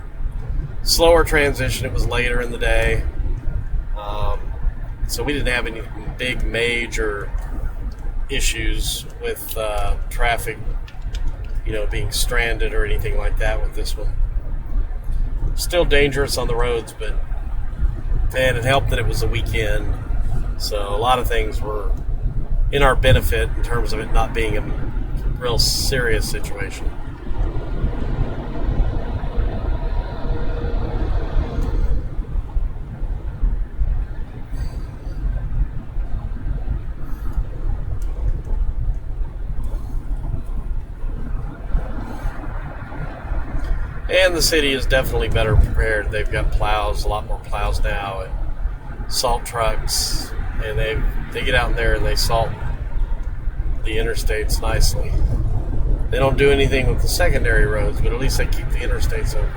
Slower transition. It was later in the day. So we didn't have any big major issues with traffic, being stranded or anything like that with this one. Still dangerous on the roads, and it helped that it was a weekend. So a lot of things were in our benefit in terms of it not being a real serious situation. And the city is definitely better prepared. They've got plows, a lot more plows now, and salt trucks, and they get out there and they salt the interstates nicely. They don't do anything with the secondary roads, but at least they keep the interstates open.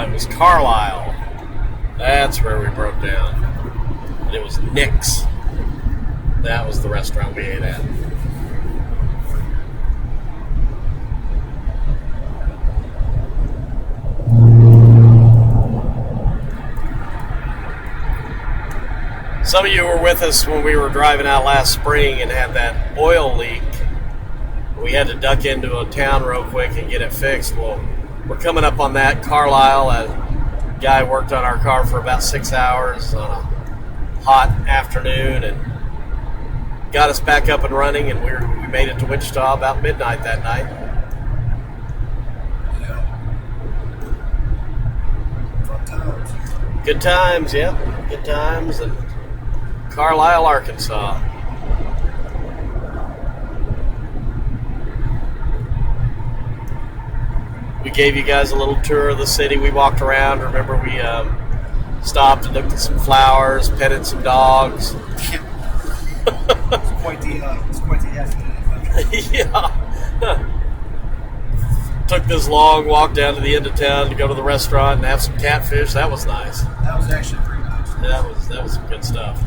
It was Carlisle. That's where we broke down. And it was Nick's. That was the restaurant we ate at. Some of you were with us when we were driving out last spring and had that oil leak. We had to duck into a town real quick and get it fixed. Well, we're coming up on that. Carlisle, a guy worked on our car for about 6 hours on a hot afternoon and got us back up and running, and we made it to Wichita about midnight that night. Yeah. Fun times. Good times, yeah. Good times in Carlisle, Arkansas. We gave you guys a little tour of the city. We walked around. Remember, we stopped and looked at some flowers, petted some dogs. It's quite the adventure. Yeah. Took this long walk down to the end of town to go to the restaurant and have some catfish. That was nice. That was actually pretty nice. That was some good stuff.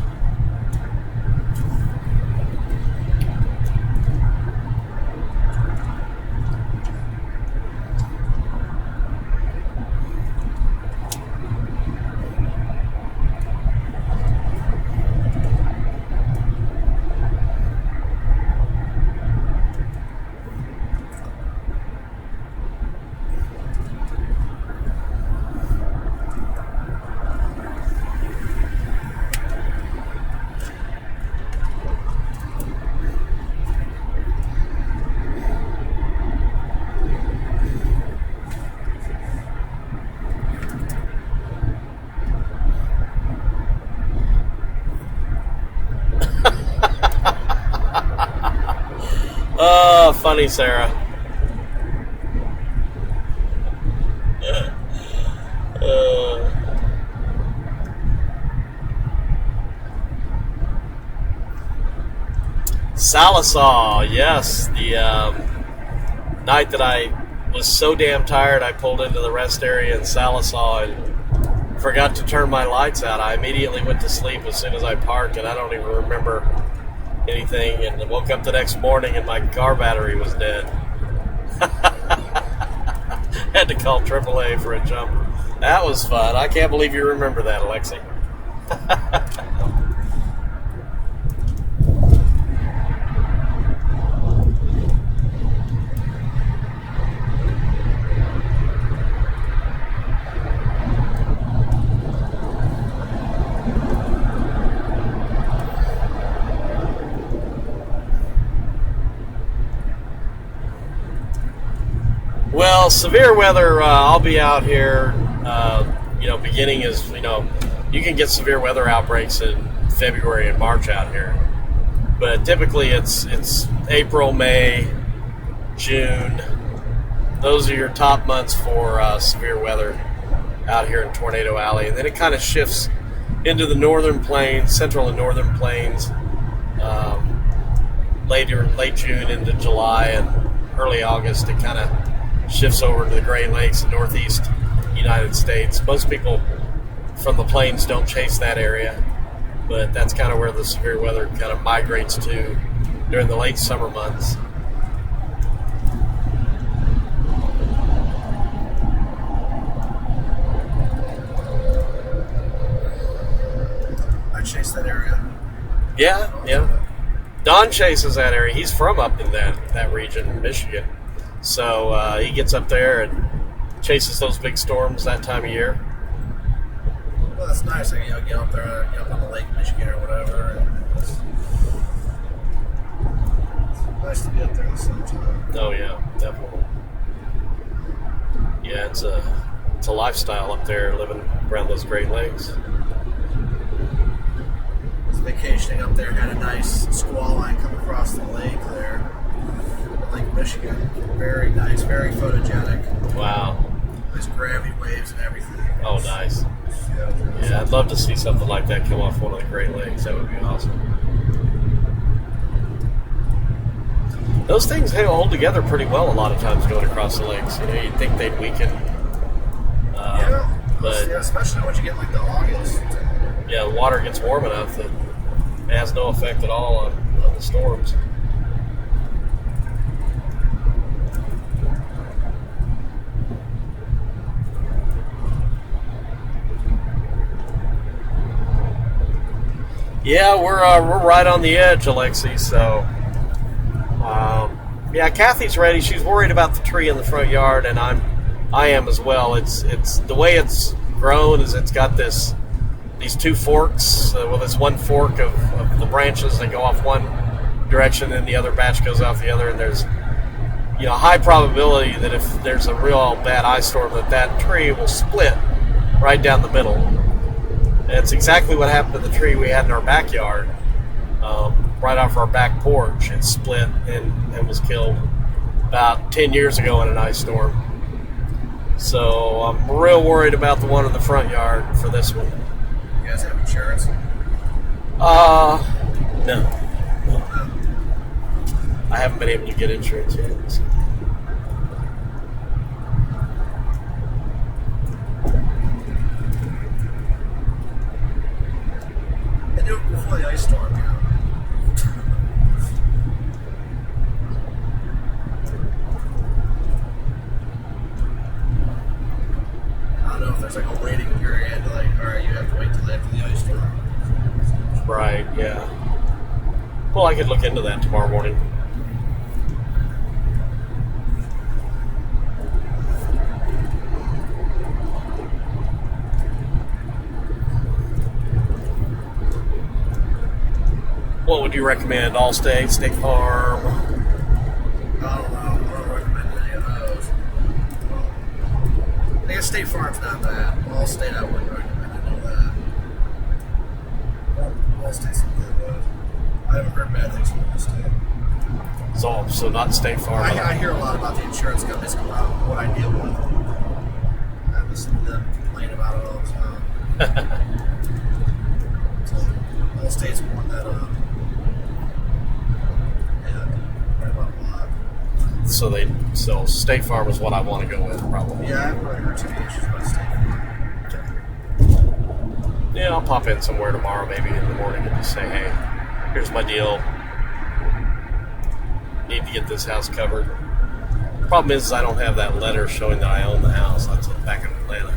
Oh, funny, Sarah. Salisaw, yes. The night that I was so damn tired, I pulled into the rest area in Salisaw and forgot to turn my lights out. I immediately went to sleep as soon as I parked, and I don't even remember anything, and woke up the next morning and my car battery was dead. Had to call AAA for a jumper. That was fun. I can't believe you remember that, Alexi. Well, severe weather, I'll be out here, beginning is, you can get severe weather outbreaks in February and March out here. But typically it's April, May, June. Those are your top months for severe weather out here in Tornado Alley. And then it kind of shifts into the northern plains, central and northern plains, late June into July and early August. It kind of shifts over to the Great Lakes and northeast United States. Most people from the plains don't chase that area, but that's kind of where the severe weather kind of migrates to during the late summer months. I chase that area. Yeah. Don chases that area. He's from up in that region in Michigan. So he gets up there and chases those big storms that time of year. Well, that's nice. Like, get up there, get up on the Lake Michigan or whatever. And it's nice to be up there in the summertime. Oh yeah, definitely. Yeah, it's a lifestyle up there, living around those Great Lakes. I was vacationing up there, had a nice squall line come across the lake there. Lake Michigan. Very nice, very photogenic. Wow. Nice gravity waves and everything. Oh, nice. Yeah, I'd love to see something like that come off one of the Great Lakes. That would be awesome. Those things hold together pretty well a lot of times going across the lakes. You'd think they'd weaken. But especially once you get like the August. Yeah, the water gets warm enough that It has no effect at all on the storms. Yeah, we're right on the edge, Alexi. So, yeah, Kathy's ready. She's worried about the tree in the front yard, and I am as well. It's the way it's grown is it's got these two forks. Well, this one fork of the branches that go off one direction, and the other batch goes off the other. And there's high probability that if there's a real bad ice storm, that tree will split right down the middle. And it's exactly what happened to the tree we had in our backyard, right off our back porch. It split and was killed about 10 years ago in an ice storm. So I'm real worried about the one in the front yard for this one. You guys have insurance? No. I haven't been able to get insurance yet. So. They do it before the ice storm, I don't know if there's like a waiting period, like, alright, you have to wait till after the ice storm. Right, yeah. Well, I could look into that tomorrow morning. What would you recommend? Allstate, State Farm? I don't know. I don't recommend any of those. I guess State Farm's not bad. Allstate, I wouldn't recommend any of that. Allstate's good. I haven't heard bad things from Allstate. So not State Farm. I hear a lot about the insurance companies about what I deal with. I listen to them complain about it all the time. So, Allstate's one that, So State Farm is what I want to go with, probably. yeah, I've really heard some issues about State Farm. Yeah, I'll pop in somewhere tomorrow, maybe in the morning, and just say, hey, here's my deal. Need to get this house covered. Problem is I don't have that letter showing that I own the house. That's back in Atlanta.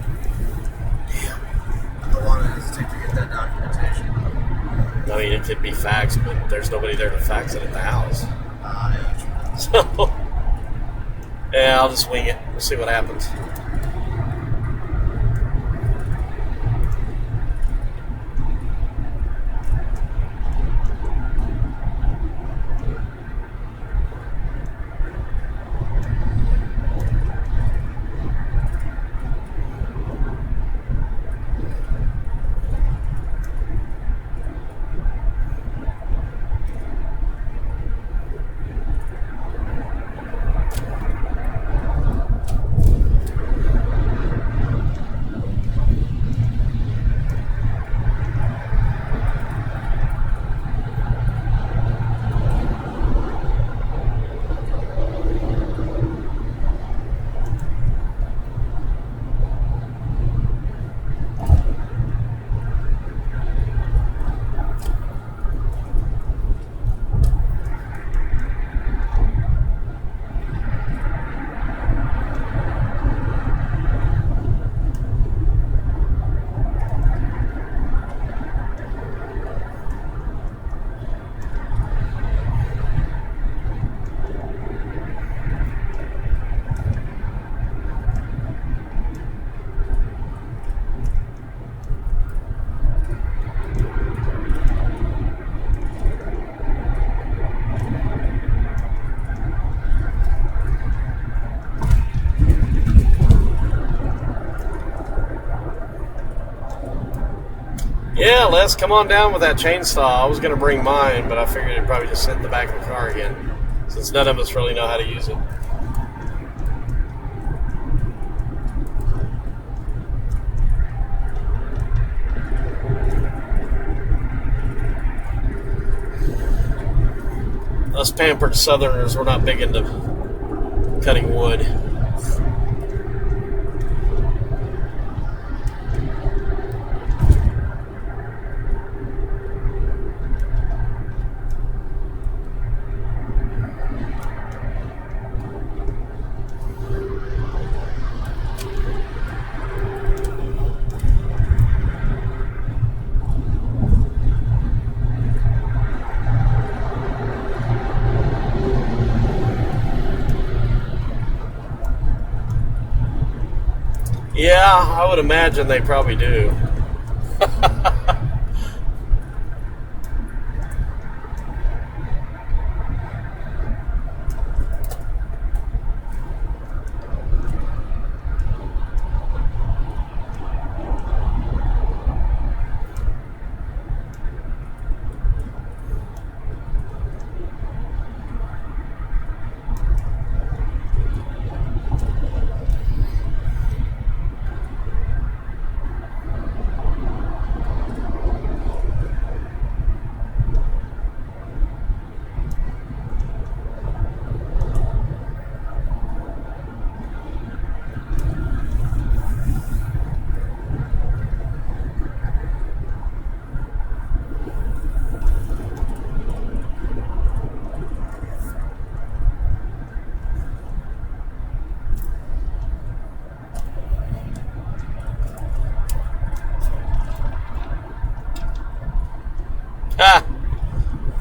How long does it take to get that documentation? I mean, it could be faxed, but there's nobody there to fax it at the house. Yeah. So, yeah, I'll just wing it. We'll see what happens. Yeah, Les, come on down with that chainsaw. I was going to bring mine, but I figured it'd probably just sit in the back of the car again, since none of us really know how to use it. Us pampered Southerners, we're not big into cutting wood. Yeah, I would imagine they probably do.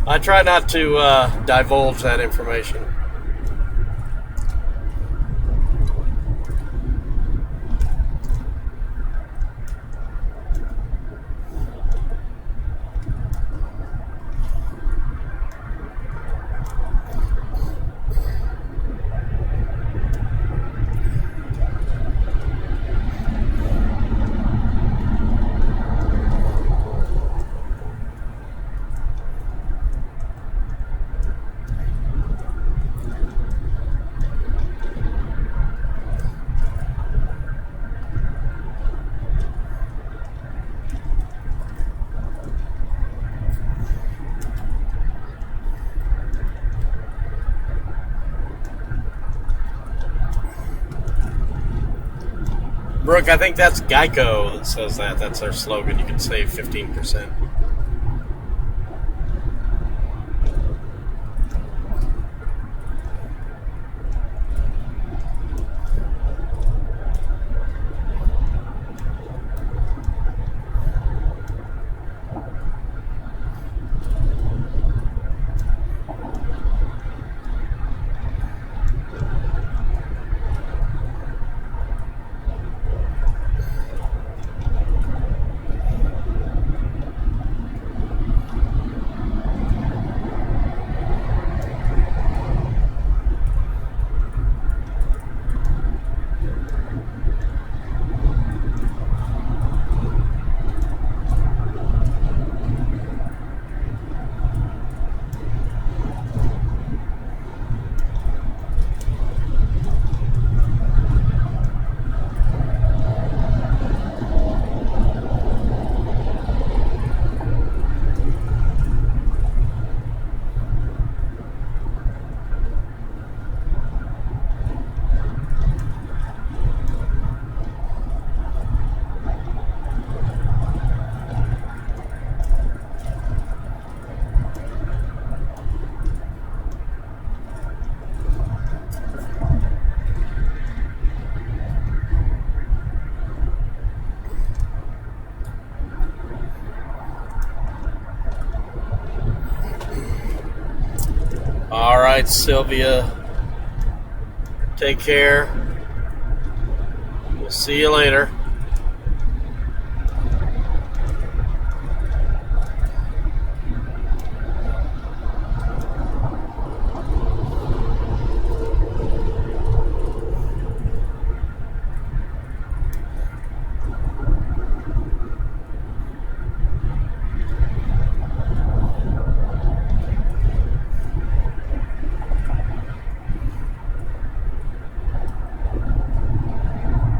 I try not to divulge that information. Brooke, I think that's Geico that says that. That's their slogan. You can save 15%. All right, Sylvia. Take care. We'll see you later.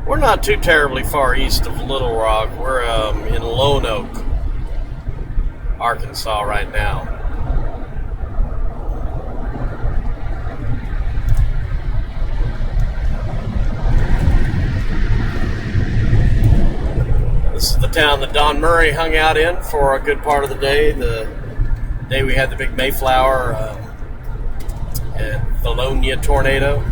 We're not too terribly far east of Little Rock. We're in Lone Oak, Arkansas right now. This is the town that Don Murray hung out in for a good part of the day we had the big Mayflower and Valonia tornado.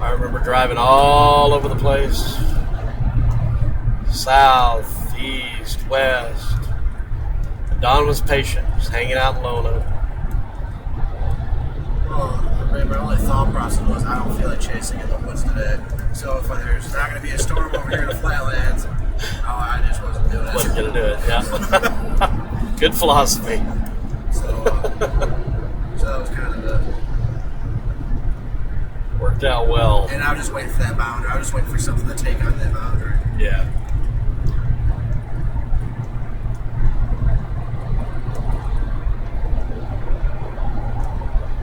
I remember driving all over the place. South, east, west. Don was patient, just hanging out in Lone Oak. Well, my only thought process was I don't feel like chasing in the woods today. So if there's not going to be a storm over here in the flatlands, I just wasn't doing it. Wasn't going to do it, yeah. Good philosophy. So that was kind of the... Worked out well. And I was just waiting for that boundary. I was just waiting for something to take on that boundary. Yeah.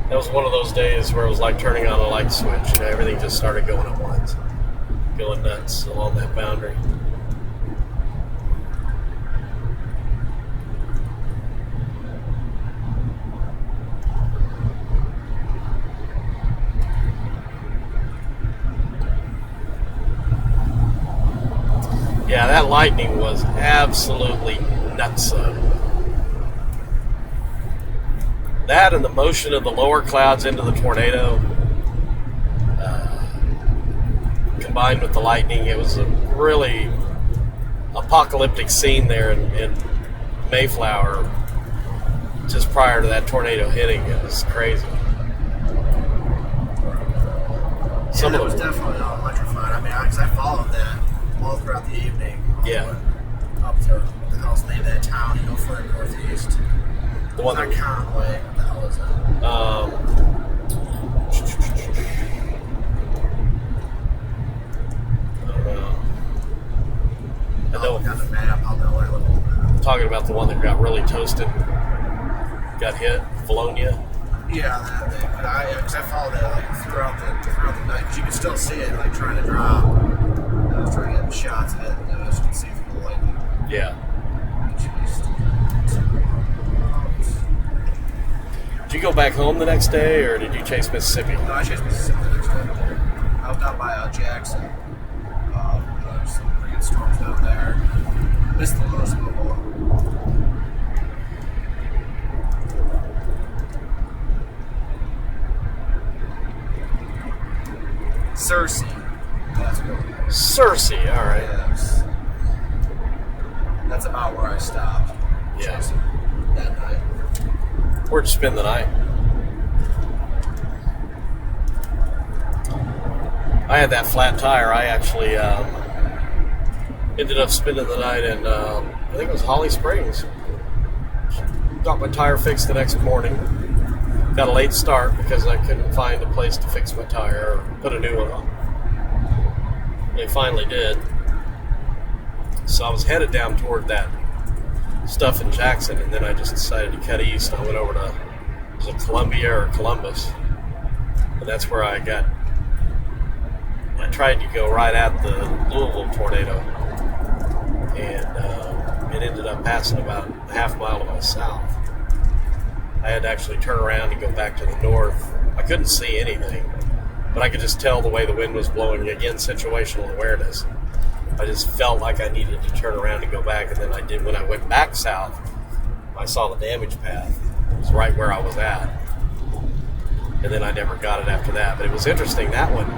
That was one of those days where it was like turning on a light switch. You know, everything just started going at once. Going nuts along that boundary. Yeah, that lightning was absolutely nutso. That and the motion of the lower clouds into the tornado, combined with the lightning, it was a really apocalyptic scene there in Mayflower just prior to that tornado hitting. It was crazy. Some of it was definitely electrifying. I mean, because I followed that all throughout the evening. Yeah. Up to, what the hell's the name of that town, further northeast? The one that Conway. What the hell is that? I know. On the map, I'll know where I look. I'm talking about the one that got really toasted, got hit, Valonia. Yeah, because I followed it like throughout the night, because you could still see it like trying to drop. I was trying to get shots of it, and I could see through the lightning. Yeah. Did you go back home the next day, or did you chase Mississippi? No, I chased Mississippi the next day. I was down by Jackson. There's some pretty good storms down there. Missed the most of them all. Cersei. That's what it was. Cersei, all right. Yes. That's about where I stopped. Yeah. Chasing that night. Where'd you spend the night? I had that flat tire. I actually ended up spending the night in, I think it was Holly Springs. Got my tire fixed the next morning. Got a late start because I couldn't find a place to fix my tire or put a new one on. They finally did. So I was headed down toward that stuff in Jackson, and then I just decided to cut east. I went over to, was it Columbia or Columbus? And that's where I tried to go right at the Louisville tornado, and it ended up passing about a half mile to my south. I had to actually turn around and go back to the north. I couldn't see anything, but I could just tell the way the wind was blowing. Again, situational awareness. I just felt like I needed to turn around and go back, and then I did. When I went back south, I saw the damage path. It was right where I was at. And then I never got it after that. But it was interesting, that one.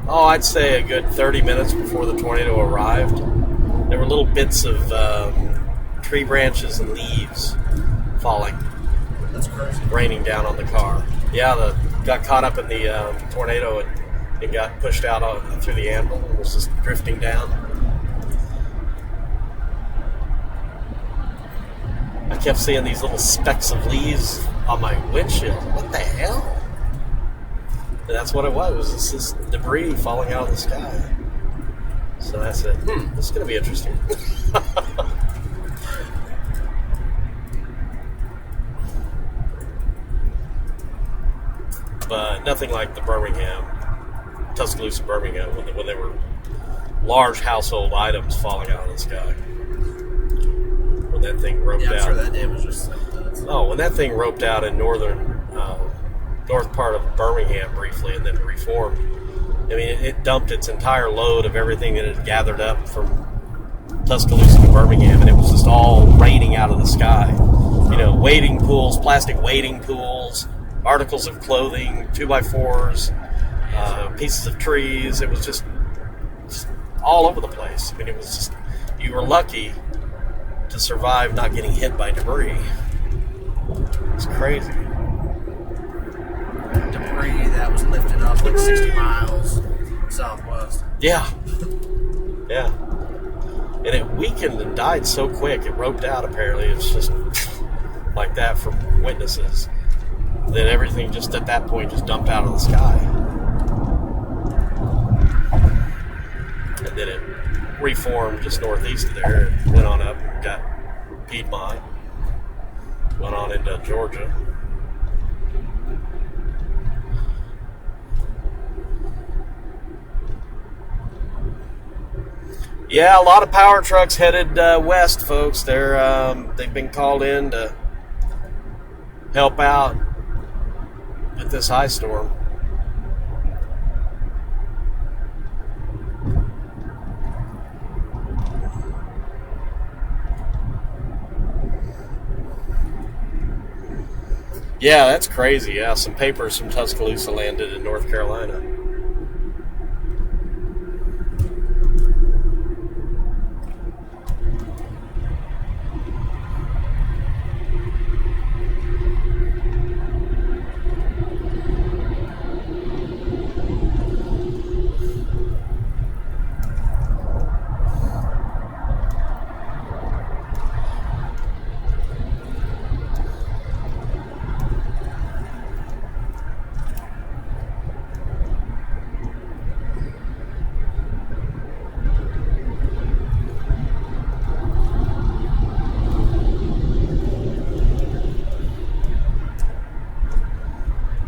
I'd say a good 30 minutes before the tornado arrived, there were little bits of tree branches and leaves falling. That's crazy. Raining down on the car. Yeah, got caught up in the tornado and it got pushed out through the anvil and was just drifting down. I kept seeing these little specks of leaves on my windshield. What the hell? And that's what it was. It was just this debris falling out of the sky. So I said, this is going to be interesting. But nothing like the Tuscaloosa, Birmingham, when they were large household items falling out of the sky. When that thing roped out. I'm sure that day was just like nuts. When that thing roped out in north part of Birmingham briefly and then reformed, I mean, it dumped its entire load of everything that it had gathered up from Tuscaloosa to Birmingham, and it was just all raining out of the sky. Wading pools, plastic wading pools, articles of clothing, 2x4s, pieces of trees. It was just all over the place. I mean, it was just, you were lucky to survive not getting hit by debris. It's crazy. debris that was lifted up like 60 miles southwest. Yeah. Yeah. And it weakened and died so quick. It roped out, apparently. It's just like that from witnesses. Then everything just at that point just dumped out of the sky. And then it reformed just northeast of there. It went on up, got Piedmont, went on into Georgia. Yeah, a lot of power trucks headed west, folks. They've been called in to help out with this ice storm. Yeah, that's crazy. Yeah, some papers from Tuscaloosa landed in North Carolina.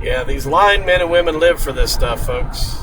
Yeah, these line men and women live for this stuff, folks.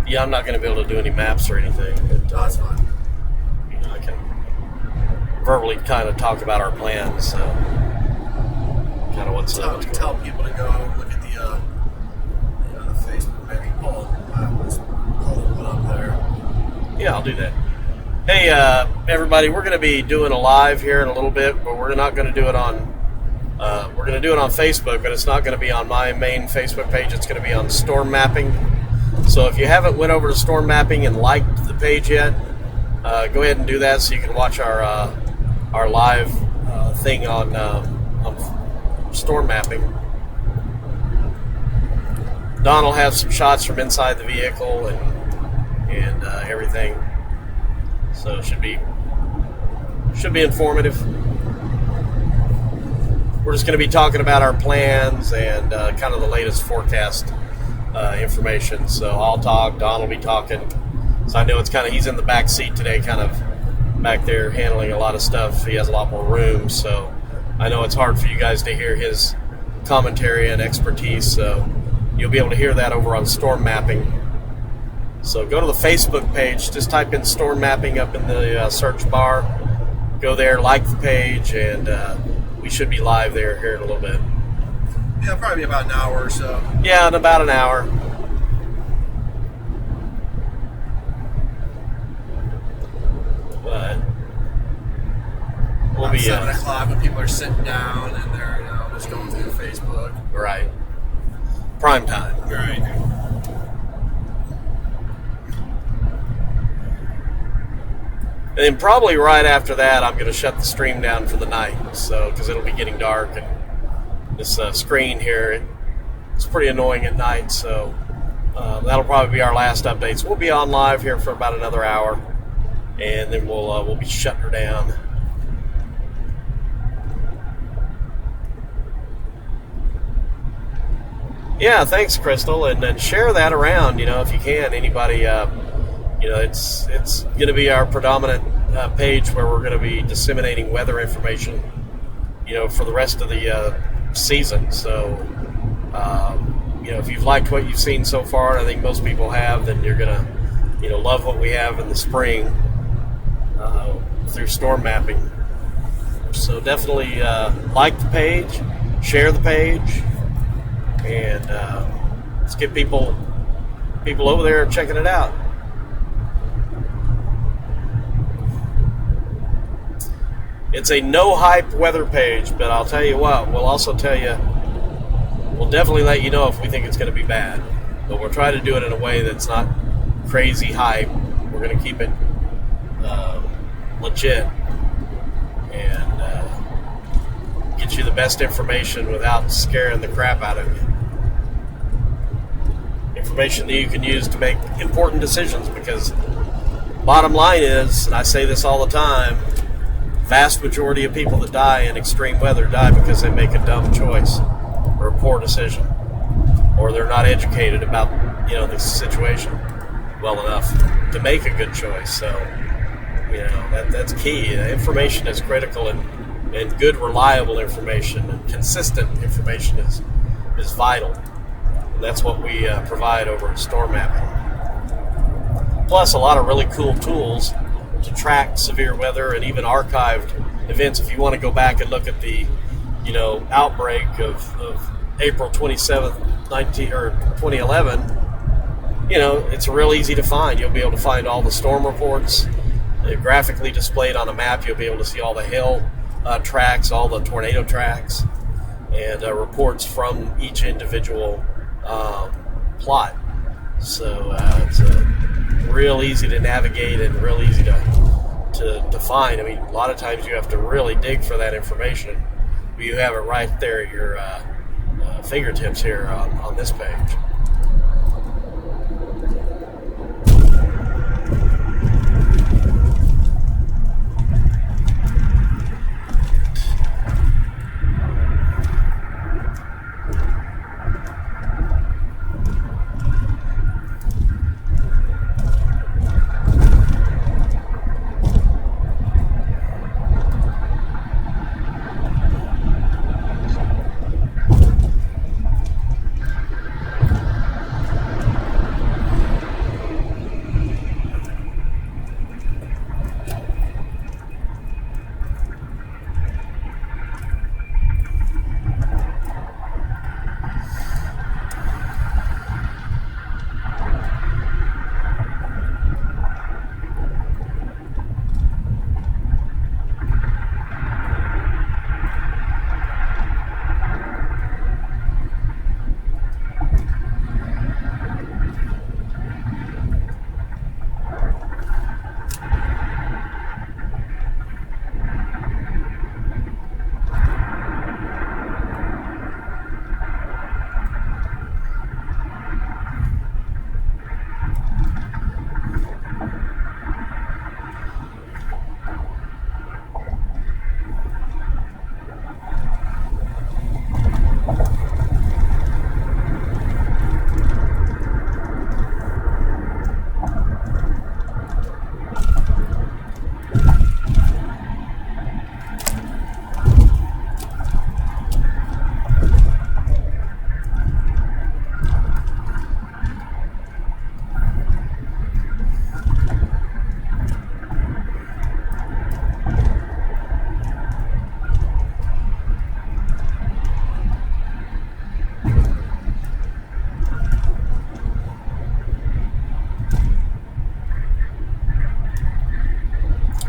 Yeah, I'm not going to be able to do any maps or anything. But, that's fine. You know, I can verbally kind of talk about our plans. So, kind of what's up. Tell people to go look at the Facebook. Maybe pull it up there. Yeah, I'll do that. Hey, everybody, we're going to be doing a live here in a little bit, but we're not going to do it on, we're going to do it on Facebook, but it's not going to be on my main Facebook page. It's going to be on Storm Mapping. So if you haven't went over to Storm Mapping and liked the page yet, go ahead and do that so you can watch our live thing on Storm Mapping. Don will have some shots from inside the vehicle and everything. So it should be informative. We're just going to be talking about our plans and kind of the latest forecast information. So I'll talk, Don will be talking. So I know it's kind of, he's in the back seat today, kind of back there handling a lot of stuff. He has a lot more room, so I know it's hard for you guys to hear his commentary and expertise. So you'll be able to hear that over on Storm Mapping. So go to the Facebook page, just type in Storm Mapping up in the search bar. Go there, like the page, and we should be live there here in a little bit. Yeah, probably about an hour or so. Yeah, in about an hour. But we'll About be 7 o'clock when people are sitting down and they're just going through Facebook. right. Prime time. Right. And then probably right after that, I'm going to shut the stream down for the night. So, because it'll be getting dark, and this screen here, it's pretty annoying at night. So that'll probably be our last updates. We'll be on live here for about another hour, and then we'll be shutting her down. Yeah, thanks, Crystal, and then share that around. If you can, anybody. It's going to be our predominant page where we're going to be disseminating weather information, for the rest of the season. So, if you've liked what you've seen so far, and I think most people have, then you're going to, love what we have in the spring through Storm Mapping. So definitely like the page, share the page, and let's get people over there checking it out. It's a no-hype weather page, but I'll tell you what, we'll also tell you, we'll definitely let you know if we think it's going to be bad. But we'll try to do it in a way that's not crazy hype. We're going to keep it legit and get you the best information without scaring the crap out of you. Information that you can use to make important decisions, because bottom line is, and I say this all the time, vast majority of people that die in extreme weather die because they make a dumb choice or a poor decision, or they're not educated about the situation well enough to make a good choice. So that's key. Information is critical, and good, reliable information and consistent information is vital, and that's what we provide over at Storm Mapping. Plus a lot of really cool tools to track severe weather and even archived events. If you want to go back and look at the, outbreak of April 27th, 2011, it's real easy to find. You'll be able to find all the storm reports graphically displayed on a map. You'll be able to see all the hail tracks, all the tornado tracks, and reports from each individual plot. So it's real easy to navigate and real easy to find. I mean, a lot of times you have to really dig for that information, but you have it right there at your fingertips here on this page.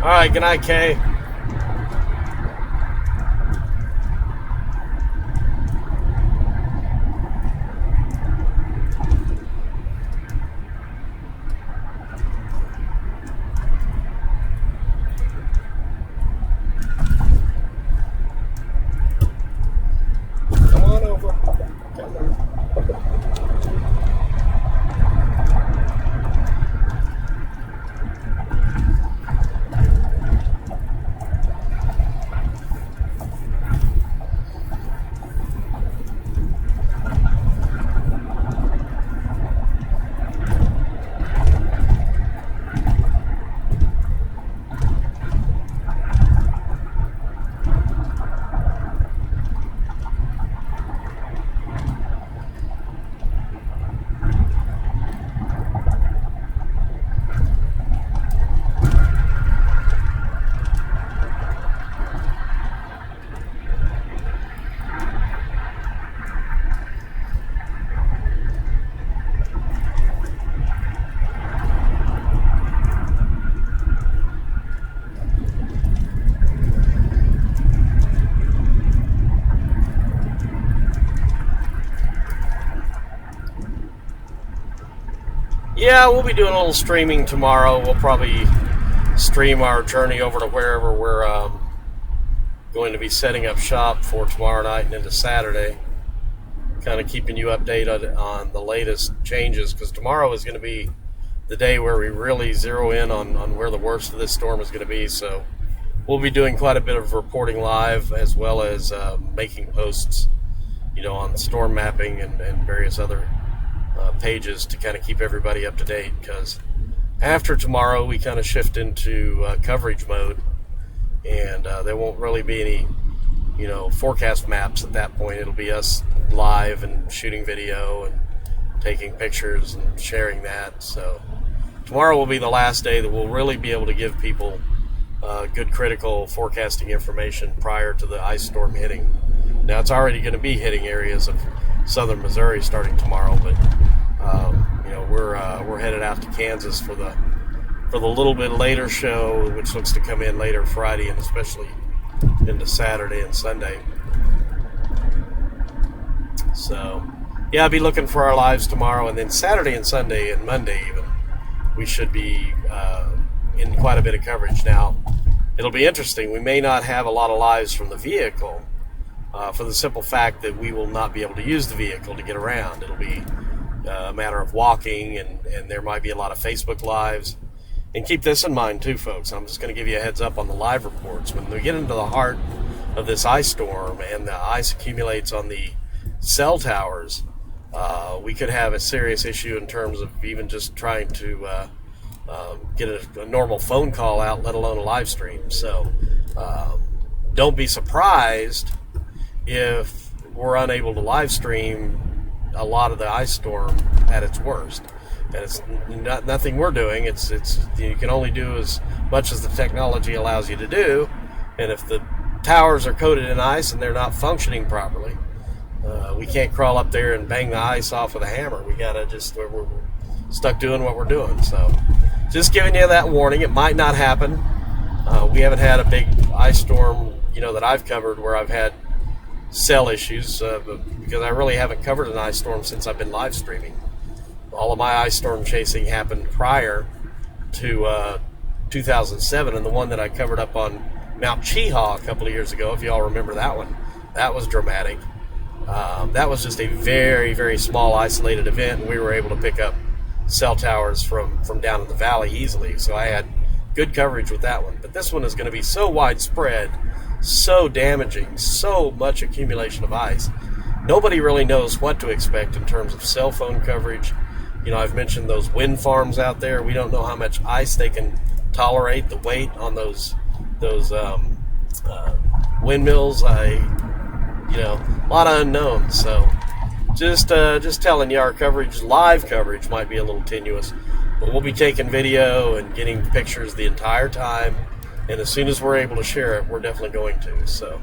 All right, good night, Kay. Come on over. Come on. Yeah, we'll be doing a little streaming tomorrow. We'll probably stream our journey over to wherever we're going to be setting up shop for tomorrow night and into Saturday. Kind of keeping you updated on the latest changes, because tomorrow is going to be the day where we really zero in on where the worst of this storm is going to be. So we'll be doing quite a bit of reporting live, as well as making posts, on storm mapping and various other pages to kind of keep everybody up to date, because after tomorrow we kind of shift into coverage mode, and there won't really be any forecast maps at that point. It'll be us live and shooting video and taking pictures and sharing that. So tomorrow will be the last day that we'll really be able to give people good critical forecasting information prior to the ice storm hitting. Now, it's already going to be hitting areas of southern Missouri starting tomorrow, but we're headed out to Kansas for the little bit later show, which looks to come in later Friday and especially into Saturday and Sunday. So, yeah, I'll be looking for our lives tomorrow, and then Saturday and Sunday and Monday even, we should be in quite a bit of coverage. Now, it'll be interesting. We may not have a lot of lives from the vehicle, for the simple fact that we will not be able to use the vehicle to get around. It'll be a matter of walking, and there might be a lot of Facebook lives. And keep this in mind too, folks. I'm just going to give you a heads up on the live reports. When we get into the heart of this ice storm and the ice accumulates on the cell towers, we could have a serious issue in terms of even just trying to get a normal phone call out, let alone a live stream. So don't be surprised if we're unable to live stream a lot of the ice storm at its worst. And it's nothing we're doing. It's you can only do as much as the technology allows you to do. And if the towers are coated in ice and they're not functioning properly, we can't crawl up there and bang the ice off with a hammer. We gotta we're stuck doing what we're doing. So just giving you that warning. It might not happen. We haven't had a big ice storm, that I've covered where I've had cell issues, because I really haven't covered an ice storm since I've been live streaming. All of my ice storm chasing happened prior to 2007, and the one that I covered up on Mount Cheehaw a couple of years ago, if you all remember that one, that was dramatic. That was just a very, very small isolated event, and we were able to pick up cell towers from down in the valley easily, so I had good coverage with that one. But this one is going to be so widespread, so damaging, so much accumulation of ice. Nobody really knows what to expect in terms of cell phone coverage. I've mentioned those wind farms out there. We don't know how much ice they can tolerate, the weight on those windmills. A lot of unknowns. So just telling you, our coverage, live coverage, might be a little tenuous, but we'll be taking video and getting pictures the entire time. And as soon as we're able to share it, we're definitely going to. So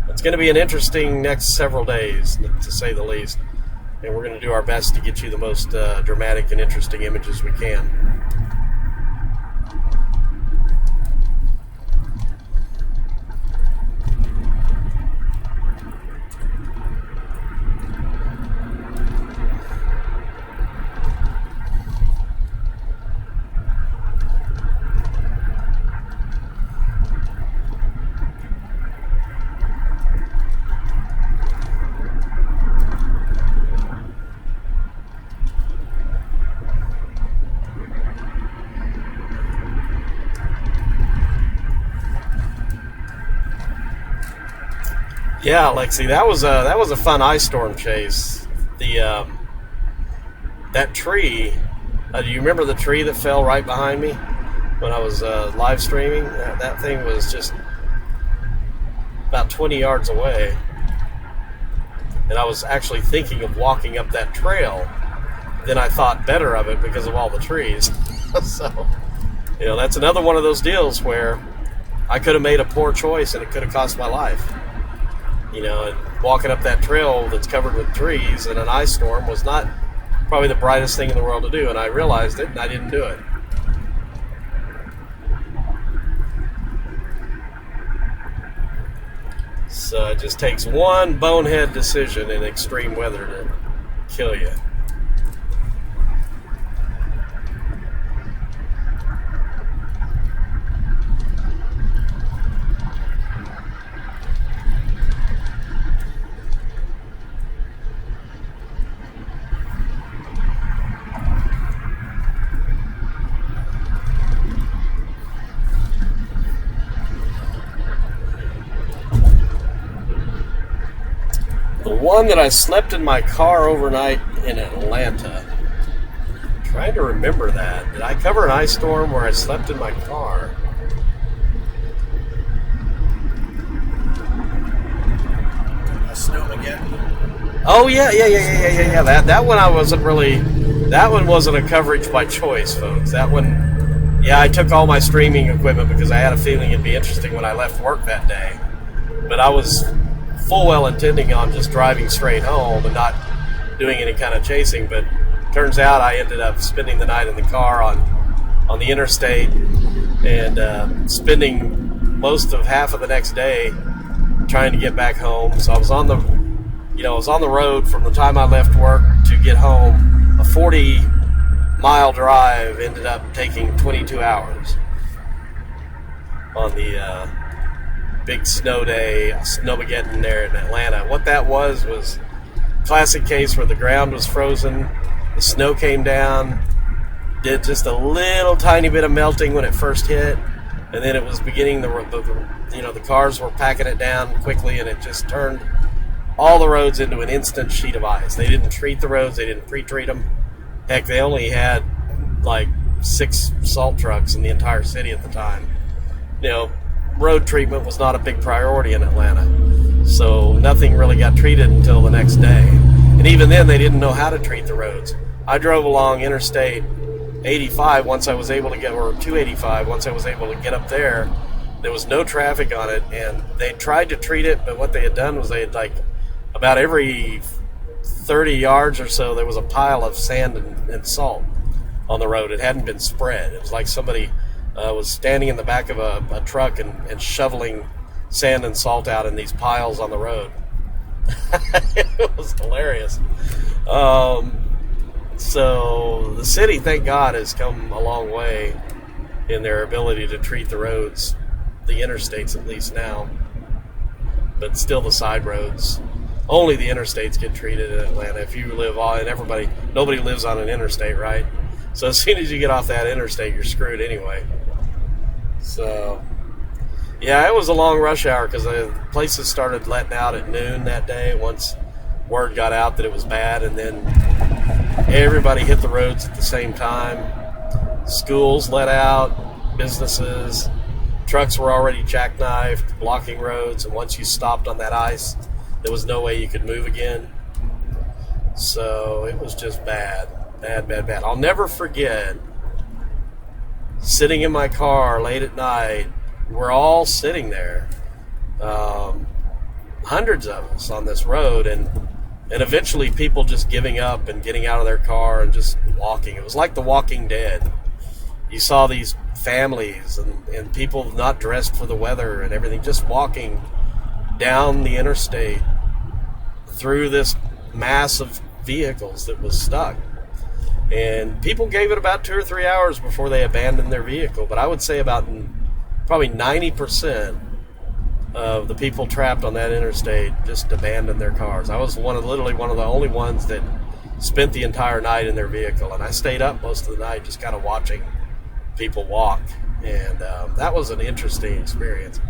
it's going to be an interesting next several days, to say the least. And we're going to do our best to get you the most dramatic and interesting images we can. Yeah, Lexi, that was a fun ice storm chase. The that tree. Do you remember the tree that fell right behind me when I was live streaming? That thing was just about 20 yards away, and I was actually thinking of walking up that trail. Then I thought better of it because of all the trees. So, that's another one of those deals where I could have made a poor choice and it could have cost my life. And walking up that trail that's covered with trees in an ice storm was not probably the brightest thing in the world to do, and I realized it and I didn't do it. So it just takes one bonehead decision in extreme weather to kill you. The one that I slept in my car overnight in Atlanta. I'm trying to remember that. Did I cover an ice storm where I slept in my car? A Snowmageddon. Oh yeah. That one that one wasn't a coverage by choice, folks. That one, yeah, I took all my streaming equipment because I had a feeling it'd be interesting when I left work that day. But I was full well intending on just driving straight home and not doing any kind of chasing, but turns out I ended up spending the night in the car on the interstate and spending most of half of the next day trying to get back home. So I was on the road from the time I left work to get home. A 40-mile drive ended up taking 22 hours on the big snow day, Snowmageddon there in Atlanta. What that was classic case where the ground was frozen, the snow came down, did just a little tiny bit of melting when it first hit, and then it was beginning the cars were packing it down quickly, and it just turned all the roads into an instant sheet of ice. They didn't treat the roads, they didn't pre-treat them. Heck, they only had like 6 salt trucks in the entire city at the time. Road treatment was not a big priority in Atlanta, so nothing really got treated until the next day. And even then, they didn't know how to treat the roads. I drove along Interstate 85 once I was able to get, or 285 once I was able to get up there. There was no traffic on it, and they tried to treat it, but what they had done was they had, like, about every 30 yards or so, there was a pile of sand and salt on the road. It hadn't been spread. It was like somebody was standing in the back of a truck and shoveling sand and salt out in these piles on the road. It was hilarious. So the city, thank God, has come a long way in their ability to treat the roads, the interstates at least now, but still the side roads. Only the interstates get treated in Atlanta. If you live on, and nobody lives on an interstate, right? So as soon as you get off that interstate, you're screwed anyway. So, yeah, it was a long rush hour because the places started letting out at noon that day once word got out that it was bad, and then everybody hit the roads at the same time. Schools let out, businesses, trucks were already jackknifed, blocking roads, and once you stopped on that ice, there was no way you could move again. So it was just bad. I'll never forget sitting in my car late at night. We're all sitting there, hundreds of us on this road, and eventually people just giving up and getting out of their car and just walking. It was like The Walking Dead. You saw these families and people not dressed for the weather and everything, just walking down the interstate through this mass of vehicles that was stuck. And people gave it about 2 or 3 hours before they abandoned their vehicle. But I would say about probably 90% of the people trapped on that interstate just abandoned their cars. I was literally one of the only ones that spent the entire night in their vehicle. And I stayed up most of the night just kind of watching people walk. And that was an interesting experience.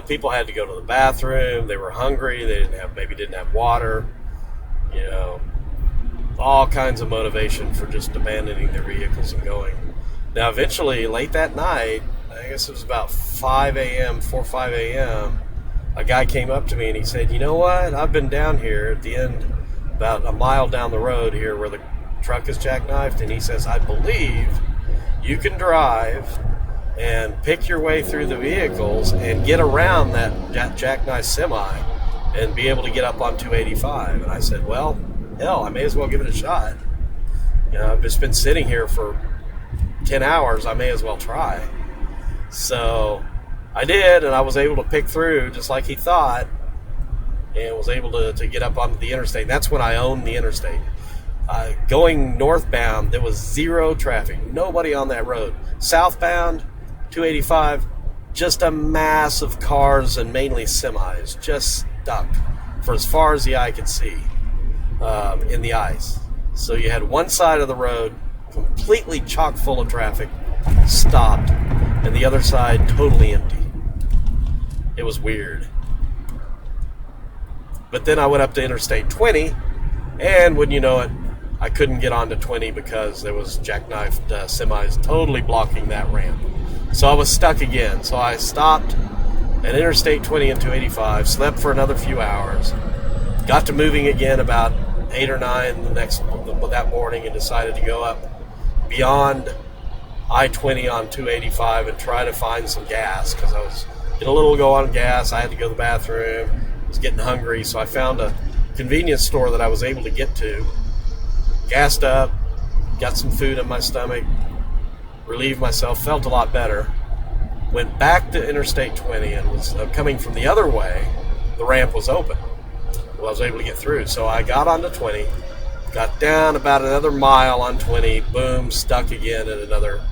people had to go to the bathroom. They were hungry. They maybe didn't have water. All kinds of motivation for just abandoning their vehicles and going. Now, eventually, late that night, I guess it was about 5 a.m., 4 or 5 a.m., a guy came up to me and he said, you know what? I've been down here at the end, about a mile down the road here where the truck is jackknifed, and he says, I believe you can drive and pick your way through the vehicles and get around that jackknife semi and be able to get up on 285. And I said, well, hell, I may as well give it a shot. I've just been sitting here for 10 hours. I may as well try. So I did, and I was able to pick through just like he thought, and was able to get up onto the interstate. That's when I owned the interstate. Going northbound, there was zero traffic. Nobody on that road. Southbound, 285, just a mass of cars and mainly semis, just stuck for as far as the eye could see in the ice. So you had one side of the road completely chock full of traffic, stopped, and the other side totally empty. It was weird. But then I went up to Interstate 20, and wouldn't you know it, I couldn't get onto 20 because there was jackknifed semis totally blocking that ramp. So I was stuck again. So I stopped at Interstate 20 and 285, slept for another few hours, got to moving again about 8 or 9 that morning, and decided to go up beyond I-20 on 285 and try to find some gas because I was getting a little low on gas. I had to go to the bathroom. I was getting hungry, so I found a convenience store that I was able to get to. Gassed up, got some food in my stomach, relieved myself, felt a lot better. Went back to Interstate 20 and was coming from the other way. The ramp was open. Well, I was able to get through. So I got onto 20, got down about another mile on 20, boom, stuck again at another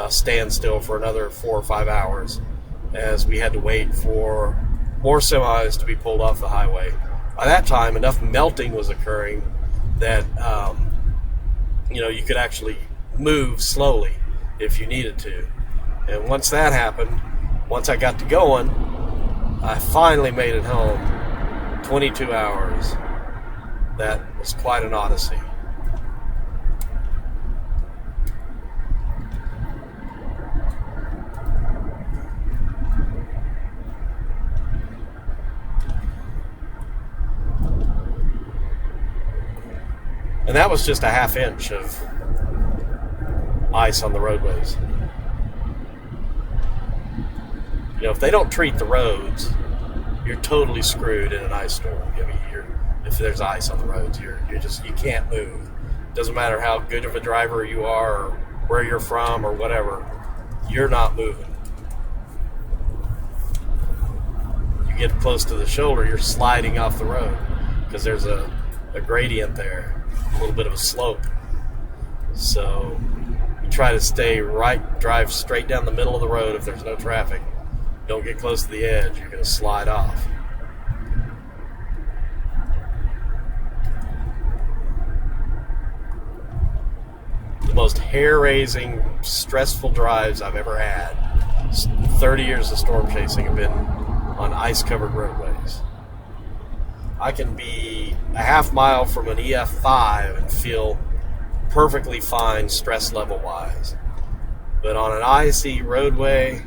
standstill for another 4 or 5 hours as we had to wait for more semis to be pulled off the highway. By that time, enough melting was occurring that you could actually move slowly if you needed to. And once that happened, once I got to going, I finally made it home. 22 hours. That was quite an odyssey. And that was just a half inch of ice on the roadways. If they don't treat the roads, you're totally screwed in an ice storm. If there's ice on the roads, you can't move. Doesn't matter how good of a driver you are or where you're from or whatever, you're not moving. You get close to the shoulder, you're sliding off the road because there's a gradient there, a little bit of a slope. So you try to drive straight down the middle of the road if there's no traffic. Don't get close to the edge, you're going to slide off. The most hair-raising, stressful drives I've ever had. 30 years of storm chasing have been on ice-covered roadways. I can be a half mile from an EF5 and feel perfectly fine stress level-wise. But on an icy roadway,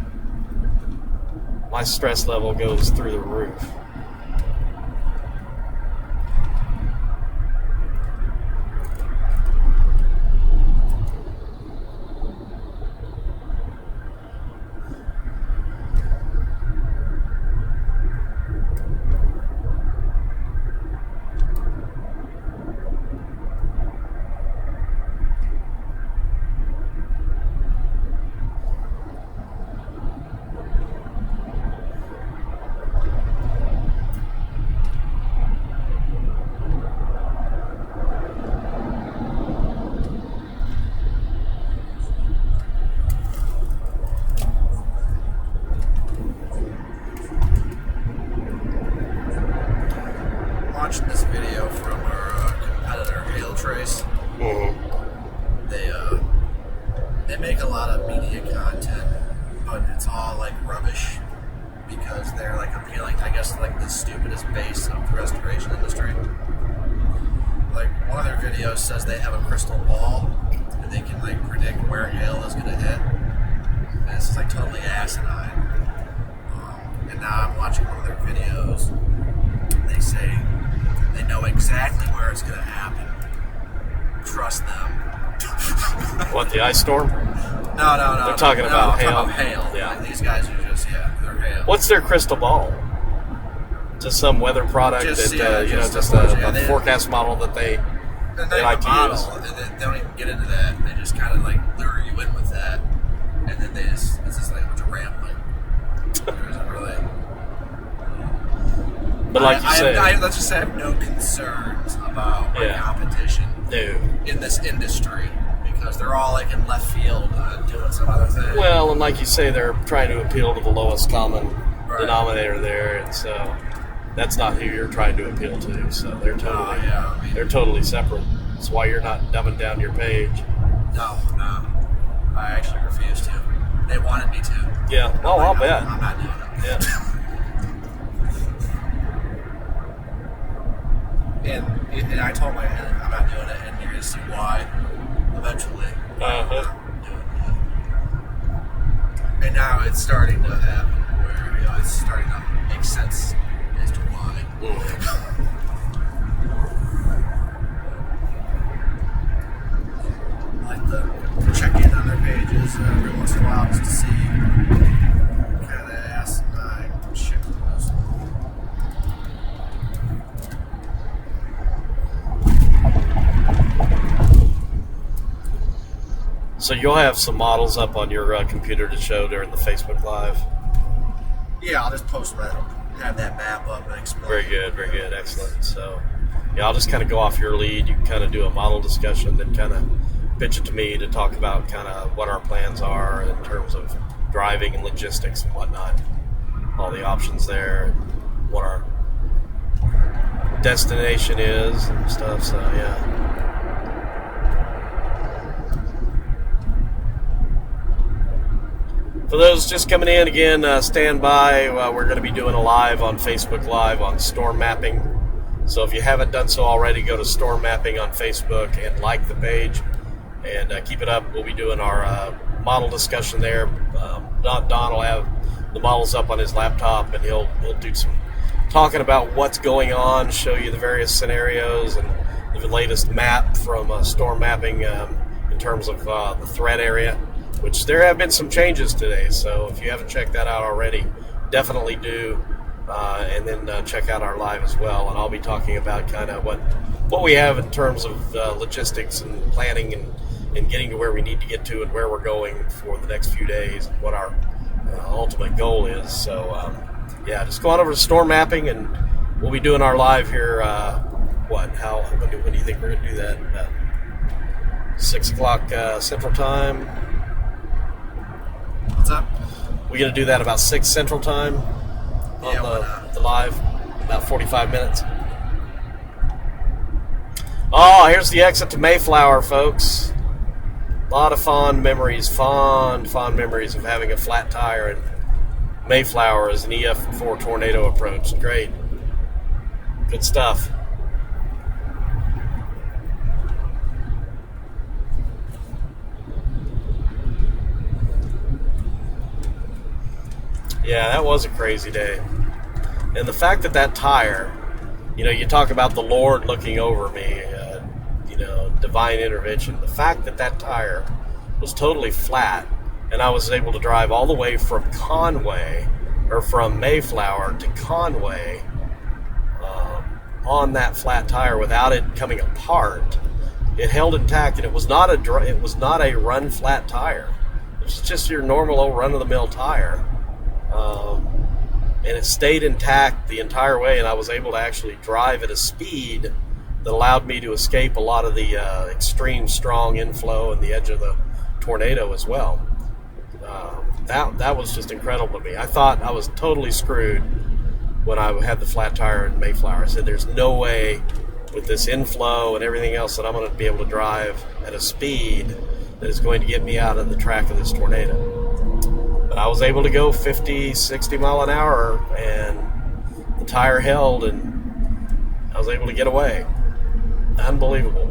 my stress level goes through the roof. stupidest base of the restoration industry. Like, one of their videos says they have a crystal ball and they can like predict where hail is going to hit. And it's just like totally asinine. And now I'm watching one of their videos. They say they know exactly where it's going to happen. Trust them. What, the ice storm? No. They're talking about hail. Talking about hail. Yeah. Like, these guys are just, they're hail. What's their crystal ball? Just some weather product Just a forecast model that they like to use. They don't even get into that. They just kind of like lure you in with that, and then it's just like a bunch of rambling. There isn't really. But like you said, let's just say I have no concerns about my competition in this industry, because they're all like in left field doing some other thing. Well, and like you say, they're trying to appeal to the lowest common denominator there, and so that's not who you're trying to appeal to. So they're totally they're totally separate. That's why you're not dumbing down your page. No, I actually refuse to. They wanted me to. Yeah, I'll bet. I'm not doing it. Yeah. And I told my editor I'm not doing it, and you're gonna see why eventually. I'm not doing it. And now it's starting to happen where it's starting to make sense as to why. I like to check in on their pages every once in a while just to see what kind of asinine shit it was. So you'll have some models up on your computer to show during the Facebook Live. Yeah, I'll just post that. Have that map up and explain. Very good, excellent. So, yeah, I'll just kind of go off your lead. You can kind of do a model discussion, then kind of pitch it to me to talk about kind of what our plans are in terms of driving and logistics and whatnot. All the options there, and what our destination is and stuff. So, yeah. For those just coming in, again, stand by. We're going to be doing a live on Facebook Live on storm mapping. So if you haven't done so already, go to storm mapping on Facebook and like the page and keep it up. We'll be doing our model discussion there. Don will have the models up on his laptop, and he'll do some talking about what's going on, show you the various scenarios and the latest map from storm mapping in terms of the threat area, which there have been some changes today. So if you haven't checked that out already, definitely do. And then check out our live as well. And I'll be talking about kind of what we have in terms of logistics and planning and getting to where we need to get to and where we're going for the next few days and what our ultimate goal is. So, just go on over to storm mapping, and we'll be doing our live here. When do you think we're going to do that? About 6 o'clock Central Time. What's up? We're going to do that about 6 Central Time on the live, about 45 minutes. Oh, here's the exit to Mayflower, folks. A lot of fond memories of having a flat tire in Mayflower as an EF4 tornado approach. Great. Good stuff. Yeah, that was a crazy day. And the fact that tire, you talk about the Lord looking over me, divine intervention. The fact that tire was totally flat, and I was able to drive all the way from from Mayflower to Conway on that flat tire without it coming apart. It held intact, and it was not a run flat tire. It was just your normal old run-of-the-mill tire. And it stayed intact the entire way, and I was able to actually drive at a speed that allowed me to escape a lot of the extreme strong inflow and the edge of the tornado as well. That was just incredible to me. I thought I was totally screwed when I had the flat tire in Mayflower. I said, there's no way with this inflow and everything else that I'm going to be able to drive at a speed that is going to get me out of the track of this tornado. But I was able to go 50, 60 mile an hour, and the tire held, and I was able to get away. Unbelievable.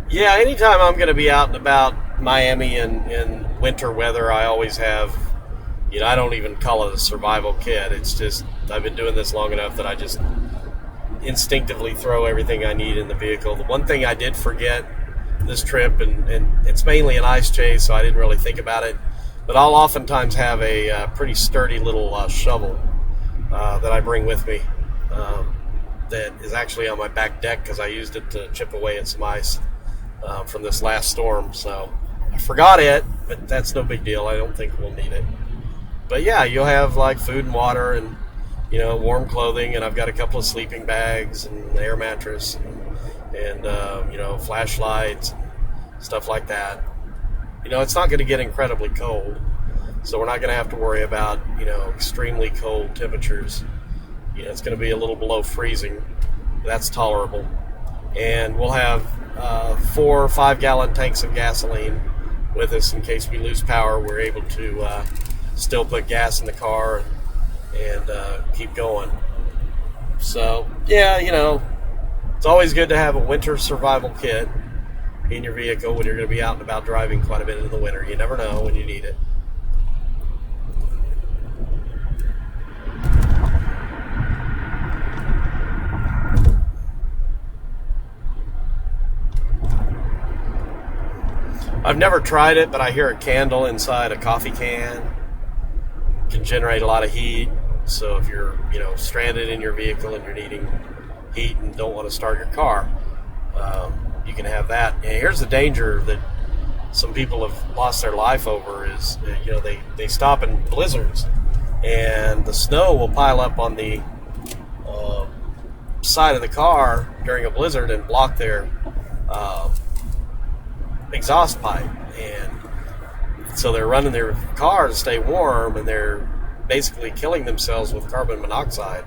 Yeah, anytime I'm going to be out and about Miami in winter weather, I always have, I don't even call it a survival kit. It's just, I've been doing this long enough that I just instinctively throw everything I need in the vehicle. The one thing I did forget this trip, and it's mainly an ice chase, so I didn't really think about it, but I'll oftentimes have a pretty sturdy little shovel that I bring with me that is actually on my back deck because I used it to chip away at some ice from this last storm. So I forgot it, but that's no big deal. I don't think we'll need it. But yeah, you'll have like food and water and warm clothing, and I've got a couple of sleeping bags and an air mattress and flashlights and stuff like that. It's not going to get incredibly cold, so we're not going to have to worry about extremely cold temperatures. It's going to be a little below freezing. That's tolerable. And we'll have 4 or 5 gallon tanks of gasoline with us in case we lose power. We're able to still put gas in the car and keep going. So yeah, it's always good to have a winter survival kit in your vehicle when you're going to be out and about driving quite a bit in the winter. You never know when you need it. I've never tried it, but I hear a candle inside a coffee can can generate a lot of heat. So if you're, stranded in your vehicle and you're needing heat and don't want to start your car, you can have that. And here's the danger that some people have lost their life over is, they stop in blizzards and the snow will pile up on the side of the car during a blizzard and block their exhaust pipe, and so they're running their car to stay warm, and they're basically killing themselves with carbon monoxide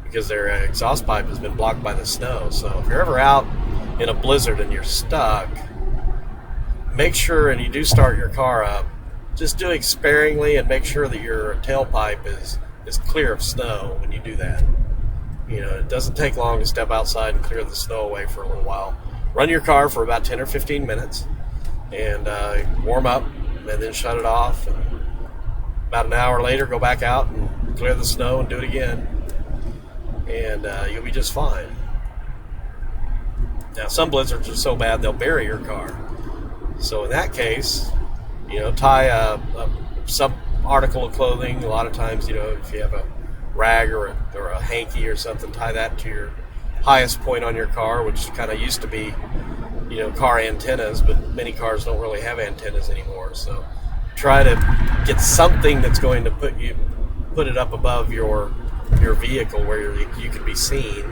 because their exhaust pipe has been blocked by the snow. So if you're ever out in a blizzard and you're stuck, make sure, and you do start your car up, just do it sparingly and make sure that your tailpipe is clear of snow when you do that. It doesn't take long to step outside and clear the snow away for a little while. Run your car for about 10 or 15 minutes and warm up, and then shut it off. And about an hour later, go back out and clear the snow and do it again. And you'll be just fine. Now, some blizzards are so bad they'll bury your car. So in that case, tie some article of clothing. A lot of times, if you have a rag or a hanky or something, tie that to your highest point on your car, which kind of used to be, car antennas, but many cars don't really have antennas anymore. So try to get something that's going to put it up above your vehicle where you can be seen,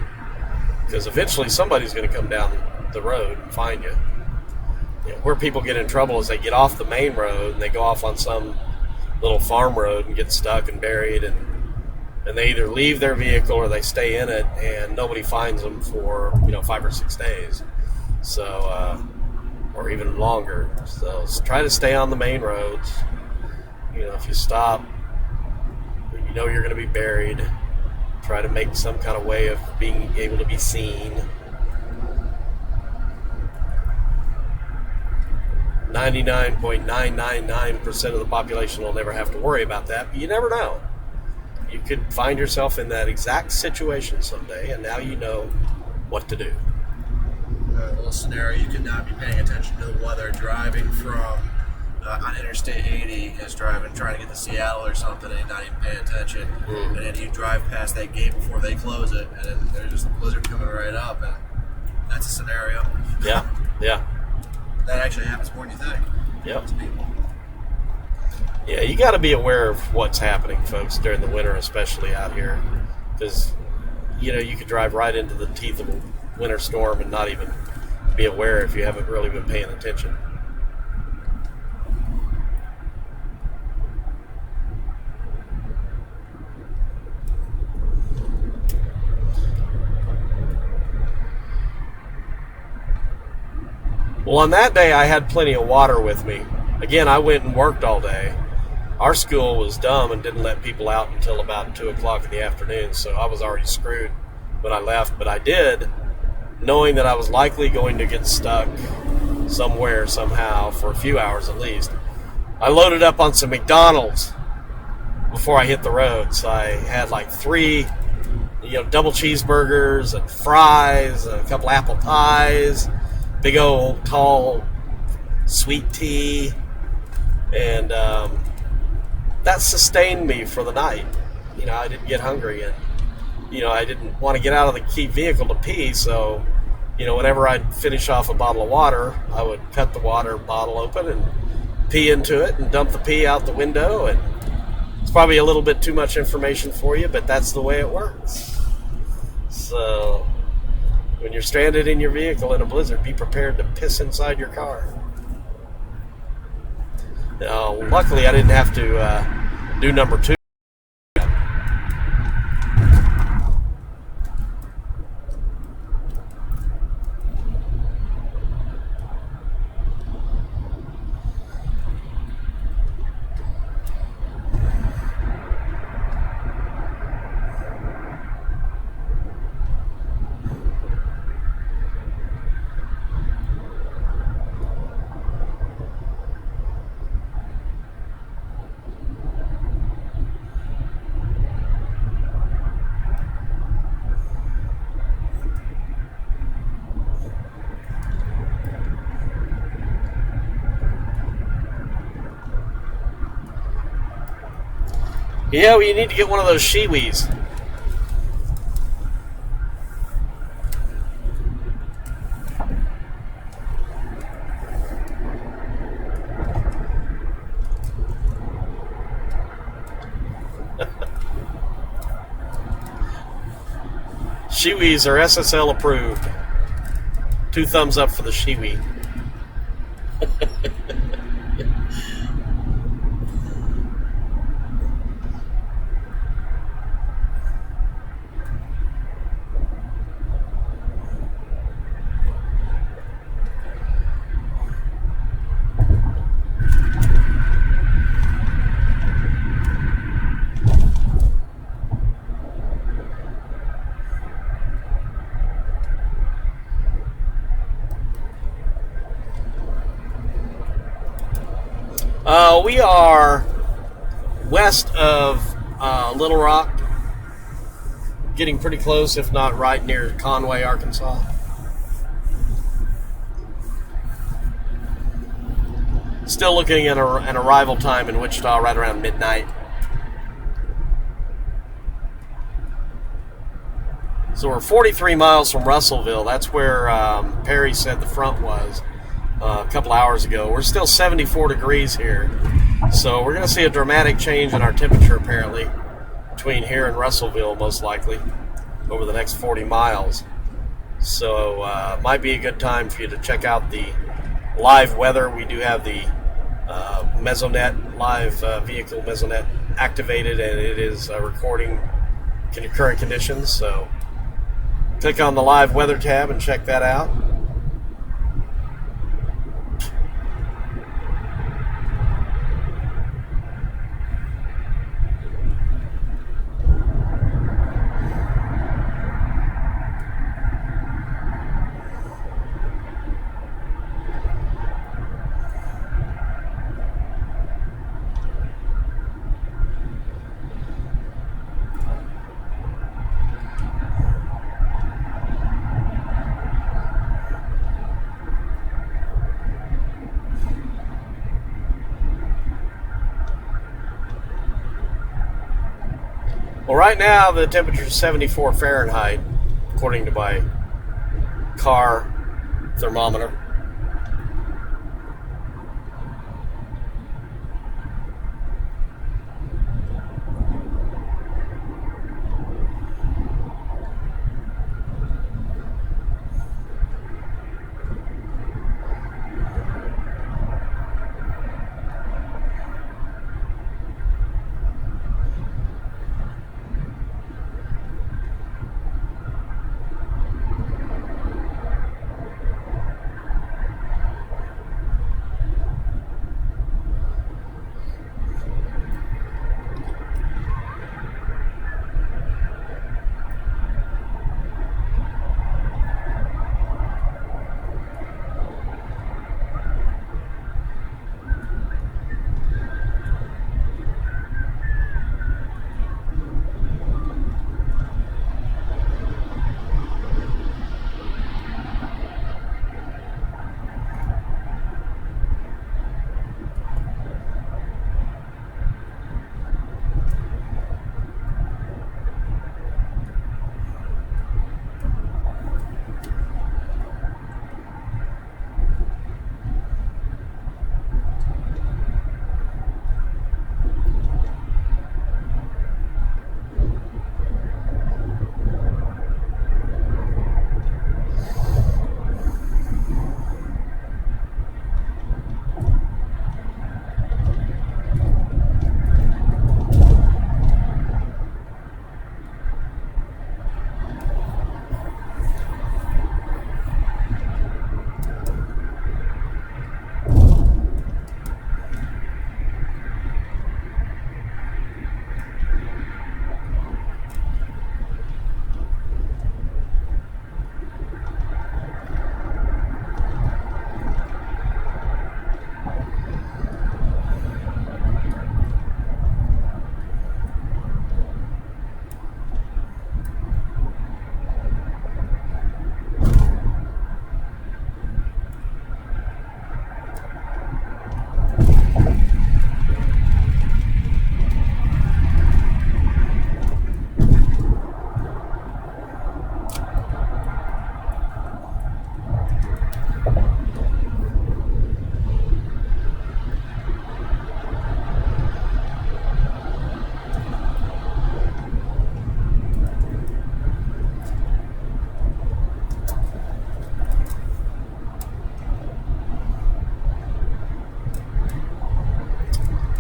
because eventually somebody's going to come down the road and find you. Where people get in trouble is they get off the main road and they go off on some little farm road and get stuck and buried, and they either leave their vehicle or they stay in it, and nobody finds them for 5 or 6 days, so or even longer. So try to stay on the main roads. If you stop, you're going to be buried. Try to make some kind of way of being able to be seen. 99.999% of the population will never have to worry about that, but you never know. You could find yourself in that exact situation someday, and now you know what to do. A little scenario, you could not be paying attention to the weather driving from on Interstate 80 is trying to get to Seattle or something, and not even paying attention. And then you drive past that gate before they close it, and then there's just a blizzard coming right up, and that's a scenario. Yeah. That actually happens more than you think. Yep. To people. Yeah, you got to be aware of what's happening, folks, during the winter, especially out here, because you could drive right into the teeth of a winter storm and not even be aware if you haven't really been paying attention. Well, on that day, I had plenty of water with me. Again, I went and worked all day. Our school was dumb and didn't let people out until about 2 o'clock in the afternoon, so I was already screwed when I left. But I did, knowing that I was likely going to get stuck somewhere, somehow, for a few hours at least. I loaded up on some McDonald's before I hit the road. So I had like 3 double cheeseburgers and fries, and a couple apple pies, big old tall sweet tea, and that sustained me for the night. I didn't get hungry, and I didn't want to get out of the key vehicle to pee, so whenever I'd finish off a bottle of water, I would cut the water bottle open and pee into it and dump the pee out the window. And it's probably a little bit too much information for you, but that's the way it works. So when you're stranded in your vehicle in a blizzard, be prepared to piss inside your car. Now, luckily, I didn't have to do number 2. Yeah, well, you need to get one of those Shiwis. Shiwis are SSL approved. 2 thumbs up for the Shiwi. We are west of Little Rock, getting pretty close, if not right near Conway, Arkansas. Still looking at an arrival time in Wichita right around midnight. So we're 43 miles from Russellville. That's where Perry said the front was a couple hours ago. We're still 74 degrees here. So we're going to see a dramatic change in our temperature, apparently, between here and Russellville, most likely, over the next 40 miles. So might be a good time for you to check out the live weather. We do have the Mesonet, live vehicle Mesonet activated, and it is recording current conditions. So click on the live weather tab and check that out. Well, right now the temperature is 74 Fahrenheit, according to my car thermometer.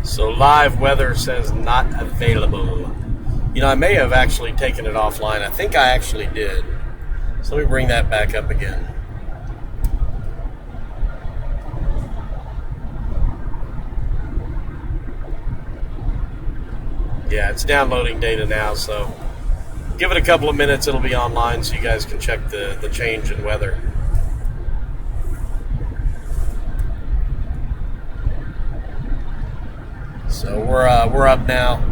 So live weather says not available. You know, I may have actually taken it offline. I think I actually did. So let me bring that back up again. Yeah, it's downloading data now, so give it a couple of minutes. It'll be online so you guys can check the change in weather. So we're up now.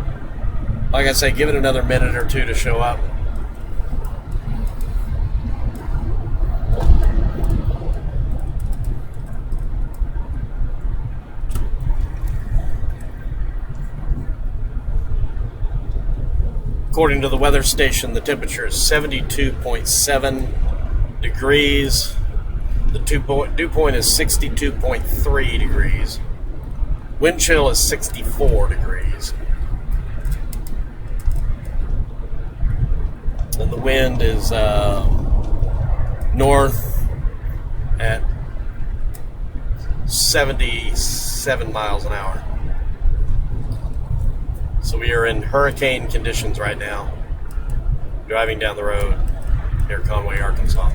Like I say, give it another minute or two to show up. According to the weather station, the temperature is 72.7 degrees. The dew point is 62.3 degrees. Wind chill is 64 degrees. And the wind is north at 77 miles an hour. So we are in hurricane conditions right now, driving down the road near Conway, Arkansas.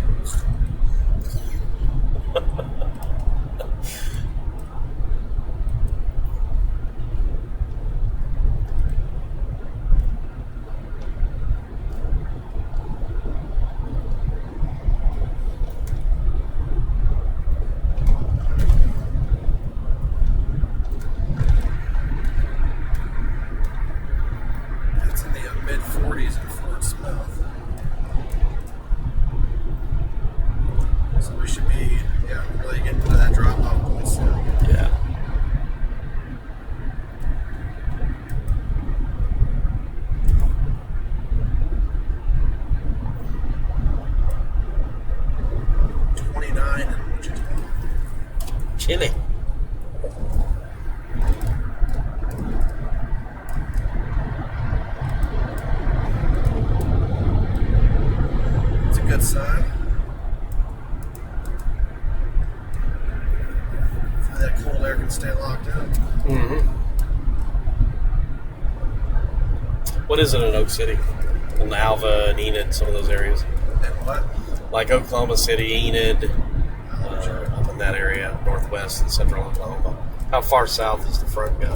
chilly. It's a good sign. So that cold air can stay locked in. Mm-hmm. What is it in Oak City? In Alva and Enid, some of those areas. And what? Like Oklahoma City, Enid, up in that area, northwest and central Oklahoma. How far south does the front go?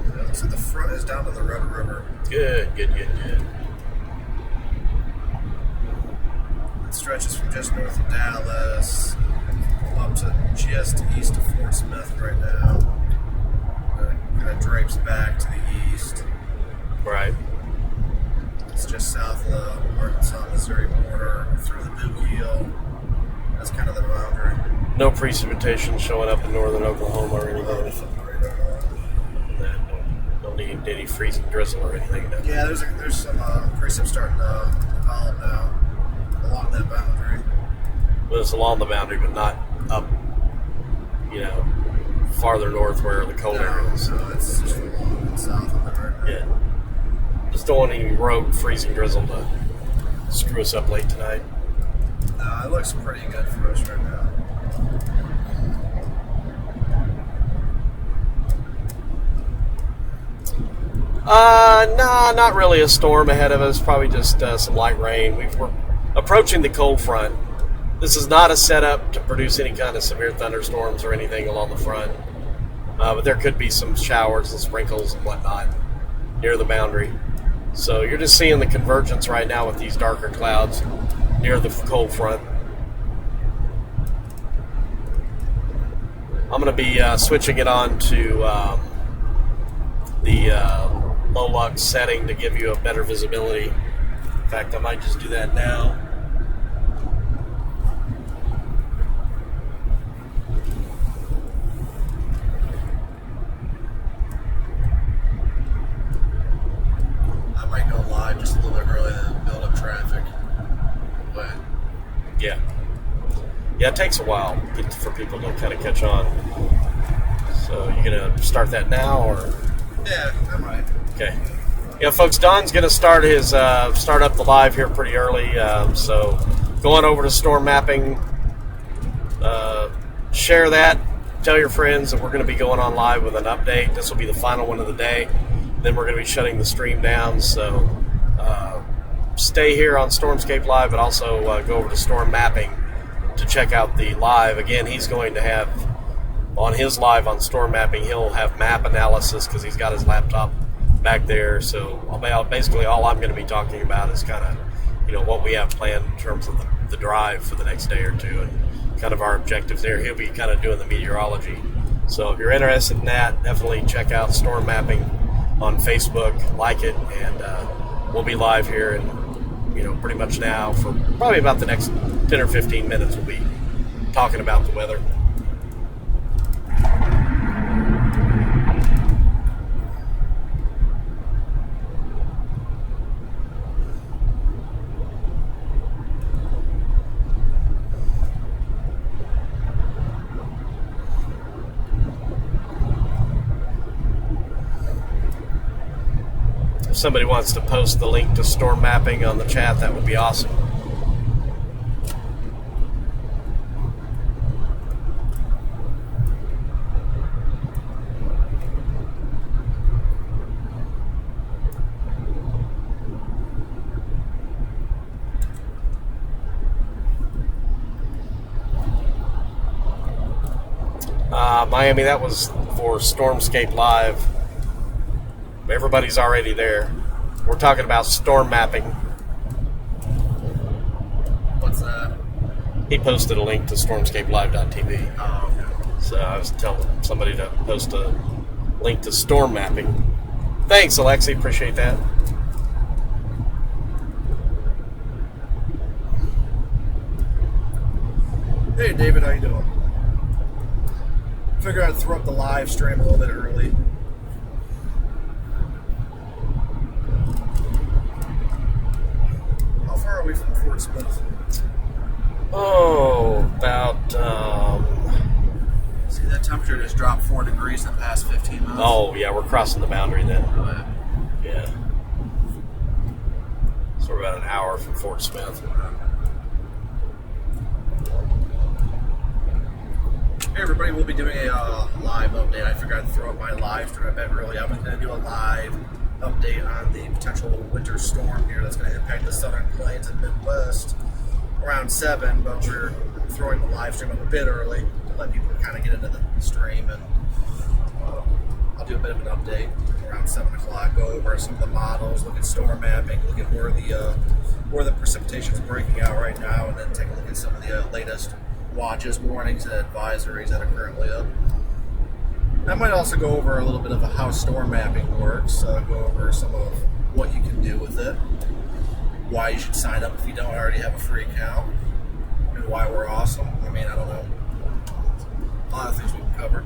It looks like the front is down to the Red River. Good. It stretches from just north of Dallas up to just east of Fort Smith right now. Kind of drapes back to the east. Right. It's just south of the Arkansas-Missouri border through the Duke Heel. That's kind of the boundary. No precipitation showing up in northern Oklahoma or anything. Don't need any freezing drizzle or anything. No. Yeah, there's some precip starting to develop now along that boundary. Well, it's along the boundary, but not up, farther north where the cold air is. No, it's just along and south of it right now. Yeah. Just don't want any road freezing drizzle to screw us up late tonight. No, it looks pretty good for us right now. Nah, not really a storm ahead of us. Probably just some light rain. We're approaching the cold front. This is not a setup to produce any kind of severe thunderstorms or anything along the front. But there could be some showers and sprinkles and whatnot near the boundary. So you're just seeing the convergence right now with these darker clouds near the cold front. I'm going to be switching it on to the low lux setting to give you a better visibility. In fact, I might just do that now. I might go live just a little bit earlier than build up traffic. But Yeah, it takes a while for people to kind of catch on. So you're going to start that now, or? yeah, I might. Okay. Yeah, folks, Don's going to start up the live here pretty early. So going over to storm mapping, share that, tell your friends that we're going to be going on live with an update. This will be the final one of the day. Then we're going to be shutting the stream down. So stay here on Stormscape Live, but also go over to Storm Mapping to check out the live. Again, he's going to have on his live on Storm Mapping, he'll have map analysis because he's got his laptop back there. So basically all I'm going to be talking about is kind of, what we have planned in terms of the drive for the next day or two and kind of our objectives there. He'll be kind of doing the meteorology. So if you're interested in that, definitely check out Storm Mapping on Facebook, like it, and we'll be live here and pretty much now for probably about the next 10 or 15 minutes we'll be talking about the weather. If somebody wants to post the link to storm mapping on the chat, that would be awesome. Miami, that was for Stormscape Live. Everybody's already there. We're talking about storm mapping. What's that? He posted a link to stormscapelive.tv. Oh, okay. So I was telling somebody to post a link to storm mapping. Thanks, Alexi. Appreciate that. Hey, David, how you doing? Figure I'd throw up the live stream a little bit early. How far are we from Fort Smith? Oh, about. See, that temperature just dropped 4 degrees in the past 15 minutes. Oh, yeah, we're crossing the boundary then. Oh, yeah. Yeah. So we're about an hour from Fort Smith. Hey everybody, we'll be doing a live update. I forgot to throw up my live stream a bit early. I was going to do a live update on the potential winter storm here that's going to impact the southern plains and Midwest around 7, but we're throwing the live stream up a bit early to let people kind of get into the stream, and I'll do a bit of an update around 7 o'clock, go over some of the models, look at storm mapping, look at where the precipitation is breaking out right now, and then take a look at some of the latest watches, warnings, and advisories that are currently up. I might also go over a little bit of how storm mapping works, go over some of what you can do with it, why you should sign up if you don't already have a free account, and why we're awesome. I mean, I don't know. A lot of things we can cover.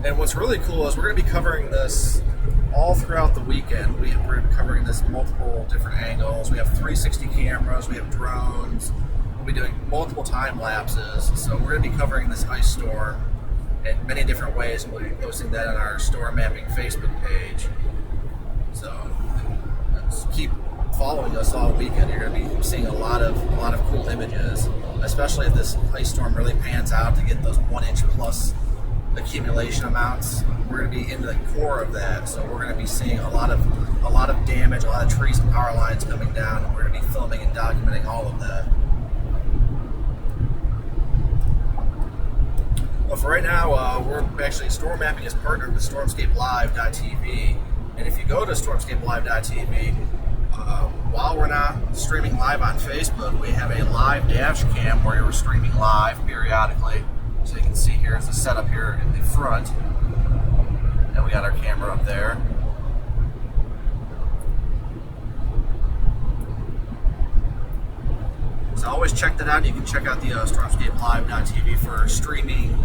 And what's really cool is we're going to be covering this all throughout the weekend. We're going to be covering this multiple different angles. We have 360 cameras, we have drones, we'll be doing multiple time lapses. So we're going to be covering this ice storm in many different ways, and we'll be posting that on our storm mapping Facebook page. So just keep following us all weekend. You're going to be seeing a lot of cool images, especially if this ice storm really pans out to get those 1 inch plus accumulation amounts. We're going to be into the core of that, so we're going to be seeing a lot of damage, a lot of trees and power lines coming down, and we're going to be filming and documenting all of that. But for right now, we're actually, storm mapping is partnered with StormscapeLive.tv, and if you go to StormscapeLive.tv, while we're not streaming live on Facebook, we have a live dash cam where we're streaming live periodically. So you can see here is the setup here in the front, and we got our camera up there. So always check that out. You can check out the StormscapeLive.tv for streaming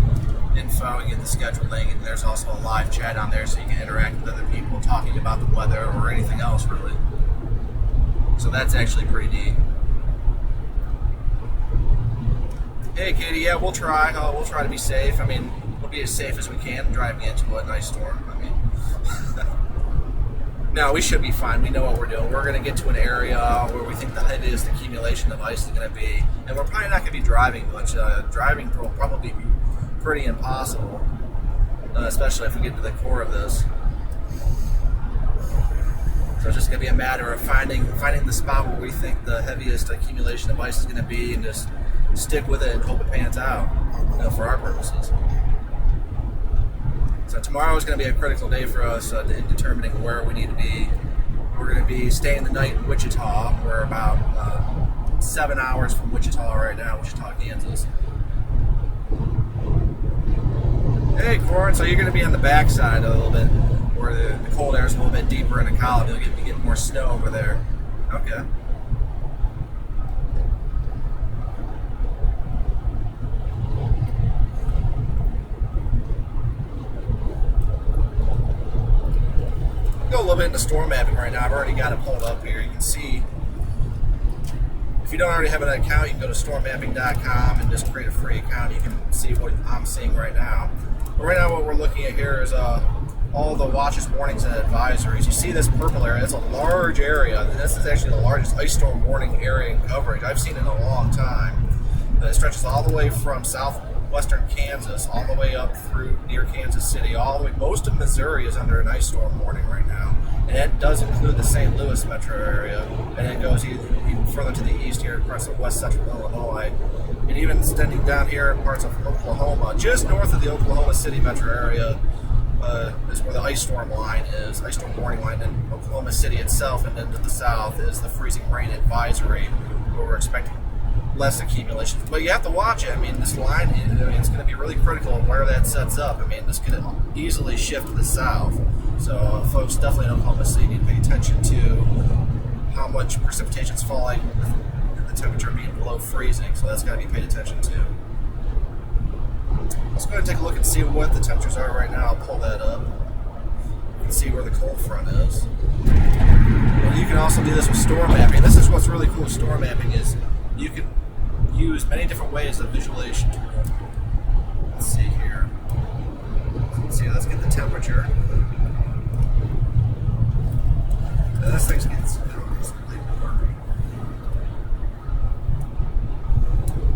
info and get the scheduling, and there's also a live chat on there so you can interact with other people talking about the weather or anything else really. So that's actually pretty neat. Hey, Katie. Yeah, we'll try. We'll try to be safe. I mean, we'll be as safe as we can driving into an ice storm. I mean, no, we should be fine. We know what we're doing. We're going to get to an area where we think the heaviest accumulation of ice is going to be, and we're probably not going to be driving much. Driving will probably be pretty impossible, especially if we get to the core of this. So it's just going to be a matter of finding the spot where we think the heaviest accumulation of ice is going to be, and just stick with it and hope it pans out, for our purposes. So tomorrow is going to be a critical day for us in determining where we need to be. We're going to be staying the night in Wichita. We're about 7 hours from Wichita right now, Wichita, Kansas. Hey, Corin, so you're going to be on the backside a little bit, where the cold air is a little bit deeper in the column. You'll get more snow over there. Okay. Go a little bit into storm mapping right now. I've already got it pulled up here. You can see, if you don't already have an account, you can go to stormmapping.com and just create a free account. You can see what I'm seeing right now. But right now what we're looking at here is all the watches, warnings, and advisories. You see this purple area, it's a large area. This is actually the largest ice storm warning area in coverage I've seen in a long time. It stretches all the way from southwestern Kansas, all the way up through near Kansas City, all the way. Most of Missouri is under an ice storm warning right now, and that does include the St. Louis metro area, and it goes even further to the east here across the west central Illinois, and even extending down here in parts of Oklahoma. Just north of the Oklahoma City metro area is where the ice storm line is, ice storm warning line. In Oklahoma City itself, and then to the south is the freezing rain advisory, where we're expecting less accumulation. But you have to watch it. I mean, this line, it's going to be really critical of where that sets up. I mean, this could easily shift to the south. So folks definitely in Oklahoma City need to pay attention to how much precipitation is falling with the temperature being below freezing. So that's got to be paid attention to. Let's go ahead and take a look and see what the temperatures are right now. I'll pull that up. and see where the cold front is. And you can also do this with storm mapping. This is what's really cool with storm mapping is you can use many different ways of visualization tool. Let's see here. Let's get the temperature. Now this thing gets completely blurry.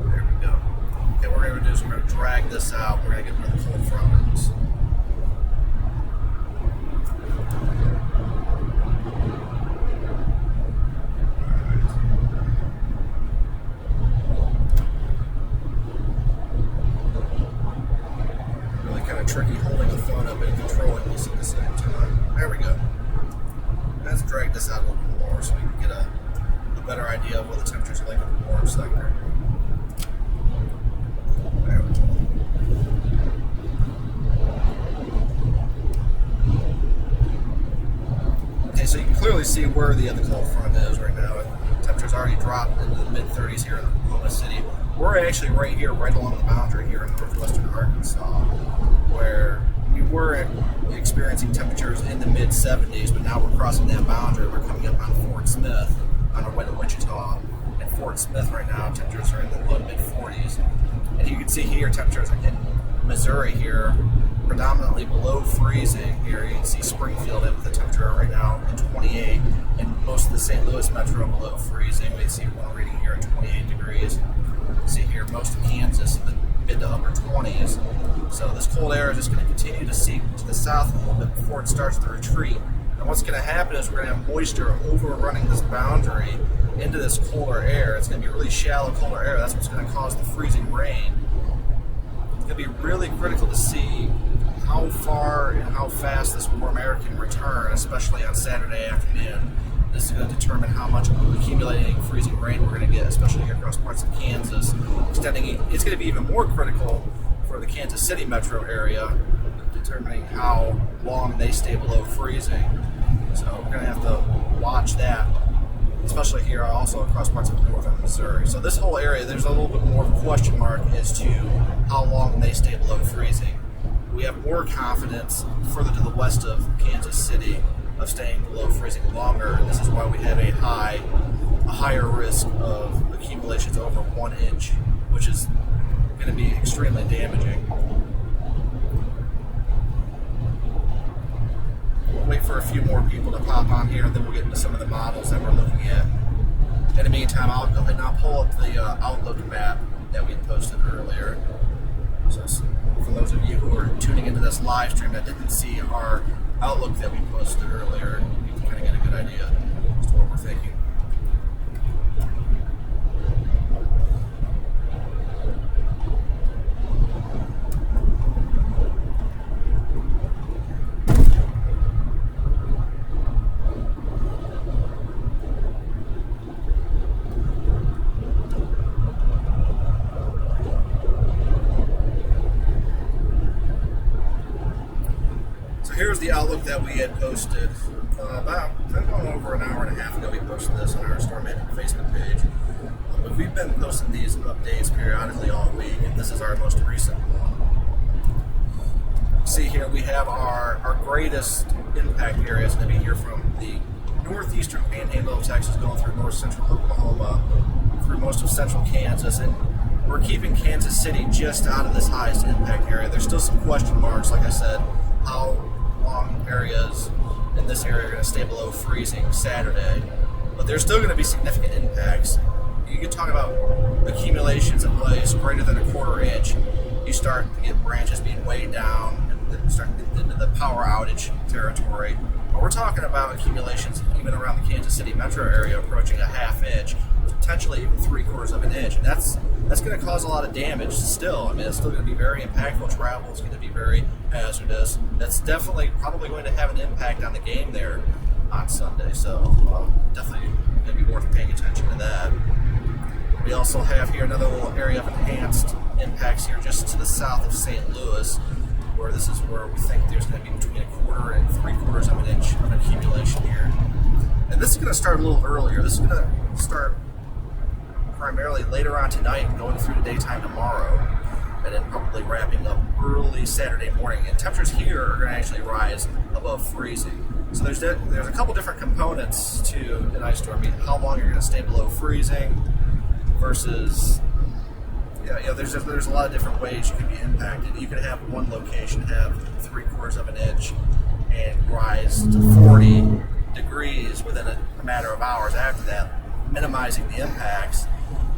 There we go. Okay, what we're going to do is we're going to drag this out. We're going to get rid of the cold front is. Tricky holding the phone up and controlling this at the same time. There we go. Let's drag this out a little bit more so we can get a better idea of what the temperatures are like in the warm sector. There we go. Okay, so you can clearly see where the other cold front is right now. The temperature's already dropped into the mid-30s here in Oklahoma City. We're actually right here, right along the boundary here in northwestern Arkansas, where we were experiencing temperatures in the mid-70s, but now we're crossing that boundary. We're coming up on Fort Smith on our way to Wichita. At Fort Smith right now, temperatures are in the low mid-40s. And you can see here, temperatures in Missouri here, predominantly below freezing. Here you can see Springfield with the temperature right now at 28, and most of the St. Louis metro below freezing. We see one reading here at 28 degrees. You see here most of Kansas in the mid to upper 20s. So this cold air is just going to continue to seep to the south a little bit before it starts to retreat. And what's going to happen is we're going to have moisture overrunning this boundary into this colder air. It's going to be really shallow colder air. That's what's going to cause the freezing rain. It's going to be really critical to see how far and how fast this warm air can return, especially on Saturday afternoon. This is going to determine how much accumulating freezing rain we're going to get, especially here across parts of Kansas. It's going to be even more critical for the Kansas City metro area, determining how long they stay below freezing. So we're going to have to watch that, especially here also across parts of northern Missouri. So this whole area, there's a little bit more of a question mark as to how long they stay below freezing. We have more confidence further to the west of Kansas City of staying below freezing longer, and this is why we have a higher risk of accumulations over 1 inch, which is going to be extremely damaging. We'll wait for a few more people to pop on here, and then we'll get into some of the models that we're looking at. In the meantime, I'll go ahead and I'll pull up the Outlook map that we posted earlier. So for those of you who are tuning into this live stream that didn't see our Outlook that we posted earlier, you can kind of get a good idea as to what we're thinking. Here's the Outlook that we had posted about over an hour and a half ago. We posted this on our Storm Mapping Facebook page. But we've been posting these updates periodically all week, and this is our most recent one. See here, we have our greatest impact area is going to be here from the northeastern panhandle of Texas, going through north central Oklahoma, through most of central Kansas, and we're keeping Kansas City just out of this highest impact area. There's still some question marks, like I said, how long areas in this area are going to stay below freezing Saturday, but there's still going to be significant impacts. You can talk about accumulations in place greater than a 1/4 inch. You start to get branches being weighed down, and then start to get into the power outage territory. But we're talking about accumulations even around the Kansas City metro area approaching a 1/2 inch, potentially even 3/4 of an inch, and that's going to cause a lot of damage still. I mean, it's still going to be very impactful. Travel is going to be very hazardous. That's definitely probably going to have an impact on the game there on Sunday, so definitely going to be worth paying attention to that. We also have here another little area of enhanced impacts here just to the south of St. Louis, where this is where we think there's going to be between 1/4 and 3/4 of an inch of accumulation here. And this is going to start a little earlier. This is going to start primarily later on tonight and going through the daytime tomorrow. and then probably wrapping up early Saturday morning. And temperatures here are going to actually rise above freezing. So there's a couple different components to an ice storm. I mean, how long you're going to stay below freezing versus, there's a lot of different ways you can be impacted. You could have one location have 3/4 of an inch and rise to 40 degrees within a matter of hours after that, minimizing the impacts.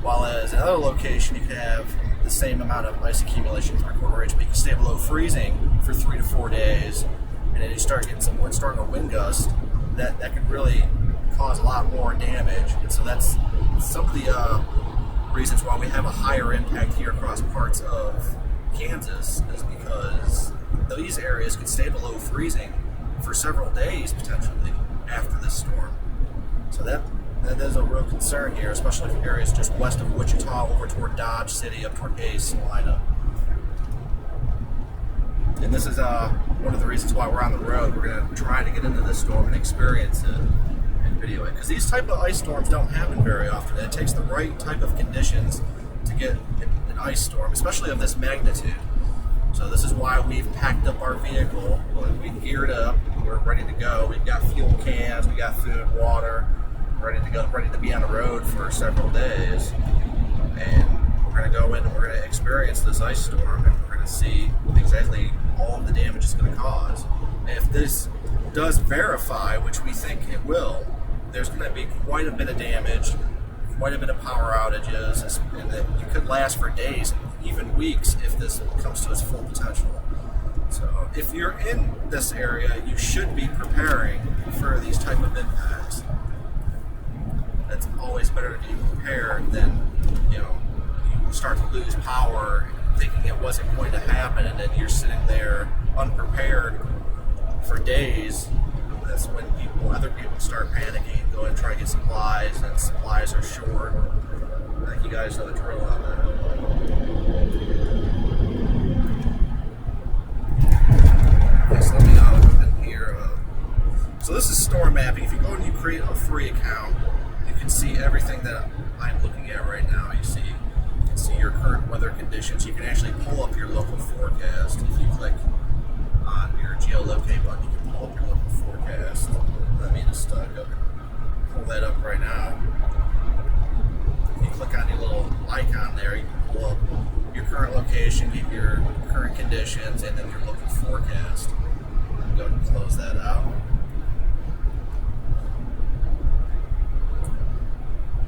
While as another location, you could have the same amount of ice accumulation, 3/4 inch, but you can stay below freezing for 3 to 4 days. And then you start getting starting a wind gust that could really cause a lot more damage. And so that's some of the reasons why we have a higher impact here across parts of Kansas, is because these areas could stay below freezing for several days potentially after this storm. So that is a real concern here, especially for areas just west of Wichita over toward Dodge City, up toward Hays, Salina. And this is one of the reasons why we're on the road. We're going to try to get into this storm and experience it and video it. Because these type of ice storms don't happen very often. It takes the right type of conditions to get an ice storm, especially of this magnitude. So this is why we've packed up our vehicle. We've geared up. We're ready to go. We've got fuel cans. We got food, water. Ready to go. Ready to be on the road for several days. And we're going to go in and we're going to experience this ice storm. And we're going to see exactly all of the damage it's going to cause. If this does verify, which we think it will, there's going to be quite a bit of damage, quite a bit of power outages, and it could last for days, even weeks, if this comes to its full potential. So if you're in this area, you should be preparing for these type of impacts. It's always better to be prepared than, you start to lose power thinking it wasn't going to happen, and then you're sitting there unprepared for days. That's when other people start panicking, go and try to get supplies, and supplies are short. I think you guys know the drill on that. Okay, so let me open here. So this is storm mapping. If you go and you create a free account, you can see everything that I'm looking at right now. You can see your current weather conditions. You can actually pull up your local forecast. If you click on your geolocate button, you can pull up your local forecast. Let me just go pull that up right now. If you click on your little icon there, you can pull up your current location, your current conditions, and then your local forecast. Go ahead and close that out.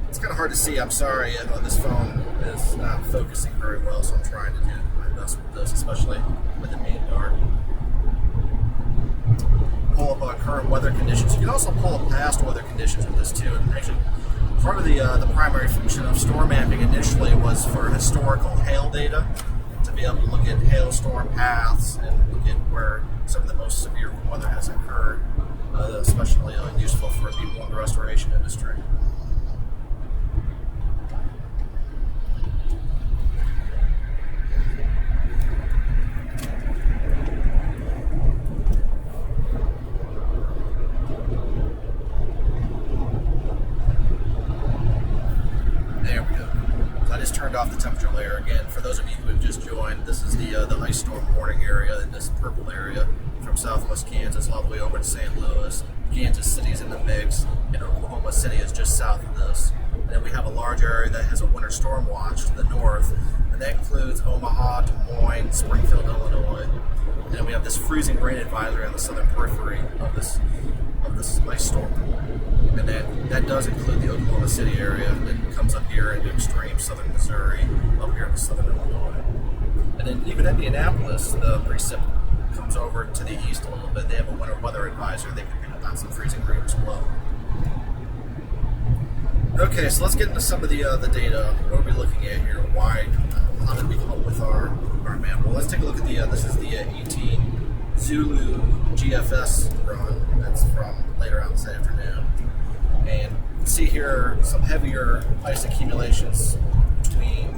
It's kind of hard to see. I'm sorry. This phone is not focusing very well, so I'm trying to do my best with this, especially with it being dark. Pull up current weather conditions. You can also pull up past weather conditions with this too. And actually, part of the primary function of storm mapping initially was for historical hail data, to be able to look at hailstorm paths and look at where some of the most severe weather has occurred, especially useful for people in the restoration industry. Off the temperature layer again. For those of you who have just joined, this is the ice storm warning area in this purple area from southwest Kansas all the way over to St. Louis. Kansas City is in the mix, and Oklahoma City is just south of this. And then we have a large area that has a winter storm watch to the north, and that includes Omaha, Des Moines, Springfield, Illinois. And then we have this freezing rain advisory on the southern periphery of this ice storm. And that does include the Oklahoma City area that comes up here into extreme southern Missouri, up here in southern Illinois. And then even Indianapolis, the precip comes over to the east a little bit. They have a winter weather advisory. They can pick up on some freezing rain as well. Okay, so let's get into some of the data. What are we looking at here? How did we come up with our map? Well, let's take a look at this is the 18 Zulu GFS run. That's from later on this afternoon. And you can see here some heavier ice accumulations between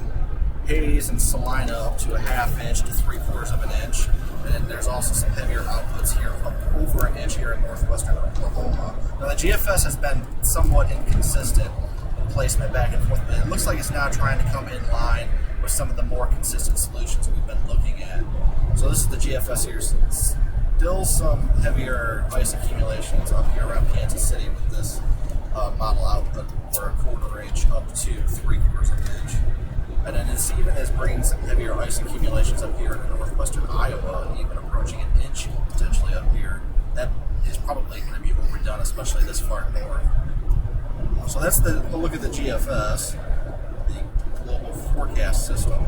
Hays and Salina, up to a 1/2 inch to 3/4 of an inch. And then there's also some heavier outputs here, up over an inch here in northwestern Oklahoma. Now the GFS has been somewhat inconsistent in placement back and forth, but it looks like it's now trying to come in line with some of the more consistent solutions we've been looking at. So this is the GFS here. Still some heavier ice accumulations up here around Kansas City with this model output for a 1/4 inch up to 3/4 of an inch. And then this even is bringing some heavier ice accumulations up here in northwestern Iowa, even approaching an inch potentially up here. That is probably going to be overdone, especially this far north. So that's a look at the GFS, the global forecast system.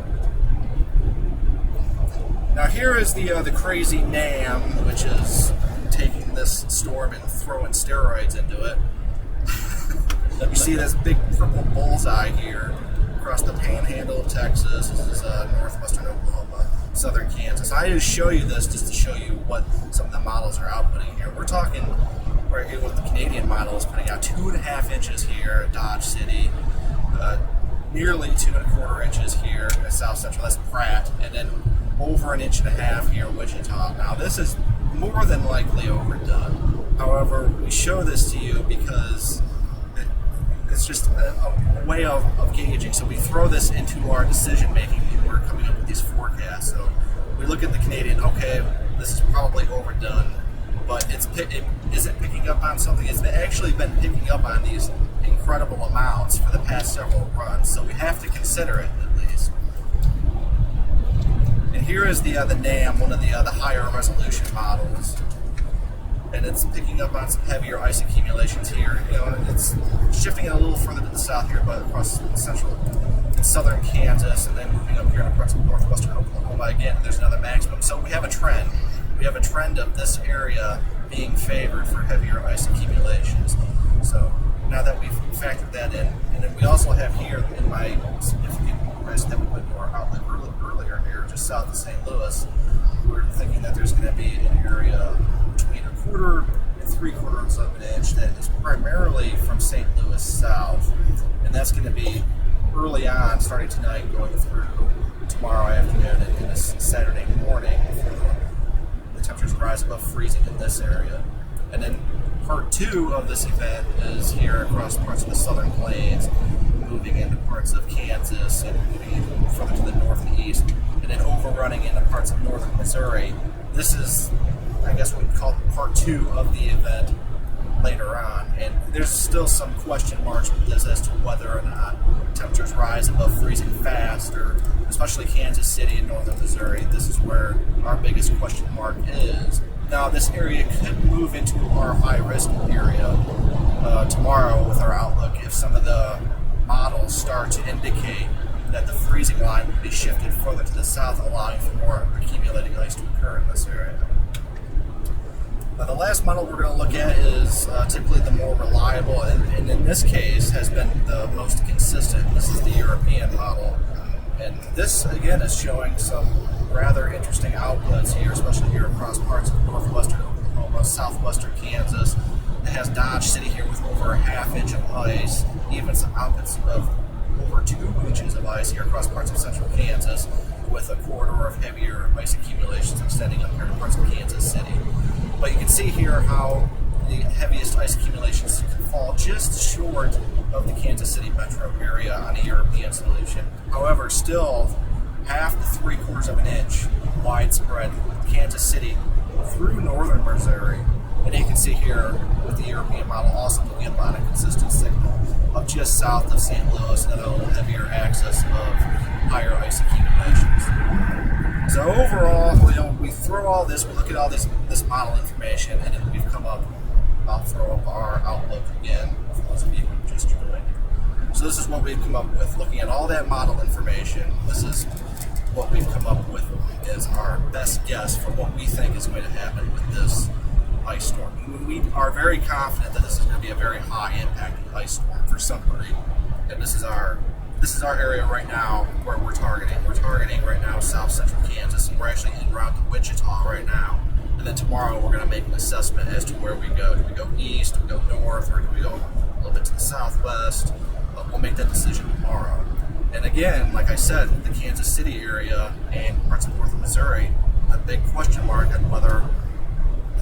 Now here is the crazy NAM, which is taking this storm and throwing steroids into it. You see this big purple bullseye here across the panhandle of Texas. This is northwestern Oklahoma, southern Kansas. I just show you this just to show you what some of the models are outputting here. We're talking right here with the Canadian model is putting out 2.5 inches here at Dodge City, nearly 2.25 inches here at South Central. That's Pratt, and then over 1.5 inches here at Wichita. Now this is more than likely overdone. However, we show this to you because it's just a way of gauging. So we throw this into our decision making when we're coming up with these forecasts. So we look at the Canadian, okay, this is probably overdone, but it isn't picking up on something. It's actually been picking up on these incredible amounts for the past several runs. So we have to consider it at least. And here is the NAM, one of the higher resolution models. And it's picking up on some heavier ice accumulations here. You know, it's shifting it a little further to the south here, but across central and southern Kansas, and then moving up here across northwestern Oklahoma. Again, there's another maximum. So we have a trend. We have a trend of this area being favored for heavier ice accumulations. So now that we've factored that in, and then we also have here in my significant risk that we put into our outlet earlier here, just south of St. Louis, we're thinking that there's going to be an area between 1/4 and 3/4 of an inch that is primarily from St. Louis south, and that's going to be early on, starting tonight, going through tomorrow afternoon and into Saturday morning before the temperatures rise above freezing in this area. And then part 2 of this event is here across parts of the southern plains, moving into parts of Kansas and moving even further to the north and east, and then overrunning into parts of northern Missouri. This is, I guess, what we call part 2 of the event later on, and there's still some question marks with this as to whether or not temperatures rise above freezing fast, or especially Kansas City and northern Missouri. This is where our biggest question mark is. Now, this area could move into our high-risk area tomorrow with our outlook if some of the models start to indicate that the freezing line will be shifted further to the south, allowing for more accumulating ice to occur in this area. Now, the last model we're going to look at is typically the more reliable, and in this case has been the most consistent. This is the European model, and this again is showing some rather interesting outputs here, especially here across parts of northwestern Oklahoma, southwestern Kansas. It has Dodge City here with over 1/2 inch of ice, even some outputs of over 2 inches of ice here across parts of central Kansas, with a corridor of heavier ice accumulations extending up here to parts of Kansas City. But you can see here how the heaviest ice accumulations can fall just short of the Kansas City metro area on a European solution. However, still 1/2 to 3/4 of an inch widespread Kansas City through northern Missouri. And you can see here with the European model also looking up on a consistent signal of just south of St. Louis, and a little heavier axis of higher ice accumulations. So overall, we throw all this, we look at all this model information, and then we've come up, I'll throw up our outlook again for those of you who just joined. So this is what we've come up with. Looking at all that model information, this is what we've come up with as our best guess for what we think is going to happen with this ice storm. We are very confident that this is going to be a very high impact ice storm for somebody, and this is our area right now where we're targeting. We're targeting right now south central Kansas, and we're actually en route to Wichita right now. And then tomorrow we're going to make an assessment as to where we go. Do we go east, do we go north, or do we go a little bit to the southwest? We'll make that decision tomorrow. And again, like I said, the Kansas City area and parts of northern Missouri, a big question mark on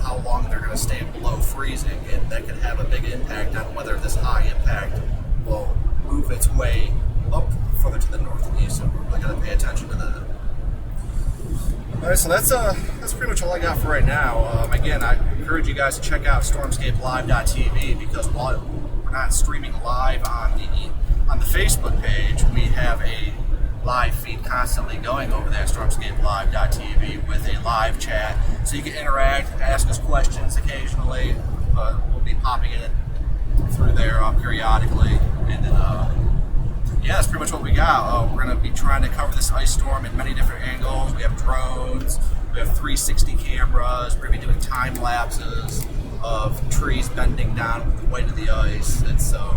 how long they're going to stay below freezing, and that could have a big impact on whether this high impact will move its way up further to the north and east. So we're really going to pay attention to that. All right, so that's pretty much all I got for right now. Again, I encourage you guys to check out stormscapelive.tv, because while we're not streaming live on the Facebook page, we have a live feed constantly going over there, stormscapelive.tv, with a live chat, so you can interact, ask us questions occasionally. We'll be popping it through there periodically, and then yeah, that's pretty much what we got. We're going to be trying to cover this ice storm in many different angles. We have drones, we have 360 cameras, we're going to be doing time lapses of trees bending down with the weight of the ice, and so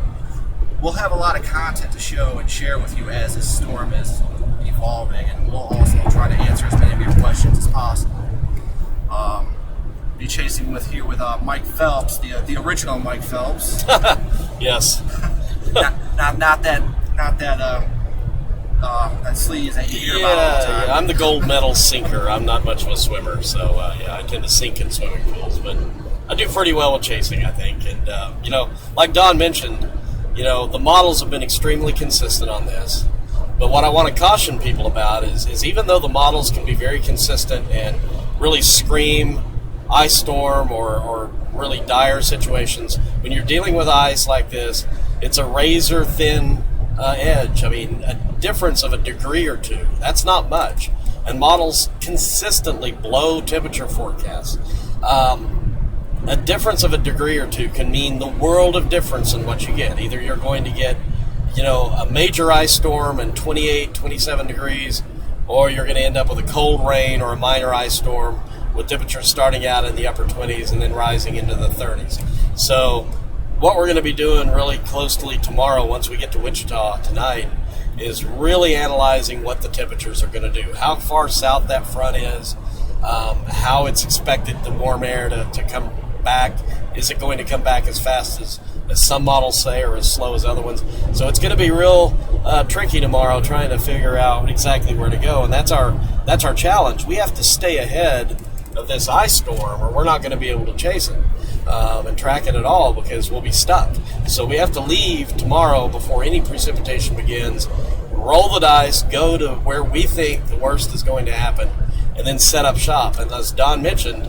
we'll have a lot of content to show and share with you as this storm is evolving, and we'll also try to answer as many of your questions as possible. Be chasing with Mike Phelps, the original Mike Phelps. Yes. not that sleaze that you hear about all the time. Yeah, I'm the gold medal sinker. I'm not much of a swimmer, so yeah, I tend to sink in swimming pools, but I do pretty well with chasing, I think. And like Don mentioned, the models have been extremely consistent on this. But what I want to caution people about is even though the models can be very consistent and really scream ice storm or really dire situations, when you're dealing with ice like this, it's a razor thin edge. I mean, a difference of a degree or two, that's not much. And models consistently blow temperature forecasts. A difference of a degree or two can mean the world of difference in what you get. Either you're going to get, a major ice storm and 28, 27 degrees, or you're going to end up with a cold rain or a minor ice storm with temperatures starting out in the upper 20s and then rising into the 30s. So what we're going to be doing really closely tomorrow, once we get to Wichita tonight, is really analyzing what the temperatures are going to do, how far south that front is, how it's expected the warm air to come back. Is it going to come back as fast as some models say, or as slow as other ones? So it's going to be real tricky tomorrow, trying to figure out exactly where to go, and that's our challenge. We have to stay ahead of this ice storm, or we're not going to be able to chase it and track it at all, because we'll be stuck. So we have to leave tomorrow before any precipitation begins, roll the dice, go to where we think the worst is going to happen, and then set up shop. And as Don mentioned,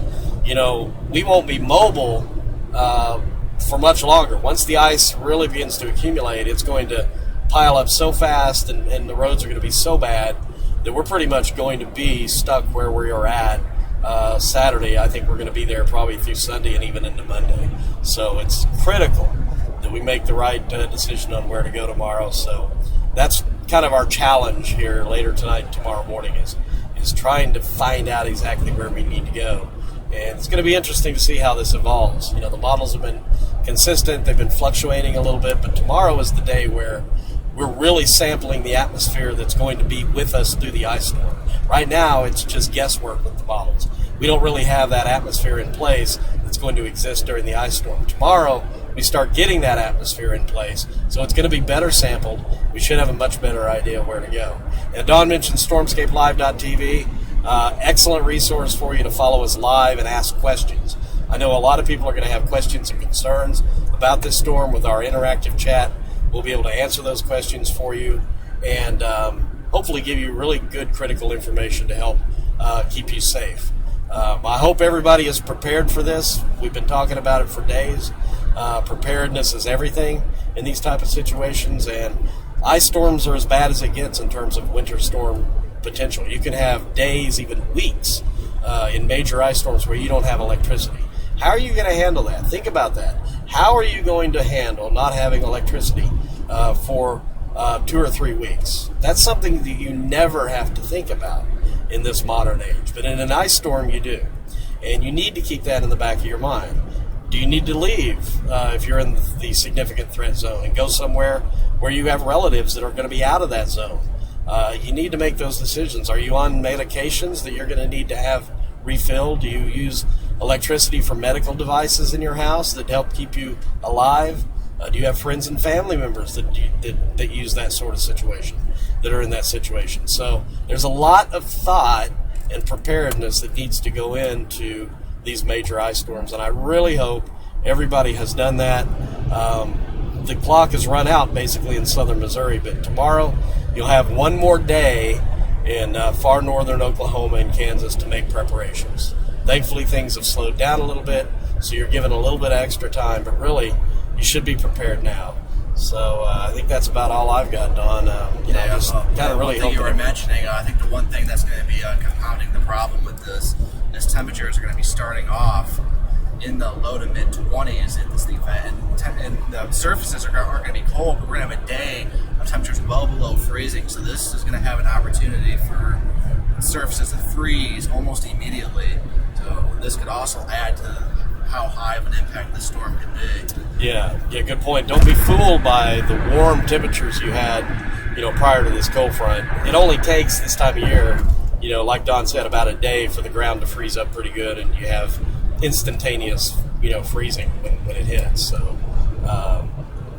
we won't be mobile for much longer. Once the ice really begins to accumulate, it's going to pile up so fast, and the roads are going to be so bad that we're pretty much going to be stuck where we are at Saturday. I think we're going to be there probably through Sunday and even into Monday. So it's critical that we make the right decision on where to go tomorrow. So that's kind of our challenge here later tonight, tomorrow morning, is trying to find out exactly where we need to go. And it's going to be interesting to see how this evolves. The models have been consistent. They've been fluctuating a little bit, but tomorrow is the day where we're really sampling the atmosphere that's going to be with us through the ice storm. Right now, it's just guesswork with the models. We don't really have that atmosphere in place that's going to exist during the ice storm. Tomorrow, we start getting that atmosphere in place, so it's going to be better sampled. We should have a much better idea of where to go. And Don mentioned stormscapelive.tv. Excellent resource for you to follow us live and ask questions. I know a lot of people are going to have questions and concerns about this storm. With our interactive chat, we'll be able to answer those questions for you and hopefully give you really good critical information to help keep you safe. I hope everybody is prepared for this. We've been talking about it for days. Preparedness is everything in these type of situations, and ice storms are as bad as it gets in terms of winter storm potential. You can have days, even weeks, in major ice storms where you don't have electricity. How are you going to handle that? Think about that. How are you going to handle not having electricity for 2 or 3 weeks? That's something that you never have to think about in this modern age. But in an ice storm, you do. And you need to keep that in the back of your mind. Do you need to leave if you're in the significant threat zone and go somewhere where you have relatives that are going to be out of that zone? You need to make those decisions. Are you on medications that you're going to need to have refilled? Do you use electricity for medical devices in your house that help keep you alive? Do you have friends and family members that use that sort of situation, that are in that situation? So there's a lot of thought and preparedness that needs to go into these major ice storms, and I really hope everybody has done that. The clock has run out basically in southern Missouri, but tomorrow you'll have one more day in far northern Oklahoma and Kansas to make preparations. Thankfully, things have slowed down a little bit, so you're given a little bit of extra time, but really, you should be prepared now. So I think that's about all I've got, Don. Just kind of really hoping. You were hoping. mentioning, I think the one thing that's going to be compounding the problem with this is temperatures are going to be starting off in the low to mid 20s in this event, and the surfaces are going to be cold, but we're going to have a day of temperatures well below freezing, so this is going to have an opportunity for surfaces to freeze almost immediately. So this could also add to how high of an impact this storm could be. Yeah, good point. Don't be fooled by the warm temperatures you had, prior to this cold front. It only takes this time of year, like Don said, about a day for the ground to freeze up pretty good, and you have instantaneous, freezing when it hits. So,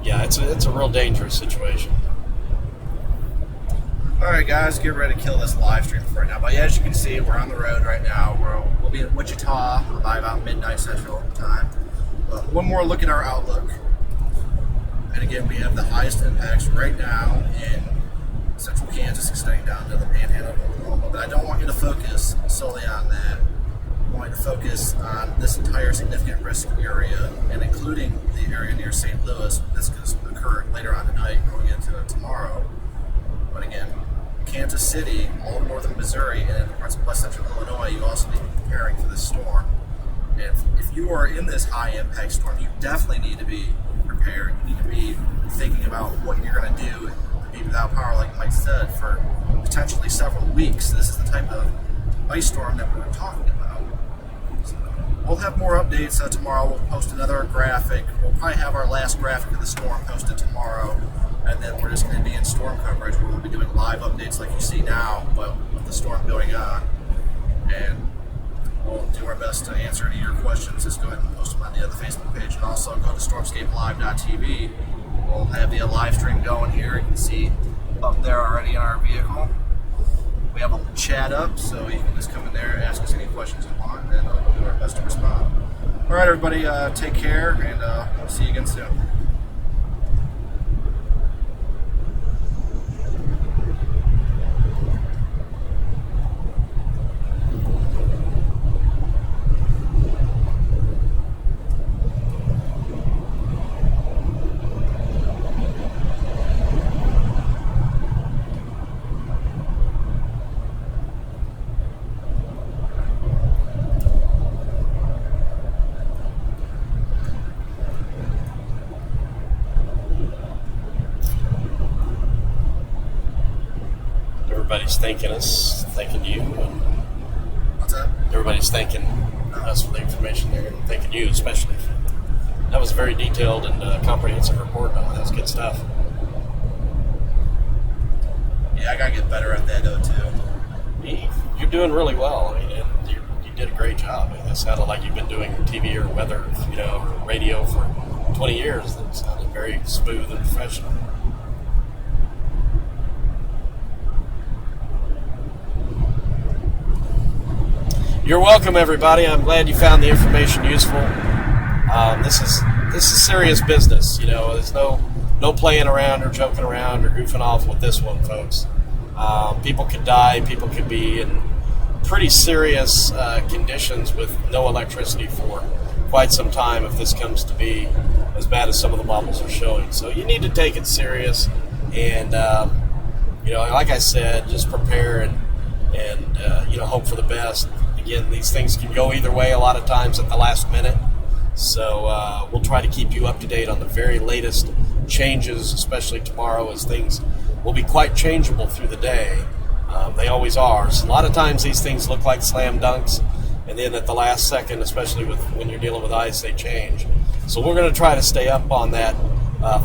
it's a real dangerous situation. All right, guys, get ready to kill this live stream for right now. But as you can see, we're on the road right now. We'll be in Wichita by about midnight Central Time. One more look at our outlook. And again, we have the highest impacts right now in central Kansas, extending down to the Panhandle of Oklahoma. But I don't want you to focus solely on that. I want you to focus on this entire significant risk area, and including the area near St. Louis. This could occur later on tonight, going into tomorrow. But again, Kansas City, all of northern Missouri, and parts of west central Illinois, you also need to be preparing for this storm. And if you are in this high impact storm, you definitely need to be prepared. You need to be thinking about what you're going to do to be without power, like Mike said, for potentially several weeks. This is the type of ice storm that we're talking about. So we'll have more updates tomorrow. We'll post another graphic. We'll probably have our last graphic of the storm posted tomorrow. And then we're just going to be in storm coverage where we'll be doing live updates like you see now, but with the storm going on. And we'll do our best to answer any of your questions. Just go ahead and post them on the other Facebook page. And also go to stormscapelive.tv. We'll have the live stream going here. You can see up there already in our vehicle. We have a chat up, so you can just come in there, ask us any questions you want, and we'll do our best to respond. All right, everybody, take care, and we'll see you again soon. Everybody's thanking you. And What's that? everybody's thanking us for the information there, and thanking you especially. That was a very detailed and comprehensive report. That was good stuff. Yeah, I gotta get better at that though too. You're doing really well. I mean, you did a great job. I mean, it sounded like you've been doing TV or weather, or radio for 20 years. That sounded very smooth and professional. You're welcome, everybody. I'm glad you found the information useful. This is serious business. There's no playing around or joking around or goofing off with this one, folks. People could die. People could be in pretty serious conditions with no electricity for quite some time if this comes to be as bad as some of the models are showing. So you need to take it serious, and like I said, just prepare and hope for the best. Again, these things can go either way a lot of times at the last minute. So we'll try to keep you up to date on the very latest changes, especially tomorrow, as things will be quite changeable through the day. They always are. So a lot of times these things look like slam dunks, and then at the last second, especially when you're dealing with ice, they change. So we're going to try to stay up on that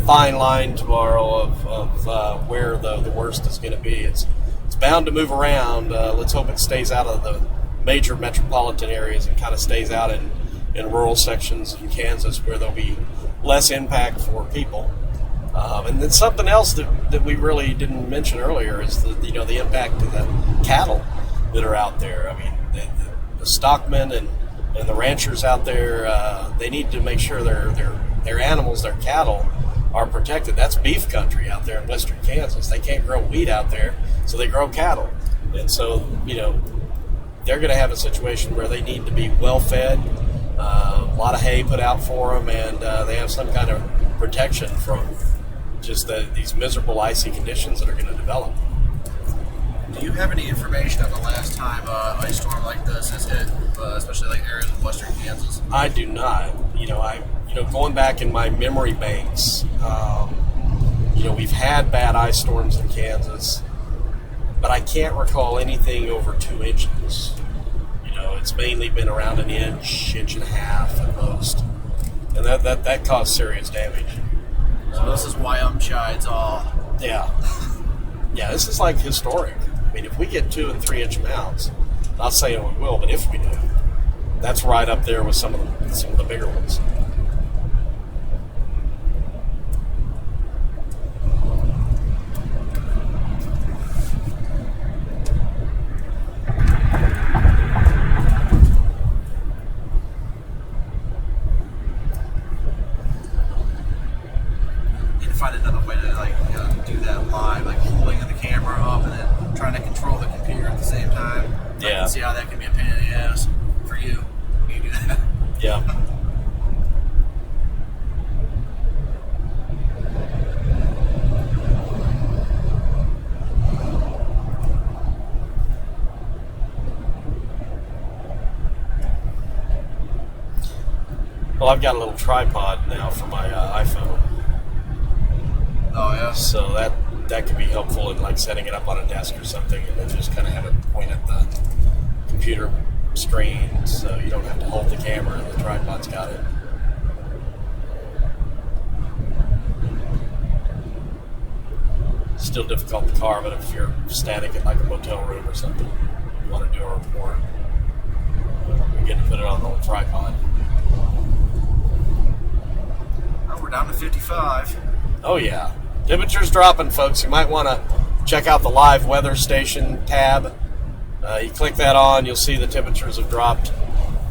fine line tomorrow of where the worst is going to be. It's bound to move around. Let's hope it stays out of the major metropolitan areas and kind of stays out in rural sections in Kansas where there'll be less impact for people. And then something else that we really didn't mention earlier is the impact to the cattle that are out there. I mean, the stockmen and the ranchers out there, they need to make sure their animals, their cattle, are protected. That's beef country out there in western Kansas. They can't grow wheat out there, so they grow cattle. And so, they're going to have a situation where they need to be well fed, a lot of hay put out for them, and they have some kind of protection from just these miserable icy conditions that are going to develop. Do you have any information on the last time ice storm like this has hit, especially like areas of western Kansas? I do not. Going back in my memory banks, we've had bad ice storms in Kansas, but I can't recall anything over 2 inches. It's mainly been around an inch and a half at most, and that caused serious damage. So this is why Chide's all. Yeah, this is like historic. I mean, if we get 2 and 3 inch amounts, not saying we will, but if we do, that's right up there with some of the bigger ones. Find another way to do that live, like holding the camera up and then trying to control the computer at the same time. I can see how that can be a pain in the ass for you. You do that. Yeah. Well, I've got a little tripod now for my iPhone. Oh yeah. So that could be helpful in like setting it up on a desk or something, and then just kind of have it point at the computer screen, so you don't have to hold the camera and the tripod's got it. Still difficult in the car, but if you're static at like a motel room or something, you want to do a report, you get to put it on the little tripod. Oh, we're down to 55. Oh yeah. Temperature's dropping, folks. You might want to check out the live weather station tab. You click that on, you'll see the temperatures have dropped,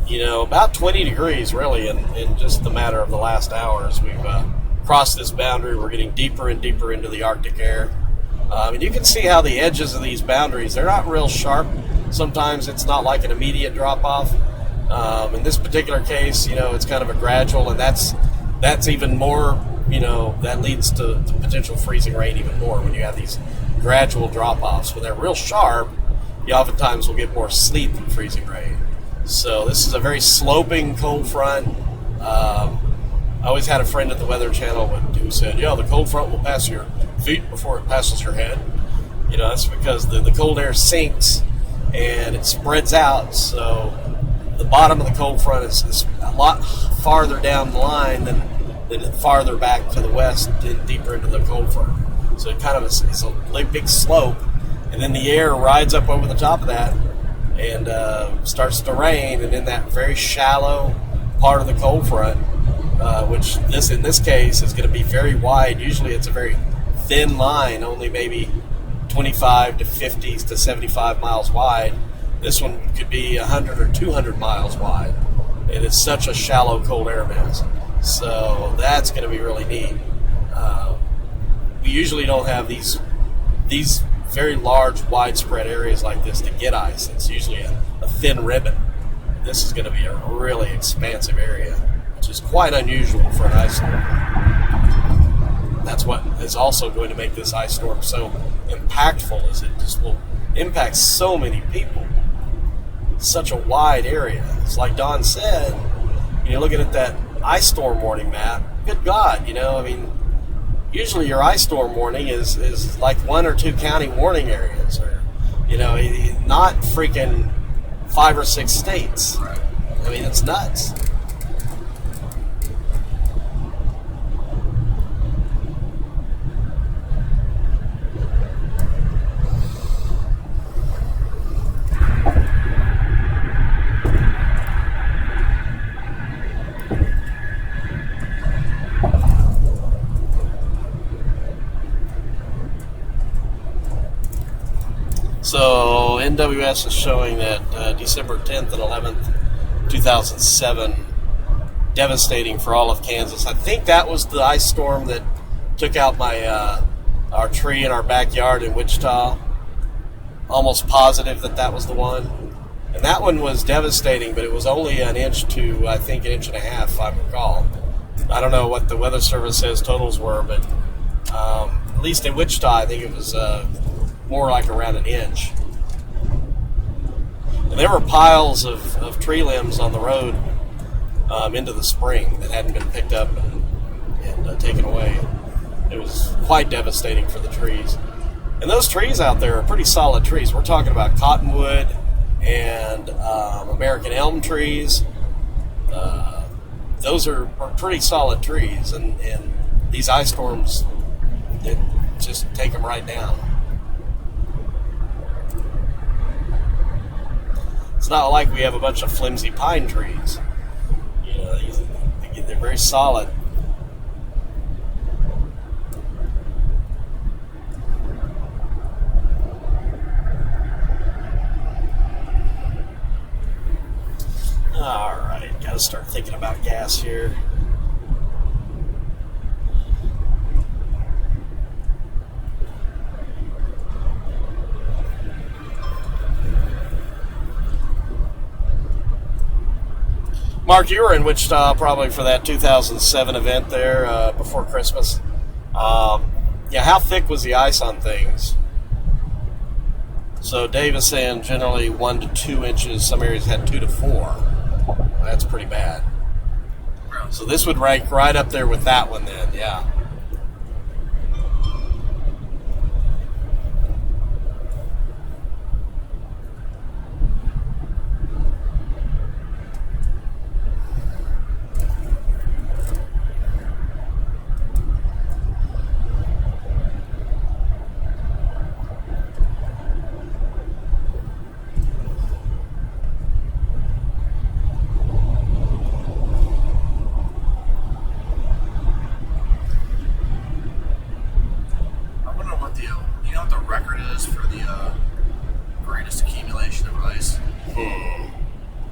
about 20 degrees really in just the matter of the last hours. We've crossed this boundary. We're getting deeper and deeper into the Arctic air. And you can see how the edges of these boundaries, they're not real sharp. Sometimes it's not like an immediate drop-off. In this particular case, it's kind of a gradual, and that's even more, that leads to potential freezing rain even more when you have these gradual drop-offs. When they're real sharp, you oftentimes will get more sleet than freezing rain. So this is a very sloping cold front. I always had a friend at the Weather Channel who said, the cold front will pass your feet before it passes your head. That's because the cold air sinks and it spreads out. So the bottom of the cold front is a lot farther down the line than farther back to the west and deeper into the cold front. So it kind of is a big slope, and then the air rides up over the top of that and starts to rain, and in that very shallow part of the cold front, which in this case is going to be very wide. Usually it's a very thin line, only maybe 25 to 50 to 75 miles wide. This one could be 100 or 200 miles wide. It is such a shallow cold air mass. So that's going to be really neat. We usually don't have these very large, widespread areas like this to get ice. It's usually a thin ribbon. This is going to be a really expansive area, which is quite unusual for an ice storm. That's what is also going to make this ice storm so impactful, is it just will impact so many people. Such a wide area. It's like Don said, you're looking at that ice storm warning map. Good God, usually your ice storm warning is like 1 or 2 county warning areas, or not freaking 5 or 6 states. Right. It's nuts. So NWS is showing that December 10th and 11th, 2007, devastating for all of Kansas. I think that was the ice storm that took out our tree in our backyard in Wichita. almost positive that was the one. And that one was devastating, but it was only an inch to, I think, an inch and a half, if I recall. I don't know what the Weather Service says totals were, but at least in Wichita, I think it was more like around an inch. And there were piles of tree limbs on the road into the spring that hadn't been picked up and taken away. It was quite devastating for the trees. And those trees out there are pretty solid trees. We're talking about cottonwood and American elm trees. Those are pretty solid trees, and these ice storms, it just take them right down. It's not like we have a bunch of flimsy pine trees. You know, they're very solid. All right, got to start thinking about gas here. Mark, you were in Wichita probably for that 2007 event there before Christmas. Yeah, how thick was the ice on things? So Dave is saying generally 1 to 2 inches. Some areas had 2 to 4. That's pretty bad. So this would rank right up there with that one then, yeah.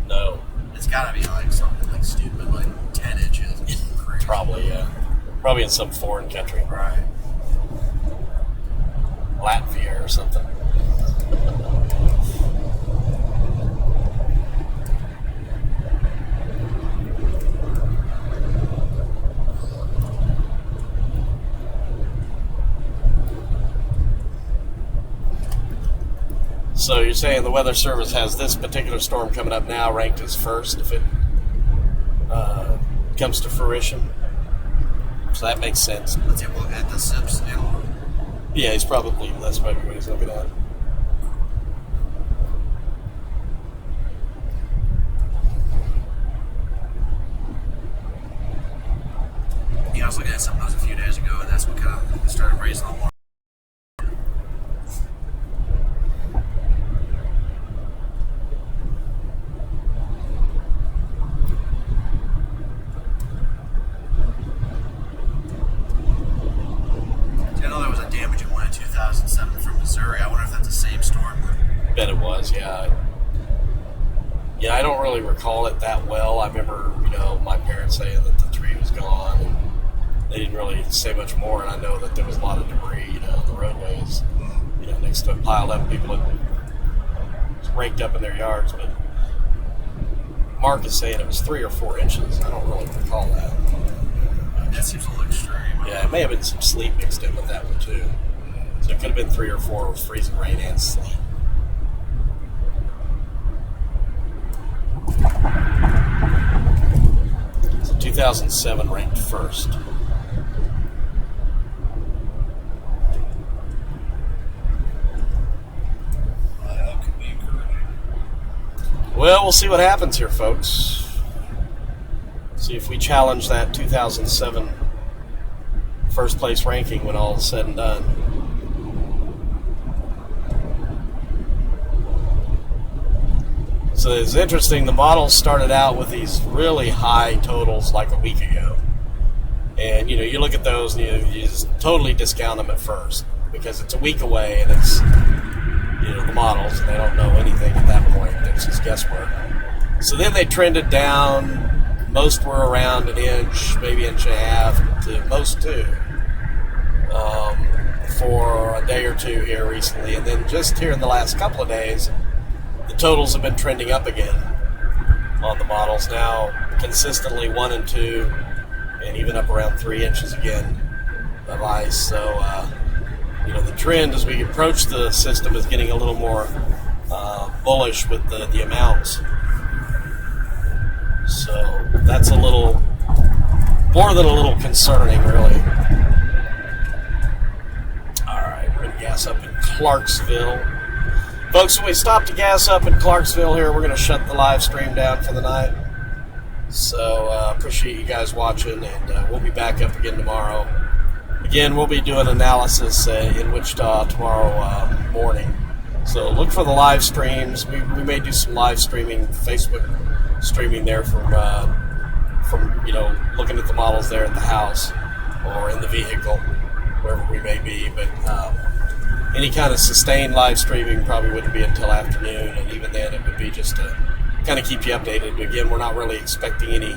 No. It's got to be like something like stupid, like 10 inches. Probably, yeah. Probably in some foreign country. Right. Latvia or something. So you're saying the Weather Service has this particular storm coming up now ranked as first if it comes to fruition? So that makes sense. Let's take a look at the SIPs now. Yeah, that's probably what he's looking at. Yeah, I was looking at some of those a few days ago, and that's what kind of started raising the alarm. I know there was a damaging one in 2007 from Missouri. I wonder if that's the same storm. Bet it was, yeah. Yeah, I don't really recall it that well. I remember, my parents saying that the tree was gone, and they didn't really say much more. And I know that there was a lot of debris, on the roadways, next to it piled up. People had raked up in their yards, but Mark is saying it was 3 or 4 inches. I don't really recall that. That seems a little extreme. Yeah, it may have been some sleet mixed in with that one too. So it could have been 3 or 4 with freezing rain and sleet. So 2007 ranked first. That could be encouraging. Well, we'll see what happens here, folks. See if we challenge that 2007 first place ranking when all is said and done. So it's interesting, the models started out with these really high totals like a week ago. And, you look at those and you just totally discount them at first because it's a week away and it's, the models, and they don't know anything at that point. It's just guesswork. So then they trended down. Most were around an inch, maybe inch and a half, to most 2. for a day or two here recently, and then just here in the last couple of days, the totals have been trending up again on the models, now consistently 1 and 2, and even up around 3 inches again of ice. So the trend as we approach the system is getting a little more bullish with the amounts. So that's a little more than a little concerning, really. All right, we're going to gas up in Clarksville. Folks, when we stop to gas up in Clarksville here, we're going to shut the live stream down for the night. So appreciate you guys watching, and we'll be back up again tomorrow. Again, we'll be doing analysis in Wichita tomorrow morning. So look for the live streams. We may do some live streaming, Facebook streaming there from looking at the models there at the house or in the vehicle, wherever we may be. But any kind of sustained live streaming probably wouldn't be until afternoon, and even then it would be just to kind of keep you updated. But again, we're not really expecting any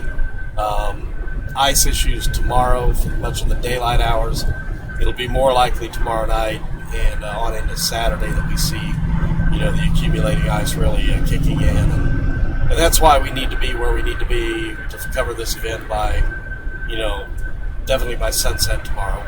ice issues tomorrow for much of the daylight hours. It'll be more likely tomorrow night and on into Saturday that we see, the accumulating ice really kicking in, and that's why we need to be where we need to be to cover this event by, definitely by sunset tomorrow.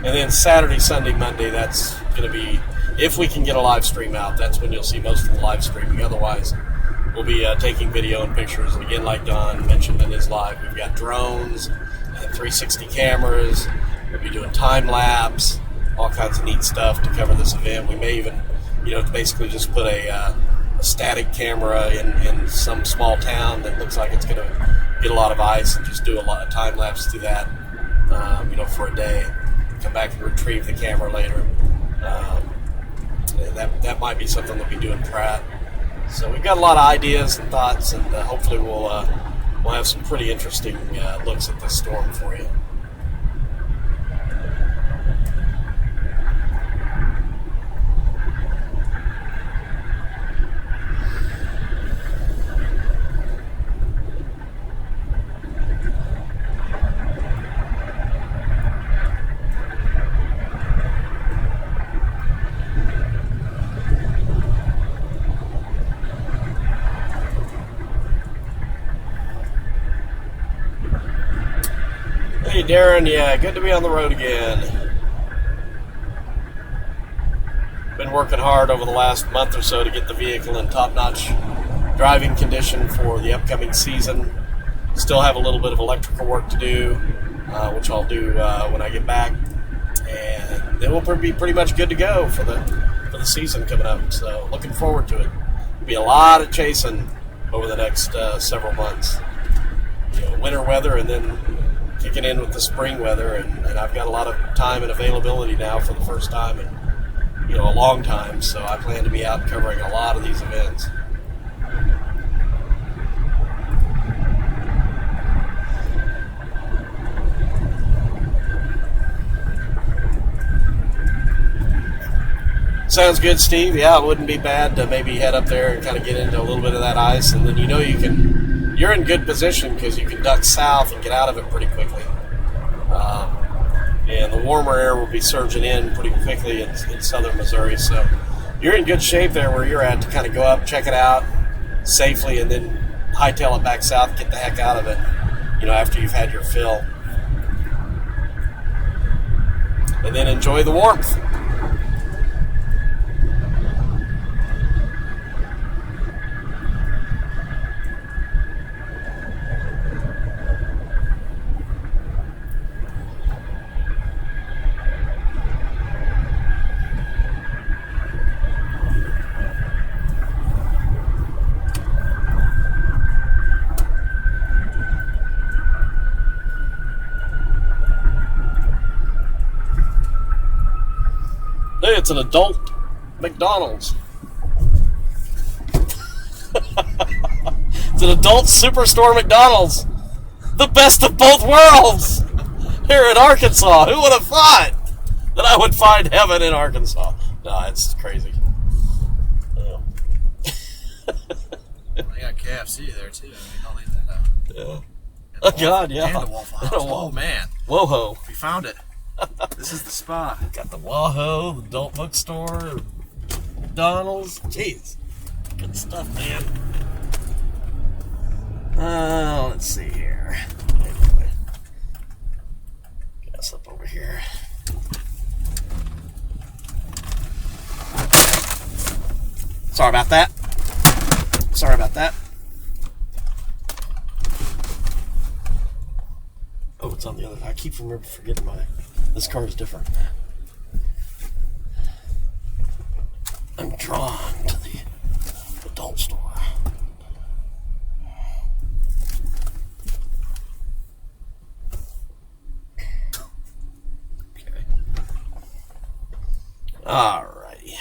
And then Saturday, Sunday, Monday, that's going to be, if we can get a live stream out, that's when you'll see most of the live streaming. Otherwise, we'll be taking video and pictures. And again, like Don mentioned in his live, we've got drones and 360 cameras. We'll be doing time lapse, all kinds of neat stuff to cover this event. We may even, basically just put a static camera in some small town that looks like it's going to get a lot of ice, and just do a lot of time lapse through that, for a day. Come back and retrieve the camera later. That might be something that we do in Pratt. So we've got a lot of ideas and thoughts, and hopefully we'll have some pretty interesting looks at this storm for you. Hey Darren, yeah, good to be on the road again. Been working hard over the last month or so to get the vehicle in top-notch driving condition for the upcoming season. Still have a little bit of electrical work to do, which I'll do when I get back, and then we'll be pretty much good to go for the season coming up. So looking forward to it. There'll be a lot of chasing over the next several months. Winter weather, and then kicking in with the spring weather, and I've got a lot of time and availability now for the first time in a long time, so I plan to be out covering a lot of these events. Sounds good, Steve. Yeah, it wouldn't be bad to maybe head up there and kind of get into a little bit of that ice, and then you're in good position because you can duck south and get out of it pretty quickly. And the warmer air will be surging in pretty quickly in southern Missouri. So you're in good shape there where you're at to kind of go up, check it out safely, and then hightail it back south, get the heck out of it, after you've had your fill. And then enjoy the warmth. Hey, it's an adult McDonald's. It's an adult superstore McDonald's. The best of both worlds here in Arkansas. Who would have thought that I would find heaven in Arkansas? No, it's crazy. They got KFC there too. I'll leave that out. Yeah. Oh God, yeah. And a Waffle House. Oh man. Whoa-ho. We found it. This is the spot. Got the Whoa-ho, the adult bookstore, McDonald's. Jeez. Good stuff, man. Let's see here. Anyway. Gas up over here. Sorry about that. Oh, it's on the other. I keep forgetting this car is different. I'm drawn to the adult store. Okay. Alrighty.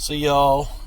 See y'all.